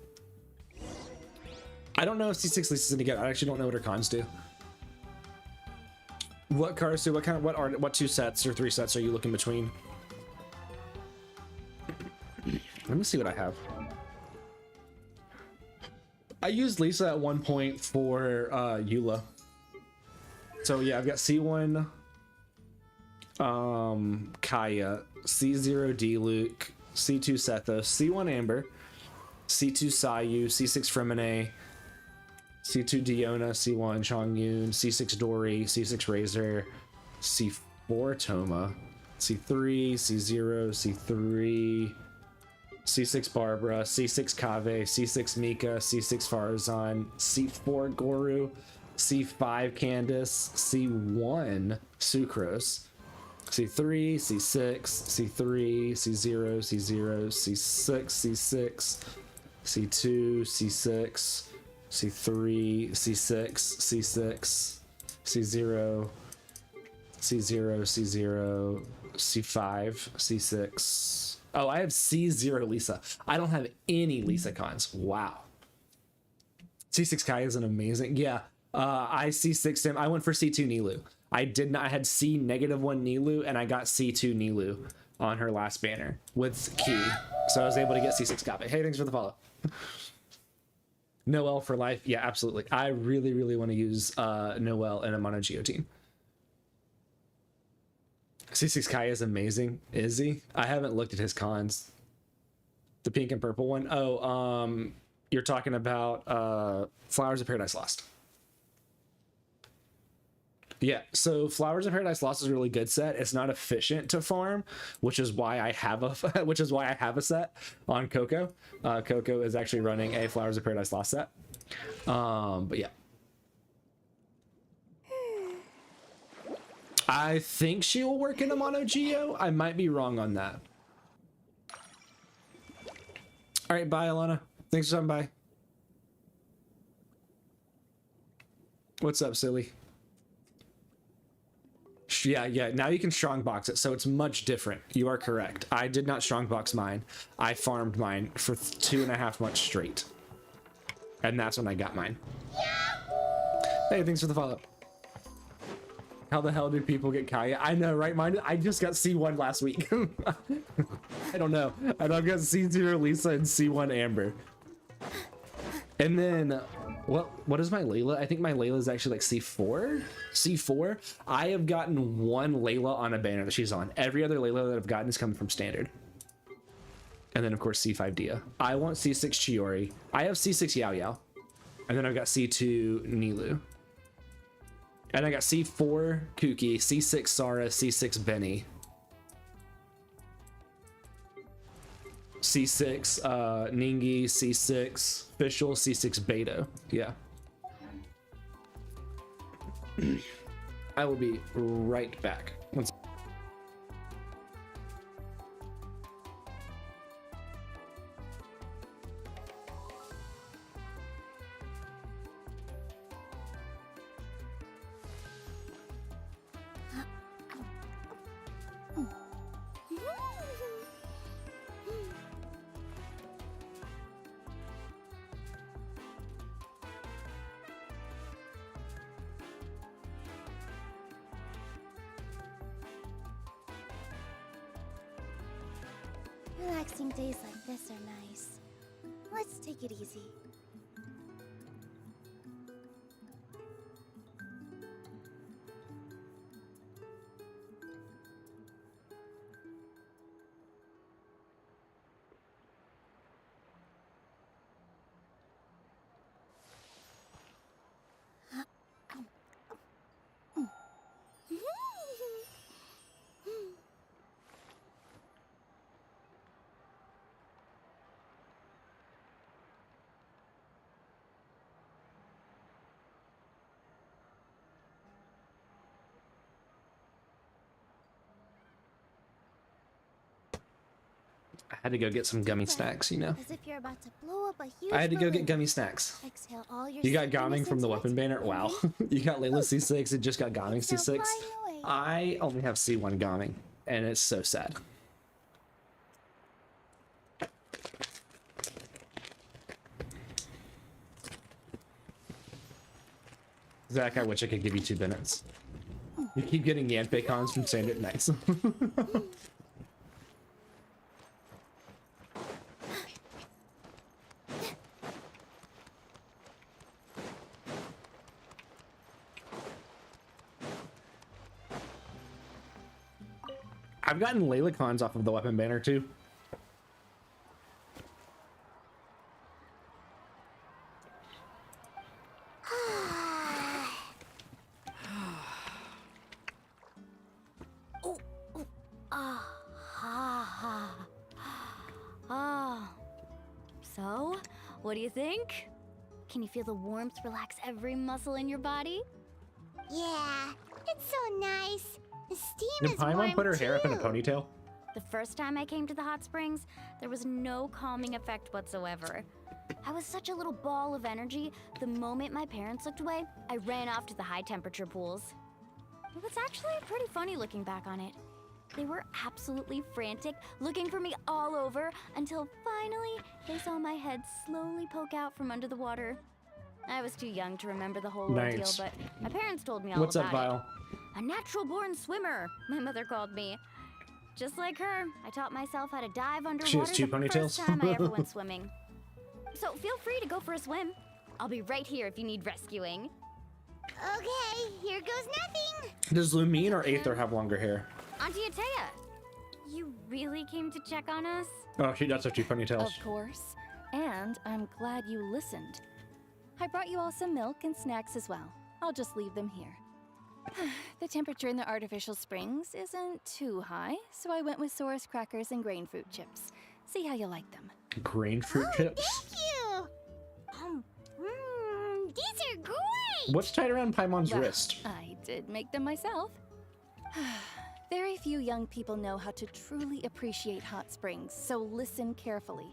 I don't know if C6 Lisa's gonna get. I actually don't know what her cons do. What Karasu? What 2 sets or 3 sets are you looking between? Let me see what I have. I used Lisa at one point for Eula. So yeah, I've got C1 Kaya, C0 D-Luke, C2 Sethos, C1 Amber, C2 Sayu, C6 Fremine, C2 Diona, C1 Chongyun, C6 Dory, C6 Razor, C4 Toma, C3, C0, C3, C6 Barbara, C6 Kave, C6 Mika, C6 Farazan, C4 Goru, C5 Candace, C1 Sucrose, C3, C6, C3, C0, C0, C6, C6, C2, C6, C3, C6, C6, C0, C0, C0, C5, C6. Oh, I have C0 Lisa. I don't have any Lisa cons. Wow. C6 Kai is an amazing. Yeah. I C6 him. I went for C2 Nilu. I did not. I had C-1 Nilu and I got C2 Nilu on her last banner with Key. So I was able to get C6 Kabe. Hey, thanks for the follow. Noelle for life. Yeah, absolutely. I really, really want to use Noelle in a Mono Geo team. C6 Kai is amazing. Is he? I haven't looked at his cons. The pink and purple one. Oh, you're talking about Flowers of Paradise Lost. Yeah, so Flowers of Paradise Lost is a really good set. It's not efficient to farm, which is why I have a set on Coco. Coco is actually running a Flowers of Paradise Lost set. But yeah. I think she will work in a Mono Geo. I might be wrong on that. All right, bye, Alana. Thanks for stopping by. What's up, silly? Yeah, now you can strongbox it, so it's much different. You are correct. I did not strongbox mine. I farmed mine for 2.5 months straight. And that's when I got mine. Hey, thanks for the follow. How the hell do people get Kaya? I know, right? Mine, I just got C1 last week. I don't know. I don't got C0 Lisa and C1 Amber. And then, what is my Layla? I think my Layla is actually like C4? C4? I have gotten one Layla on a banner that she's on. Every other Layla that I've gotten is coming from standard. And then, of course, C5 Dia. I want C6 Chiori. I have C6 Yao Yao. And then I've got C2 Nilu. And I got C4 Kuki, C6 Sara, C6 Benny. C6 Ningi, C6 Fischl, C6 Beto. Yeah. I will be right back. Relaxing days like this are nice. Let's take it easy. I had to go get some gummy snacks, you know. As if you're about to blow up a huge I had to go get balloon. gummy snacks. Exhale all your You got sickness Gaming from the into weapon it, banner? Wow. You got Layla C6 and just got Gaming Exhale, C6. flying away. I only have C1 Gaming, and it's so sad. Zach, I wish I could give you 2 minutes. You keep getting Yanpei cons from saying it nice. I've gotten Layla cons off of the weapon banner too. So, what do you think? Can you feel the warmth relax every muscle in your body? Yeah, it's so nice. The steam Did is Paimon warm put her hair up in a too. ponytail? The first time I came to the hot springs, there was no calming effect whatsoever. I was such a little ball of energy, the moment my parents looked away, I ran off to the high temperature pools. It was actually pretty funny looking back on it. They were absolutely frantic, looking for me all over, until finally they saw my head slowly poke out from under the water. I was too young to remember the whole ordeal, Nice. but my parents told me all What's up, about Vile? it. A natural-born swimmer, my mother called me. Just like her, I taught myself how to dive underwater She has 2 the ponytails? first time I ever went swimming. So feel free to go for a swim. I'll be right here if you need rescuing. Okay, here goes nothing. Does Lumine or Aether have longer hair? Auntie Atea, you really came to check on us? Oh, she does have 2 ponytails. Of course. And I'm glad you listened. I brought you all some milk and snacks as well. I'll just leave them here. The temperature in the artificial springs isn't too high, so I went with Saurus crackers and grain fruit chips. See how you like them. Grain fruit chips? Thank you. These are great. What's tied around Paimon's Well, wrist? I did make them myself. Very few young people know how to truly appreciate hot springs, so listen carefully.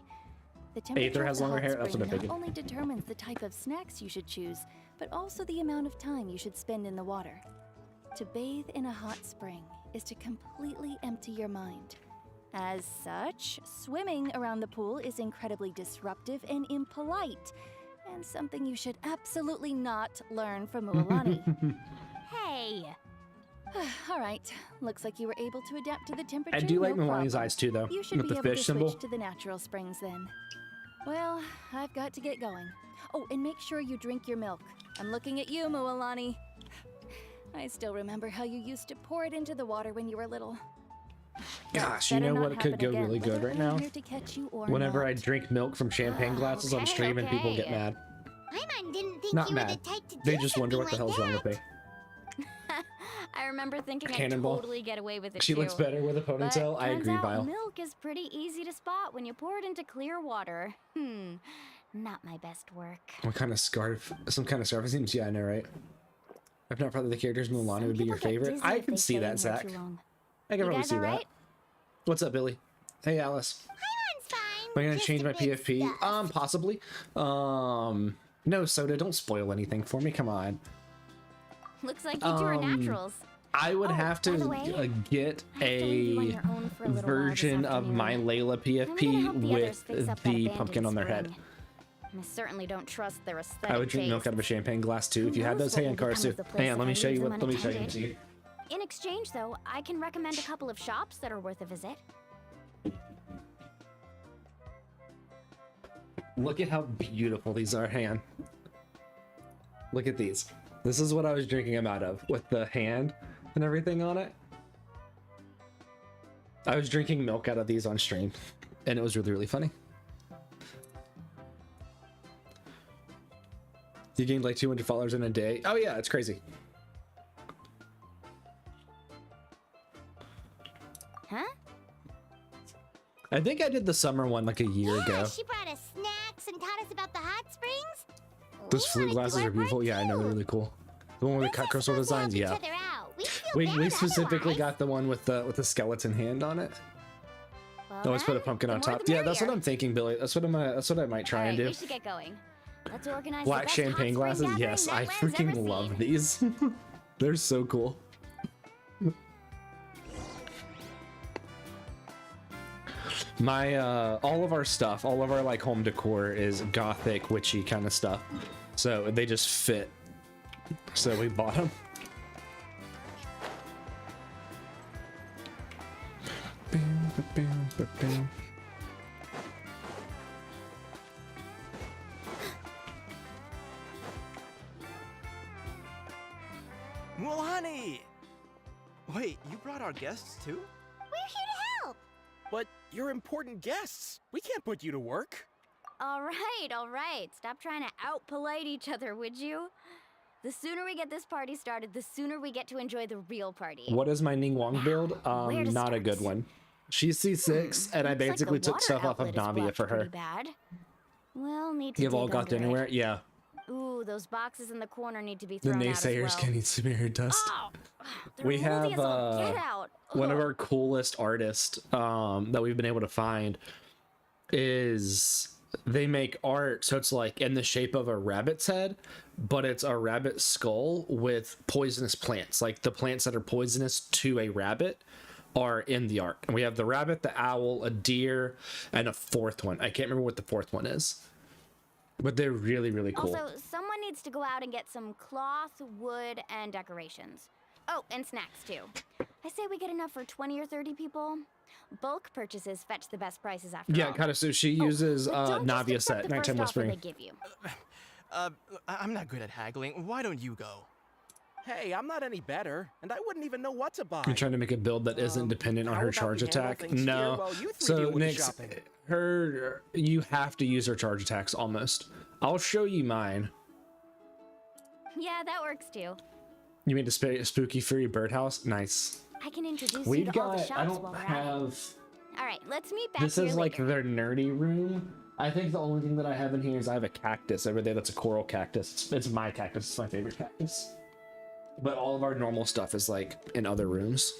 The temperature Aether of has the longer hot hair? That's spring what I not figured. only determines the type of snacks you should choose, but also the amount of time you should spend in the water. To bathe in a hot spring is to completely empty your mind. As such, swimming around the pool is incredibly disruptive and impolite, and something you should absolutely not learn from Mualani. Hey! All right, looks like you were able to adapt to the temperature. I do like no Milani's problem. eyes too, though, You should with be the able fish to symbol. switch to the natural springs then. Well, I've got to get going. Oh, and make sure you drink your milk. I'm looking at you, Mualani. I still remember how you used to pour it into the water when you were little. Gosh, you Better know not what could happen go again, really good whether right I'm now? here to catch you or Whenever not. I drink milk from champagne glasses on Okay, stream and people get okay. mad. Paimon didn't think Not you were mad. the type to They do just wonder what the something hell's wrong like with me. I remember thinking Cannonball. I'd totally get away with it She too. looks better with a ponytail. But I turns agree, out Vile. milk is pretty easy to spot when you pour it into clear water. Not my best work. What kind of scarf? Some kind of scarf seems, yeah, I know, right? I've not thought that the characters in Mulan would be your People get favorite. dizzy I if can they see stay that, in here Zach. too long. I can You probably guys see that. alright? What's up, Billy? Hey, Alice. Paimon's fine. Am I gonna just change a my bit PFP? stuffed. Possibly. No, Soda, don't spoil anything for me. Come on. Looks like you two are naturals. I would have by the to way, get I have to leave you on a your own for a little while this version of my afternoon. Layla I'm gonna PFP help the others with fix up that the abandoned pumpkin on their head. spring. I certainly don't trust their aesthetic I would drink milk taste. out of a champagne glass too. If you had knows those, what hey, will on cars become too. of the place Hang on, if let I me show leave you them what. Let me show you. unattended? In exchange, though, I can recommend a couple of shops that are worth a visit. Look at how beautiful these are. Hang on. Look at these. This is what I was drinking them out of, with the hand and everything on it. I was drinking milk out of these on stream, and it was really, really funny. You gained like 200 followers in a day. Oh yeah, it's crazy. Huh? I think I did the summer one like a year ago. She brought us snacks and taught us about the hot springs. Those flute glasses are beautiful. Yeah, I know, they're really cool. The one with the cut crystal designs, yeah. We specifically got the one with the skeleton hand on it. Well, Always put a pumpkin on top. Yeah, that's what I'm thinking, Billy. That's what I might try and do. We should get going. Let's organize Black the best champagne hot spring glasses. Yes, I gathering Wetlands ever freaking love seen. these. They're so cool. My all of our stuff, all of our like home decor is gothic, witchy kind of stuff. So they just fit. So we bought them. Mulani! Wait, you brought our guests too? We're here to help. But you're important guests. We can't put you to work. All right. Stop trying to out-polite each other, would you? The sooner we get this party started, the sooner we get to enjoy the real party. What is my Ning Wong build? where to Not a start? good one. She's C6, and I Looks like basically the took water stuff off of outlet is Navia blocked for her. pretty bad. We'll need to You've all dig got under dinnerware? it. Yeah. Ooh, those boxes in the corner need to be The thrown out as naysayers well. can eat smeared dust. Oh, they're We moldy have as all get out. one of our coolest artists that we've been able to find is they make art so it's like in the shape of a rabbit's head, but it's a rabbit skull with poisonous plants. Like the plants that are poisonous to a rabbit are in the art. And we have the rabbit, the owl, a deer, and a fourth one. I can't remember what the fourth one is. But they're really, really cool. Also, someone needs to go out and get some cloth, wood, and decorations. Oh, and snacks too. I say we get enough for 20 or 30 people. Bulk purchases fetch the best prices after all. Yeah, kind of. So she uses but don't just Navia accept set, the Nighttime first offer Whispering. they give you. I'm not good at haggling. Why don't you go? Hey, I'm not any better, and I wouldn't even know what to buy. You're trying to make a build that isn't dependent on how her about charge we handle attack. things here No. while you three So deal with the Nick's shopping? you have to use her charge attacks almost. I'll show you mine. Yeah, that works too. You made a spooky furry birdhouse? Nice. I can introduce We've you to all the got. shops I while don't we're at it. have. All right, let's meet back This here is like later. their nerdy room. I think the only thing that I have in here is I have a cactus over there. That's a coral cactus. It's my cactus. It's my favorite cactus. But all of our normal stuff is like in other rooms.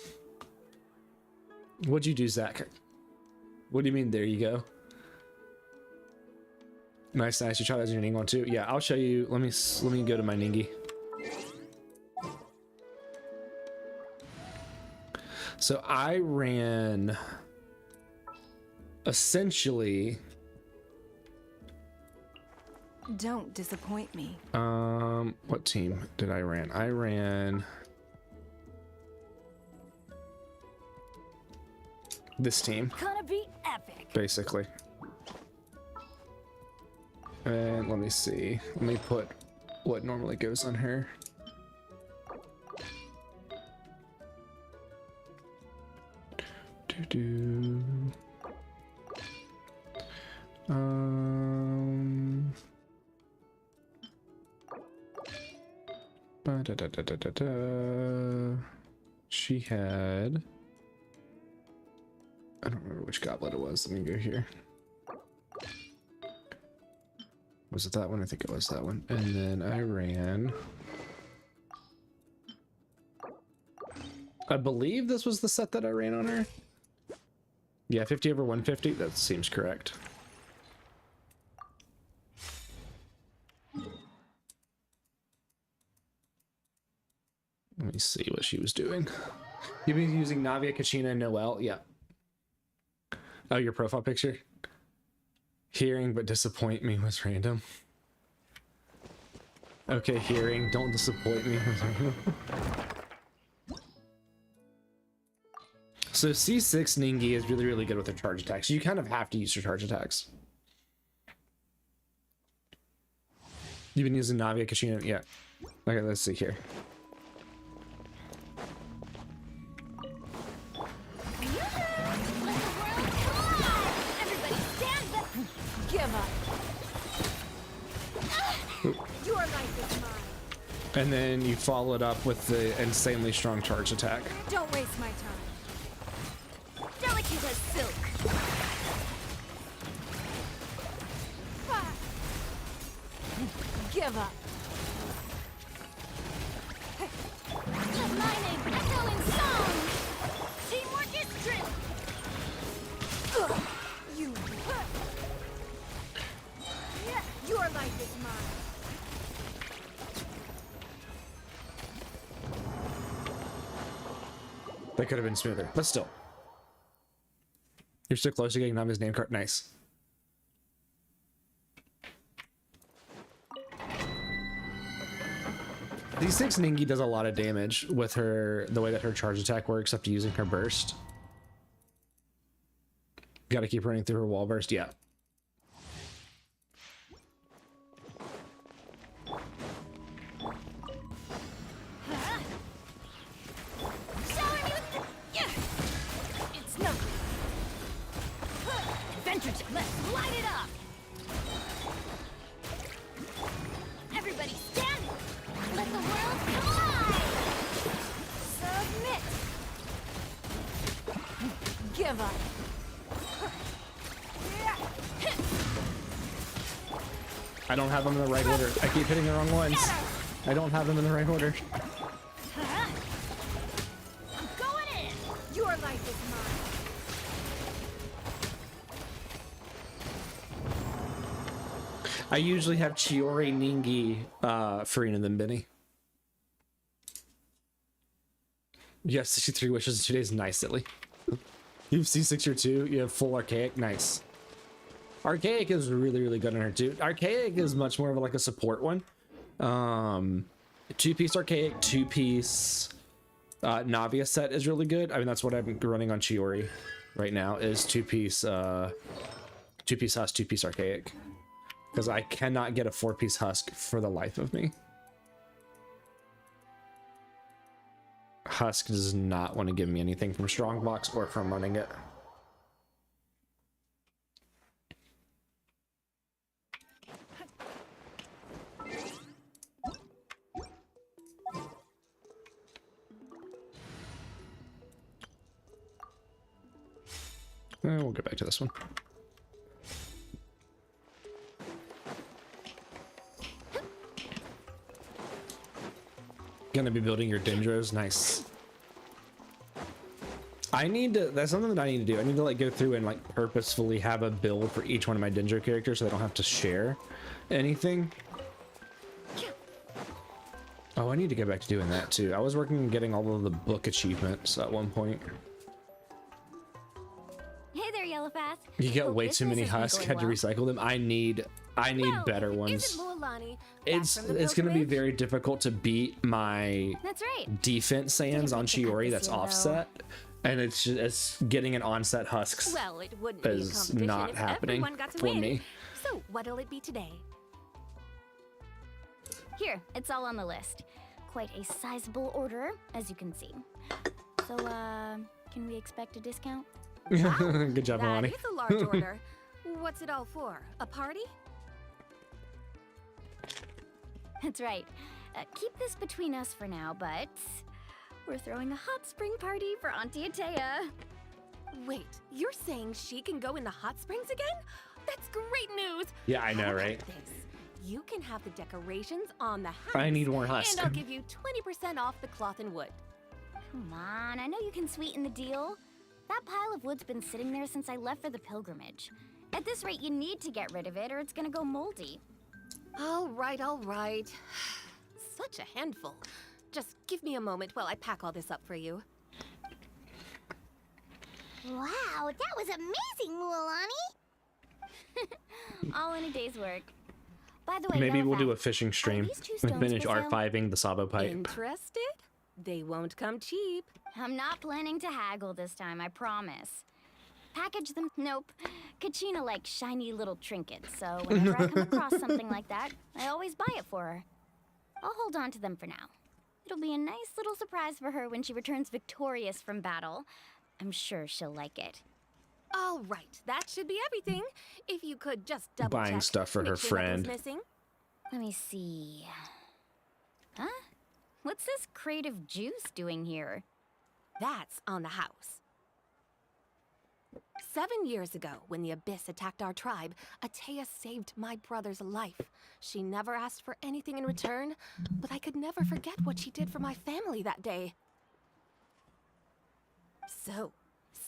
What'd you do, Zach? What do you mean? There you go. Nice. You try that as your Ning one too. Yeah, I'll show you. Let me go to my Ningy. So I ran essentially. Don't disappoint me. What team did I ran? I ran this team, Gonna be epic. basically. And let me see. Let me put what normally goes on her. Do. Ba-da-da-da-da-da. She had. I don't remember which goblet it was. Let me go here. Was it that one? I think it was that one. And then I ran. I believe this was the set that I ran on her. Yeah, 50 over 150. That seems correct. Let me see what she was doing. You've been using Navia, Kachina, and Noelle? Yeah. Oh, your profile picture? Hearing but disappoint me was random. Okay, hearing, don't disappoint me was random. So C6 Ningi is really, really good with her charge attacks. You kind of have to use her charge attacks. You've been using Navia, Kashina? Yeah. Okay, let's see here. Everybody stand up! Give up! Your life is mine! And then you follow it up with the insanely strong charge attack. Don't waste my time. Delicate as silk. Give up. Let my name echo in song! Teamwork is true! You. Your life is mine. That could have been smoother, but still. You're so close to getting Nami's name card. Nice. D6 Ningi does a lot of damage with her, the way that her charge attack works after using her burst. Gotta keep running through her wall burst, yeah. It's no. Adventures, let's light it up. Everybody stand. Let the world collide! Submit. Give up. I don't have them in the right order. I keep hitting the wrong ones. I don't have them in the right order. I'm going in. Your life is mine. I usually have Chiori, Ningi, Farina, then Benny. Yes, 63 wishes in 2 days. Nice, silly. You have C6 or 2. You have full Archaic. Nice. Archaic is really, really good on her too. Archaic is much more of like a support one. 2-piece Archaic, 2-piece Navia set is really good. I mean, that's what I'm running on Chiori right now, is 2-piece 2-piece Husk, 2-piece Archaic. Because I cannot get a 4-piece Husk for the life of me. Husk does not want to give me anything from Strongbox or from running it. We'll get back to this one. Gonna be building your Dendros. Nice. I need to, that's something that I need to do. I need to like go through and like purposefully have a build for each one of my Dendro characters so they don't have to share anything. Oh, I need to get back to doing that too. I was working on getting all of the book achievements at one point. Hey there, Yellowpath. You get Hope way too many business husks, isn't had to going recycle them. I need better ones. Isn't Mualani It's back from the going to be pilgrimage? very difficult to beat my That's right. defense sands on Chiori that's year, though. offset, and it's getting an onset husks Well, it wouldn't be a is competition not if happening everyone got to for win. me. So, what'll it be today? Here, it's all on the list. Quite a sizable order, as you can see. So, can we expect a discount? Good job, That Milani. is a large order. What's it all for? A party? That's right. Keep this between us for now, but we're throwing a hot spring party for Auntie Atea. Wait, you're saying she can go in the hot springs again? That's great news! Yeah, I know, How about right? this? You can have the decorations on the house. I need more husk. And I'll give you 20% off the cloth and wood. Come on, I know you can sweeten the deal. That pile of wood's been sitting there since I left for the pilgrimage. At this rate, you need to get rid of it or it's gonna go moldy. All right, all right. Such a handful. Just give me a moment while I pack all this up for you. Wow, that was amazing, Mualani! All in a day's work. By the way, Maybe we'll do a Yellowpath, fishing stream these two and stones finish for sale? R5ing the Sabo pipe. Interested? They won't come cheap. I'm not planning to haggle this time, I promise. Package them? Nope. Kachina likes shiny little trinkets, so whenever I come across something like that, I always buy it for her. I'll hold on to them for now. It'll be a nice little surprise for her when she returns victorious from battle. I'm sure she'll like it. All right, that should be everything. If you could just double Buying check, stuff for make her sure nothing's friend. missing. Let me see. Huh? What's this crate of juice doing here? That's on the house. 7 years ago, when the Abyss attacked our tribe, Atea saved my brother's life. She never asked for anything in return, but I could never forget what she did for my family that day. So,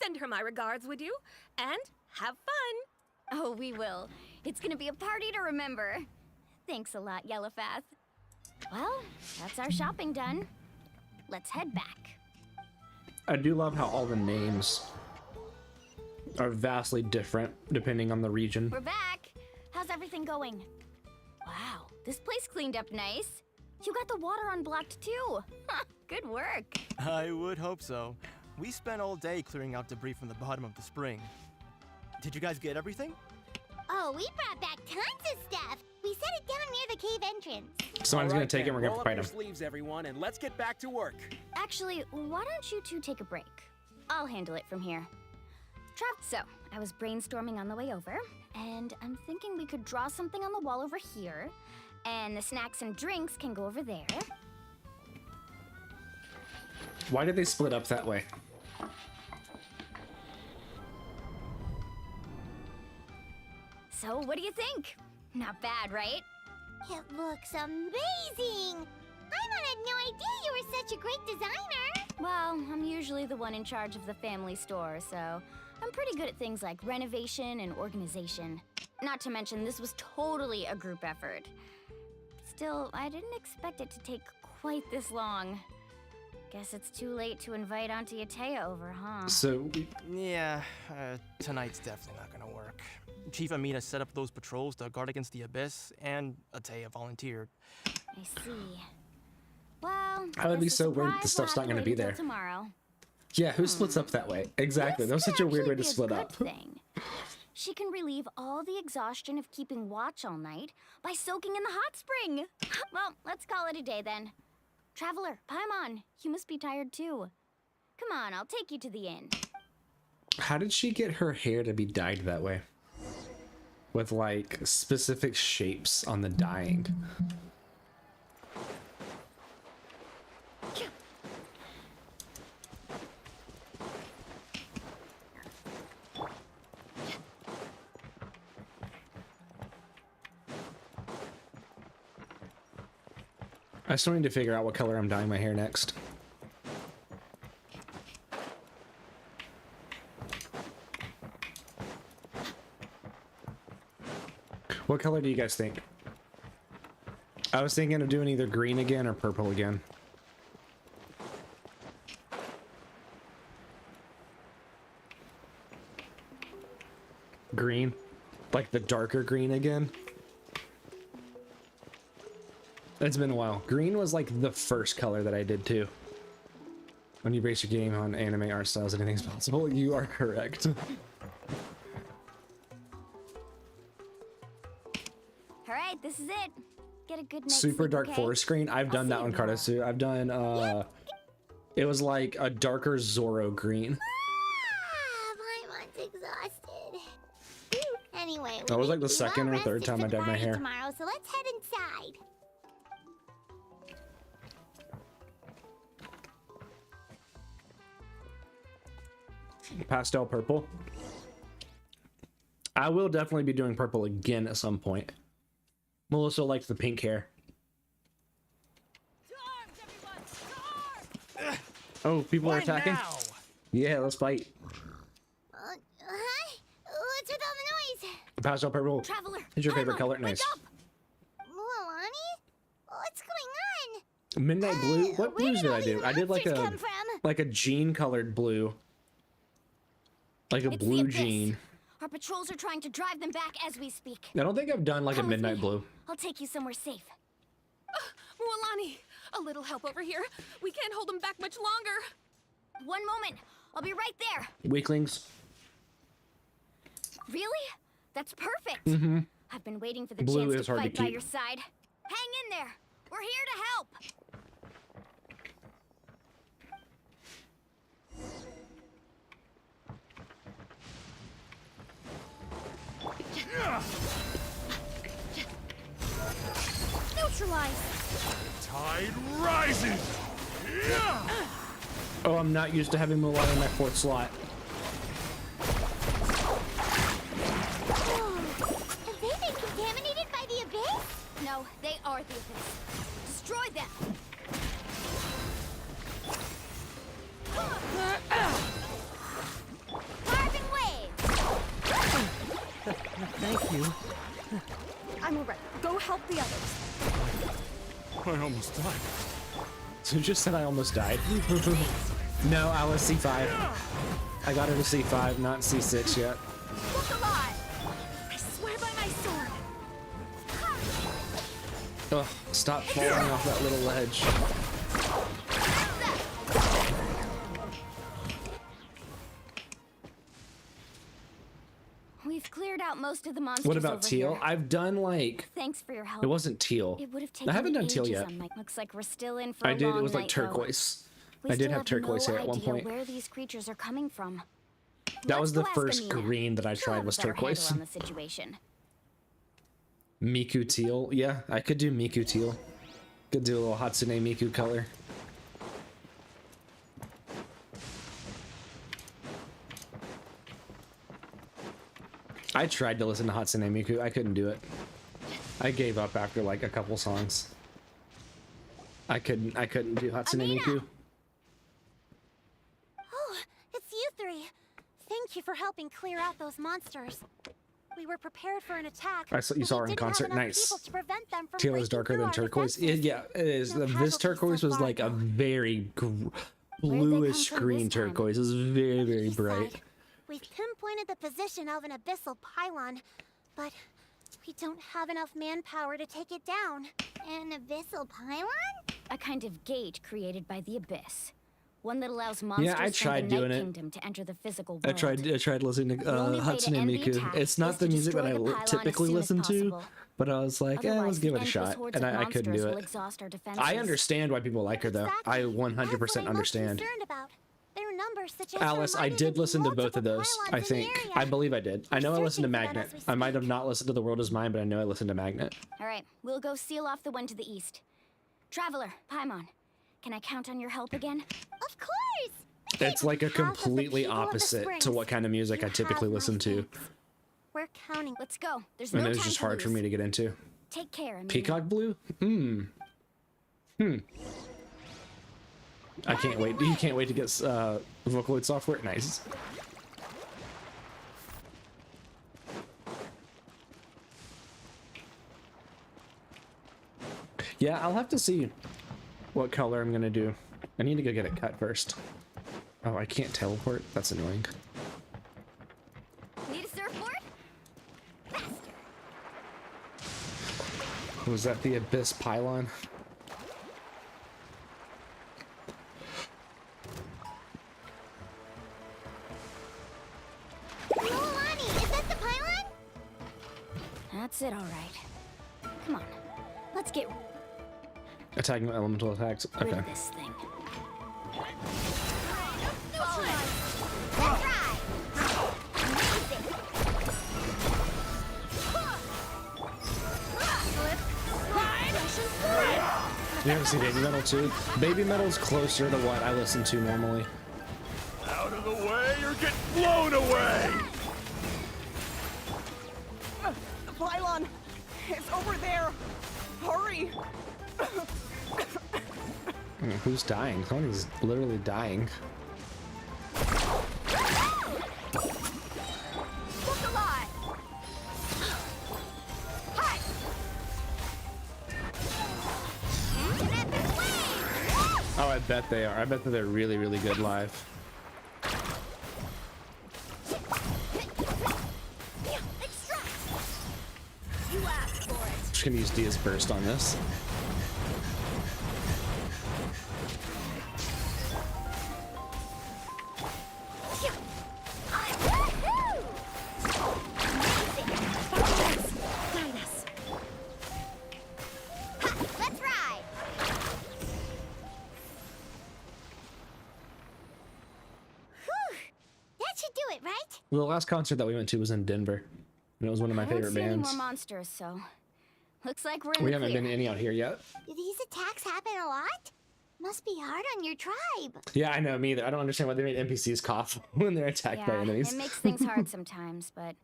send her my regards, would you? And have fun! Oh, we will. It's gonna be a party to remember. Thanks a lot, Yellowfath. Well, that's our shopping done. Let's head back. I do love how all the names are vastly different depending on the region. We're back. How's everything going? Wow, this place cleaned up nice. You got the water unblocked too. Good work. I would hope so. We spent all day clearing out debris from the bottom of the spring. Did you guys get everything? Oh, we brought back tons of stuff. We set it down near the cave entrance. Someone's All gonna right, take it then, and we're gonna roll up fight your him. sleeves, everyone, and let's get back to work. Actually, why don't you two take a break? I'll handle it from here. So, I was brainstorming on the way over, and I'm thinking we could draw something on the wall over here, and the snacks and drinks can go over there. Why did they split up that way? So, what do you think? Not bad, right? It looks amazing! Paimon had no idea you were such a great designer! Well, I'm usually the one in charge of the family store, so I'm pretty good at things like renovation and organization. Not to mention, this was totally a group effort. Still, I didn't expect it to take quite this long. Guess it's too late to invite Auntie Atea over, huh? So, Yeah, tonight's definitely not gonna work. Chief Amina set up those patrols to guard against the Abyss, and Atea volunteered. I see. Well, I would be guess the so worried surprise the stuff's will not have gonna to be wait until there. Tomorrow. yeah, who splits up that way? Exactly. That was such a weird way to split up. Thing. She can relieve all the exhaustion of keeping watch all night by soaking in the hot spring. Well, let's call it a day then. Traveler, Paimon, you must be tired too. Come on, I'll take you to the inn. How did she get her hair to be dyed that way? With like specific shapes on the dyeing. I still need to figure out what color I'm dyeing my hair next. What color do you guys think? I was thinking of doing either green again or purple again. Green? Like the darker green again? It's been a while. Green was like the first color that I did too. When you base your game on anime art styles, anything's possible. You are correct. Alright, this is it. Get a good night's Super sleep, dark okay? forest screen. I've done that on Cardasu. I've done it was like a darker Zoro green. Paimon's exhausted. Anyway, That was like the we second or well third rested time for I the dyed my party hair. Tomorrow, so let's head inside. Pastel purple. I will definitely be doing purple again at some point. Melissa likes the pink hair. Oh, people are attacking? Now? Yeah, let's fight. Hi? What's with all the noise? Pastel purple Traveler, is your favorite Paimon, color? wake Nice. up! Mualani? What's going on? Midnight blue? What where blues did did all I do? these I did like monsters a come from? like a jean colored blue. Like a It's the blue Abyss. jean. Our patrols are trying to drive them back as we speak. I don't think I've done like Come a with midnight me. blue. I'll take you somewhere safe. Mualani, a little help over here. We can't hold them back much longer. One moment. I'll be right there. Weaklings. Really? That's perfect. Mm-hmm. I've been waiting for the Blue chance is to hard to fight by keep. your side. Hang in there. We're here to help. Neutralize. Tide rises! Oh, I'm not used to having Mulan in my 4th slot. Have they been contaminated by the abyss? No, they are the abyss. Destroy them. Carving wave. Thank you. I'm alright. Go help the others. I almost died. So you just said I almost died. No, I was C5. I got her to C5, not C6 yet. Look alive! I swear by my sword. Ugh, stop falling off that little ledge. We've cleared out most of the monsters. What about over teal? here. I've done like... Thanks for your help. It wasn't teal. It would have taken I haven't me done teal ages yet. on my- Looks like we're still in for I a did, it long was like night, though. turquoise. We I did still have turquoise no here at one idea point. Where these creatures are coming from. That was the Let's go ask first Amina. green that I She'll tried have a was better handle turquoise. on the situation. Miku teal. Yeah, I could do Miku teal. Could do a little Hatsune Miku color. I tried to listen to Hatsune Miku. I couldn't do it. I gave up after like a couple songs. I couldn't do Hatsune Amina! Miku. Oh, it's you three. Thank you for helping clear out those monsters. We were prepared for an attack. I saw, you but saw we her in didn't have concert. enough Nice. people to prevent them from Teal is breaking darker through than our turquoise. defenses. Yeah, it is. No This casualties turquoise so was far, like a though. very come bluish from green this time? turquoise. It was very, very East bright. side. We've pinpointed the position of an abyssal pylon, but we don't have enough manpower to take it down. An abyssal pylon? A kind of gate created by the abyss. One that allows Yeah, monsters I from tried the doing Night it. Kingdom to enter the physical world. I tried listening to only way to Hatsune end the Miku. attack It's is not to the music that I destroy the pylon as typically soon as listen to, possible. but I was like, let's Otherwise, give it a endless shot, hordes and of I couldn't do monsters will it. exhaust our defenses. I understand why people like her though. I 100% That's what I'm understand. most concerned about. Their numbers suggest Alice, I did listen to both of those. I think. I believe I did. I know I listened to searching for them Magnet. as we I might have not listened to The World Is Mine, but I know I listened to Magnet. All right, we'll go seal off the one to the east. Traveler, Paimon, can I count on your help again? Of course! It's like a Half of the completely people of the opposite to springs. what kind of music I You typically have my listen to. thanks. We're counting. Let's go. There's And no it was time just to hard for lose. me to get into. Take care, Amina. Peacock Blue? I can't wait. You can't wait to get Vocaloid software? Nice. Yeah, I'll have to see what color I'm gonna do. I need to go get it cut first. Oh, I can't teleport? That's annoying. Need a surfboard? Was that the Abyss Pylon? Lolani, is that the pylon? That's it, all right. Come on, let's get Attacking with elemental attacks? rid Okay. of this thing. You ever see Baby Metal too? Baby Metal's closer to what I listen to normally. Out of the way, you're getting blown away! The pylon! It's over there! Hurry! Who's dying? Someone's literally dying. Look alive! Hi! Oh, I bet they are. I bet that they're really, really good live. You asked for it. Just gonna use Dia's Burst on this. The last concert that we went to was in Denver, and it was one of my I don't favorite see any bands. more monsters, so looks like we're in We the haven't clear. been to any out here yet. Do these attacks happen a lot? Must be hard on your tribe. Yeah, I know, me either. I don't understand why they made NPCs cough when they're attacked by Yeah, enemies. it makes things hard sometimes, but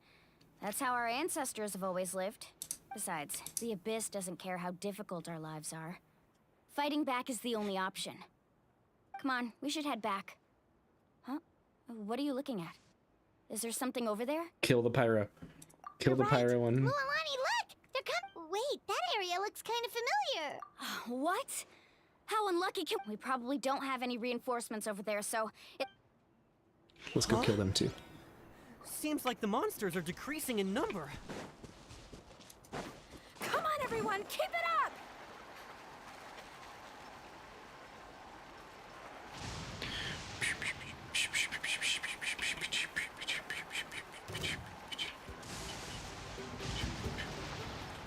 that's how our ancestors have always lived. Besides, the Abyss doesn't care how difficult our lives are. Fighting back is the only option. Come on, we should head back. Huh? What are you looking at? Is there something over there? Kill the pyro. Kill the pyro one. Mualani, look! They're coming. Wait, that area looks kind of familiar. What? How unlucky can we probably don't have any reinforcements over there, so Let's go kill them too. Seems like the monsters are decreasing in number. Come on, everyone, keep it up!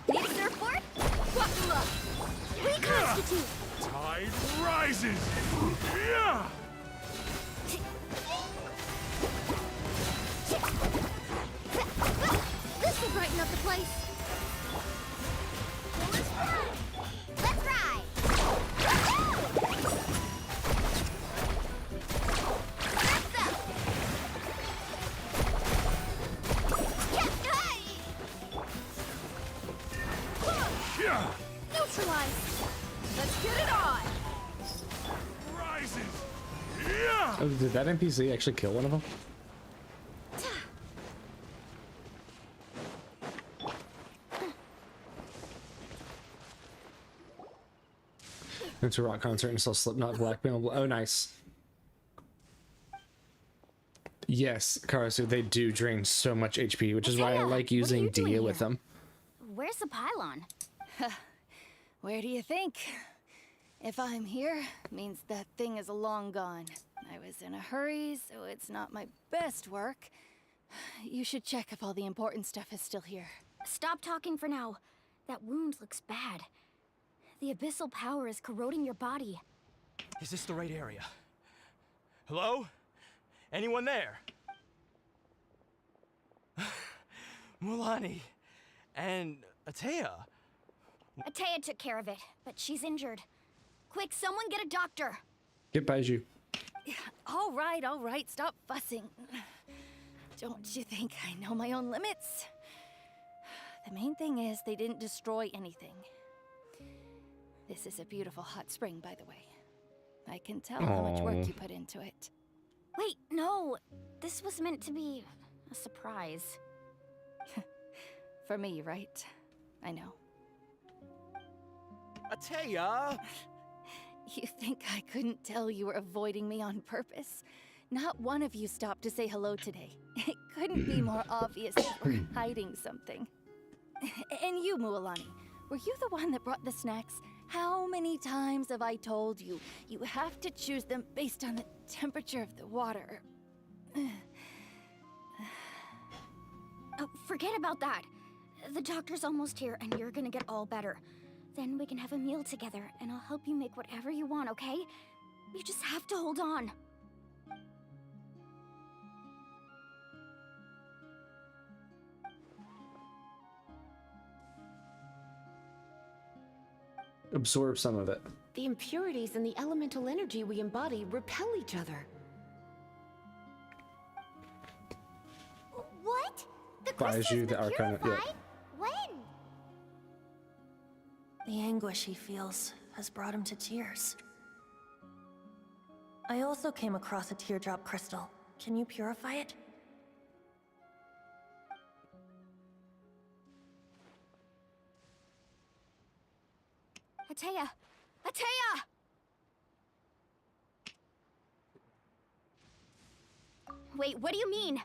Need a surfboard? Buckle up. Reconstitute. Tide rises! Yeah! This will brighten up the place. Let's ride. Let's ride. Yeah! Neutralize. Let's get it on. Rises! Yeah! Oh, did that NPC actually kill one of them? It's a rock concert and still Slipknot Black Band. Oh, nice. Yes, Karasu, they do drain so much HP, which is why I like using Dia with them. where's the pylon? Where do you think? If I'm here, means that thing is long gone. I was in a hurry, so it's not my best work. You should check if all the important stuff is still here. Stop talking for now. That wound looks bad. The abyssal power is corroding your body. Is this the right area? Hello? Anyone there? Mualani and Atea. Atea took care of it, but she's injured. Quick, someone get a doctor. Get Baiju. All right, stop fussing. Don't you think I know my own limits? The main thing is they didn't destroy anything. This is a beautiful hot spring, by the way. I can tell how much work you put into it. Wait, no. This was meant to be a surprise. For me, right? I know. Atea! You think I couldn't tell you were avoiding me on purpose? Not one of you stopped to say hello today. It couldn't be more obvious that we're hiding something. And you, Mualani, were you the one that brought the snacks? How many times have I told you, you have to choose them based on the temperature of the water? Oh, forget about that. The doctor's almost here, and you're gonna get all better. Then we can have a meal together, and I'll help you make whatever you want, okay? You just have to hold on. Absorb some of it. The impurities in the elemental energy we embody repel each other. What? The Baiju, the Arcana. Yeah. When? The anguish he feels has brought him to tears. I also came across a teardrop crystal. Can you purify it? Atea! Atea! Wait, what do you mean?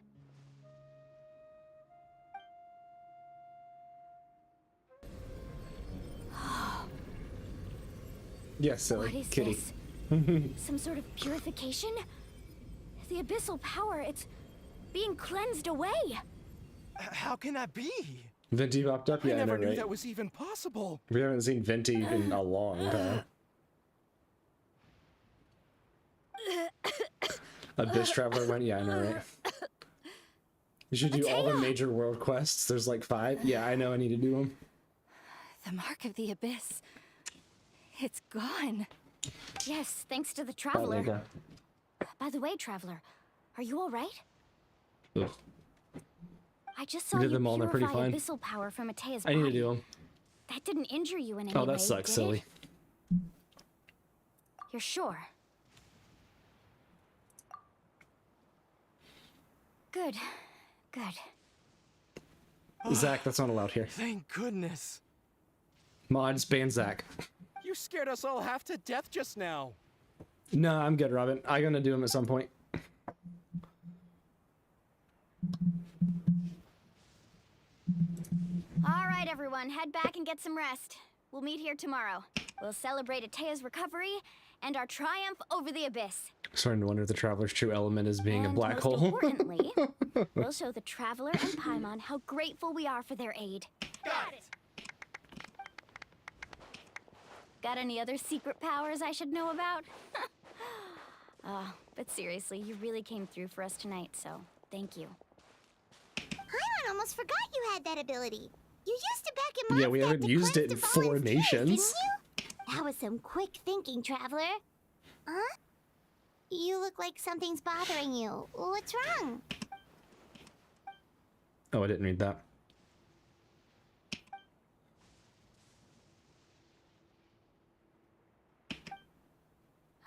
Yes, silly What is kitty. this? Some sort of purification? The abyssal power, it's being cleansed away. How can that be? Venti popped up? Yeah, I never know, knew right? that was even possible. We haven't seen Venti in a long time. Abyss Traveler went? Yeah, I know, right? You should do all the major world quests. There's like 5. Yeah, I know I need to do them. The mark of the abyss. It's gone. Yes, thanks to the Oh, Traveler. there By the way, Traveler, are you alright? you go. Ugh. I just saw We you did them all, and they're pretty purify fine. abyssal power from Matea's I body. need to do them. That didn't injure you in any Oh, way, that sucks, did silly. it? You're sure? Good. Good. Zach, that's not allowed here. Thank goodness. Mods, ban Zach. You scared us all half to death just now. No, I'm good, Robin. I'm gonna do them at some point. All right, everyone, head back and get some rest. We'll meet here tomorrow. We'll celebrate Atea's recovery and our triumph over the abyss. Starting to wonder if the Traveler's true element is being And a black most hole. importantly, we'll show the Traveler and Paimon how grateful we are for their aid. Got it. Got any other secret powers I should know about? But seriously, you really came through for us tonight, so thank you. Paimon almost forgot you had that ability. You used it back in Yeah, we haven't used it in 4 nations. That was some quick thinking, Traveler. Huh? You look like something's bothering you. What's wrong? Oh, I didn't read that.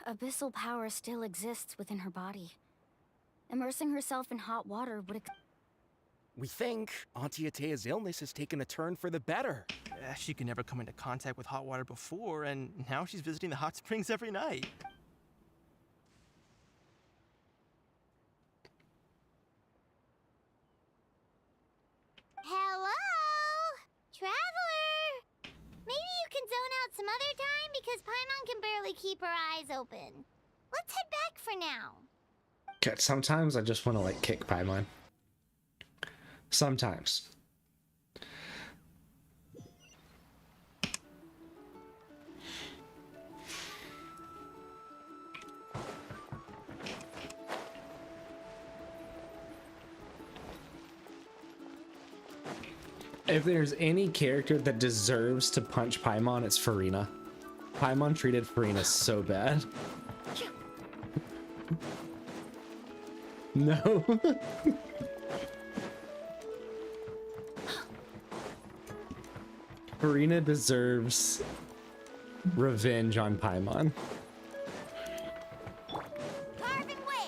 Abyssal power still exists within her body. Immersing herself in hot water would We think Auntie Atea's illness has taken a turn for the better. She could never come into contact with hot water before, and now she's visiting the hot springs every night. Hello? Traveler! Maybe you can zone out some other time because Paimon can barely keep her eyes open. Let's head back for now. Okay, sometimes I just want to like kick Paimon. Sometimes. If there's any character that deserves to punch Paimon, it's Farina. Paimon treated Farina so bad. No. Farina deserves revenge on Paimon. Carving waves!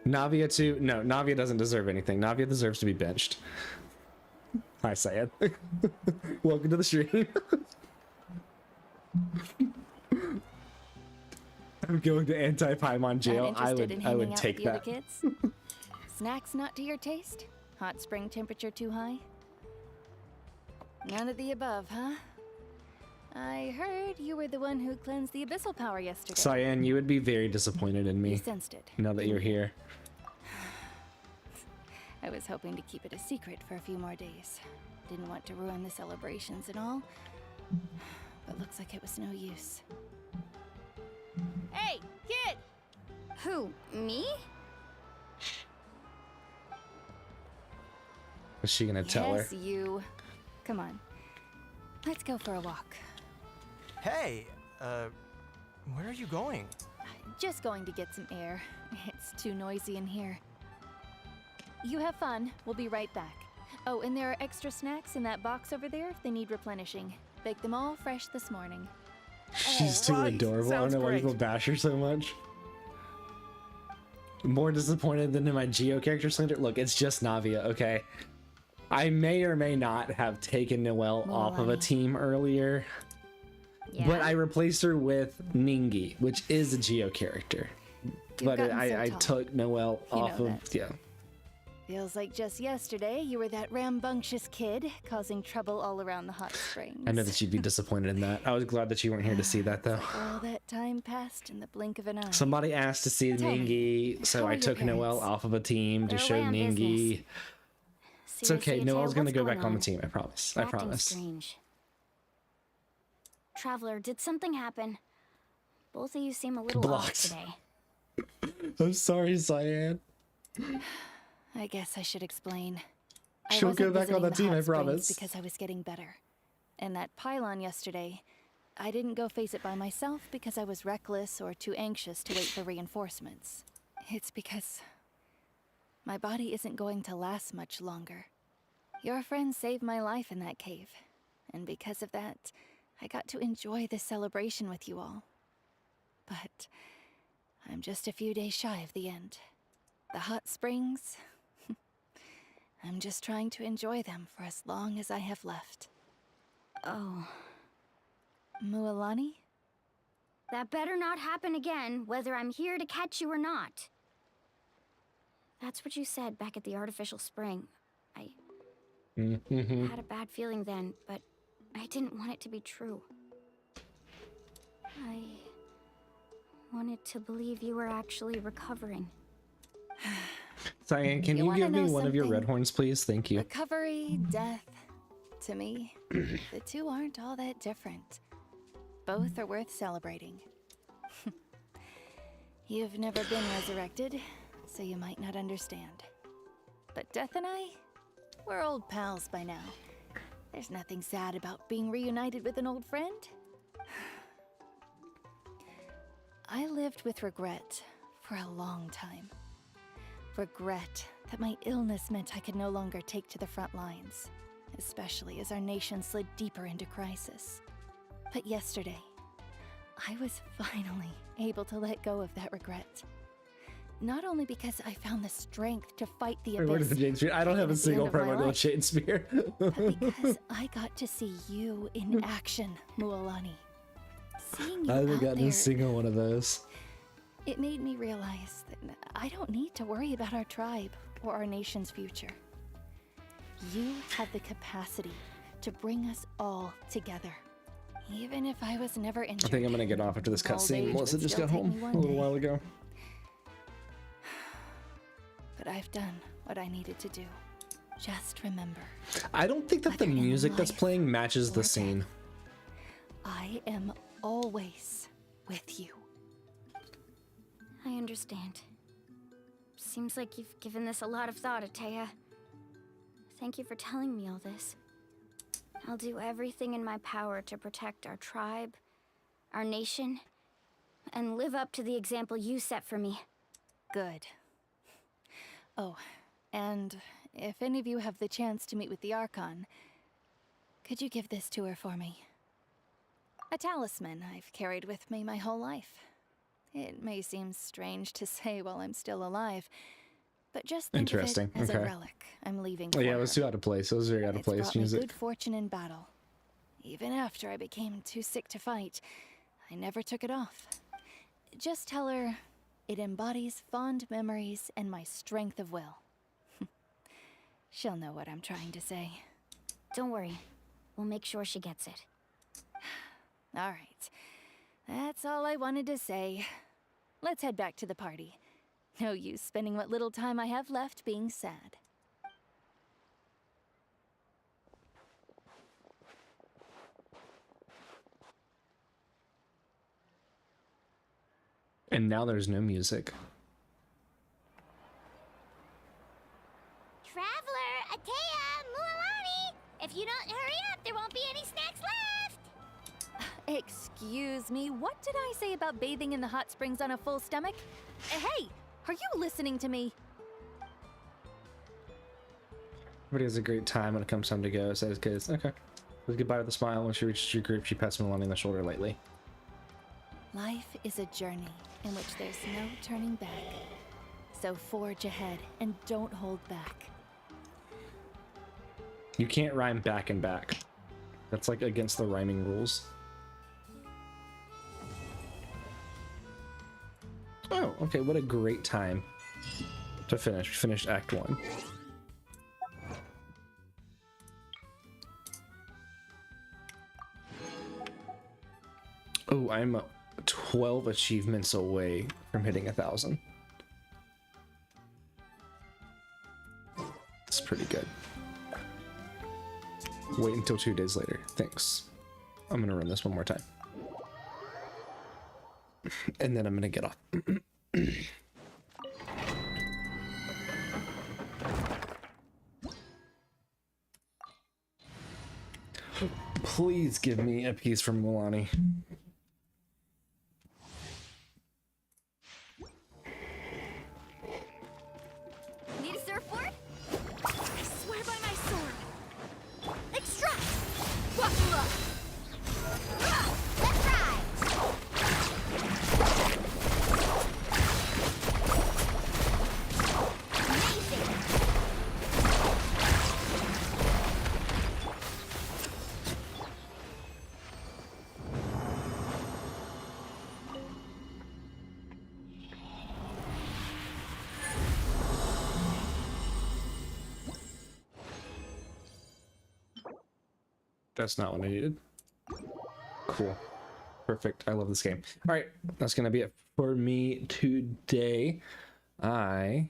Navia too. No, Navia doesn't deserve anything. Navia deserves to be benched. Hi, Syed. Welcome to the stream. I'm going to anti-Paimon jail. Not I interested in would hanging out take with the that. other kids? Snacks not to your taste? Hot spring temperature too high? None of the above, huh? I heard you were the one who cleansed the abyssal power yesterday. Cyan, you would be very disappointed in me. You sensed it. Now that you're here. I was hoping to keep it a secret for a few more days. Didn't want to ruin the celebrations and all. But looks like it was no use. Hey, kid! Who, me? Is she gonna tell her? Yes, you. Come on. Let's go for a walk. Hey, where are you going? Just going to get some air. It's too noisy in here. You have fun. We'll be right back. Oh, and there are extra snacks in that box over there if they need replenishing. Baked them all fresh this morning. She's too adorable. I don't know why people bash her so much. More disappointed than in my Geo character slander. Look, it's just Navia, okay? I may or may not have taken Noelle off of a team earlier, but I replaced her with Ningi, which is a Geo character. But gotten so I tall. took Noelle You off know of, that. yeah. Feels like just yesterday you were that rambunctious kid causing trouble all around the hot springs. I know that you'd be disappointed in that. I was glad that you weren't here to see that, though. All that time passed in the blink of an eye. Somebody asked to see Tell me, Ningi, so how I are your took Noelle parents? off of a team to They're show away on Ningi. business. It's okay. Seriously, Noelle's Atea, gonna what's go going back on the team. I promise. I Acting promise. strange. Traveler, did something happen? Both of you seem a little Blocked. off today. I'm sorry, Cyan. I guess I should explain. She'll I wasn't get back on the visiting team, hot I springs promise. because I was getting better. And that pylon yesterday, I didn't go face it by myself because I was reckless or too anxious to wait for reinforcements. It's because my body isn't going to last much longer. Your friend saved my life in that cave, and because of that, I got to enjoy this celebration with you all. But I'm just a few days shy of the end. The hot springs, I'm just trying to enjoy them for as long as I have left. Oh. Mualani? That better not happen again, whether I'm here to catch you or not. That's what you said back at the artificial spring. I had a bad feeling then, but I didn't want it to be true. I wanted to believe you were actually recovering. Cyan, can You you wanna give me know one of your something? red horns, please? Thank you. Recovery, death. To me, the two aren't all that different. Both are worth celebrating. You've never been resurrected, so you might not understand. But Death and I, we're old pals by now. There's nothing sad about being reunited with an old friend. I lived with regret for a long time. Regret that my illness meant I could no longer take to the front lines, especially as our nation slid deeper into crisis. But yesterday, I was finally able to let go of that regret. Not only because I found the strength to fight the Where abyss, did the Jade Spear? I don't have a at the single end of my primordial life, Jade Spear. but because I got to see you in action, Mualani. Seeing you I haven't out gotten there, a single one of those. it made me realize that I don't need to worry about our tribe or our nation's future. You have the capacity to bring us all together. Even if I was never I injured. think I'm gonna get off after this old cutscene. age Melissa would just still got take me home one a little day. while ago. But I've done what I needed to do. Just remember, I don't think that the Whether in music that's life playing matches or the death. scene. I am always with you. I understand. Seems like you've given this a lot of thought, Atea. Thank you for telling me all this. I'll do everything in my power to protect our tribe, our nation, and live up to the example you set for me. Good. Oh, and if any of you have the chance to meet with the Archon, could you give this to her for me? A talisman I've carried with me my whole life. It may seem strange to say while I'm still alive, but just think Interesting, of it as a okay. relic I'm leaving Oh, for yeah, it was her. too out of place. It was very out of It's place brought me music. good fortune in battle. Even after I became too sick to fight, I never took it off. Just tell her it embodies fond memories and my strength of will. She'll know what I'm trying to say. Don't worry. We'll make sure she gets it. All right. That's all I wanted to say. Let's head back to the party. No use spending what little time I have left being sad. And now there's no music. Traveler, Atea, Mualani! If you don't hurry up, there won't be any snacks left! Excuse me, what did I say about bathing in the hot springs on a full stomach? Hey, are you listening to me? Everybody has a great time when it comes time to go, says kids. Okay. With goodbye with a smile. When she reaches your group, she pats Milani on the shoulder lightly. Life is a journey in which there's no turning back. So forge ahead and don't hold back. You can't rhyme back and back. That's like against the rhyming rules. Oh, okay, what a great time to finish. We finished Act 1. Oh, I'm 12 achievements away from hitting 1,000. It's pretty good. Wait until 2 days later. Thanks. I'm gonna run this one more time. and then I'm gonna get off. Please give me a piece from Milani. Need a surfboard? I swear by my sword. Extract! Buckle up! Let's ride! Amazing! That's not what I needed. Cool. Perfect. I love this game. All right, that's gonna be it for me today. I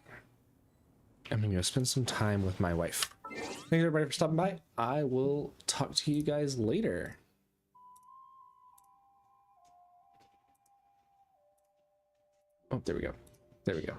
am gonna go spend some time with my wife. Thank you everybody for stopping by. I will talk to you guys later. Oh, there we go. There we go.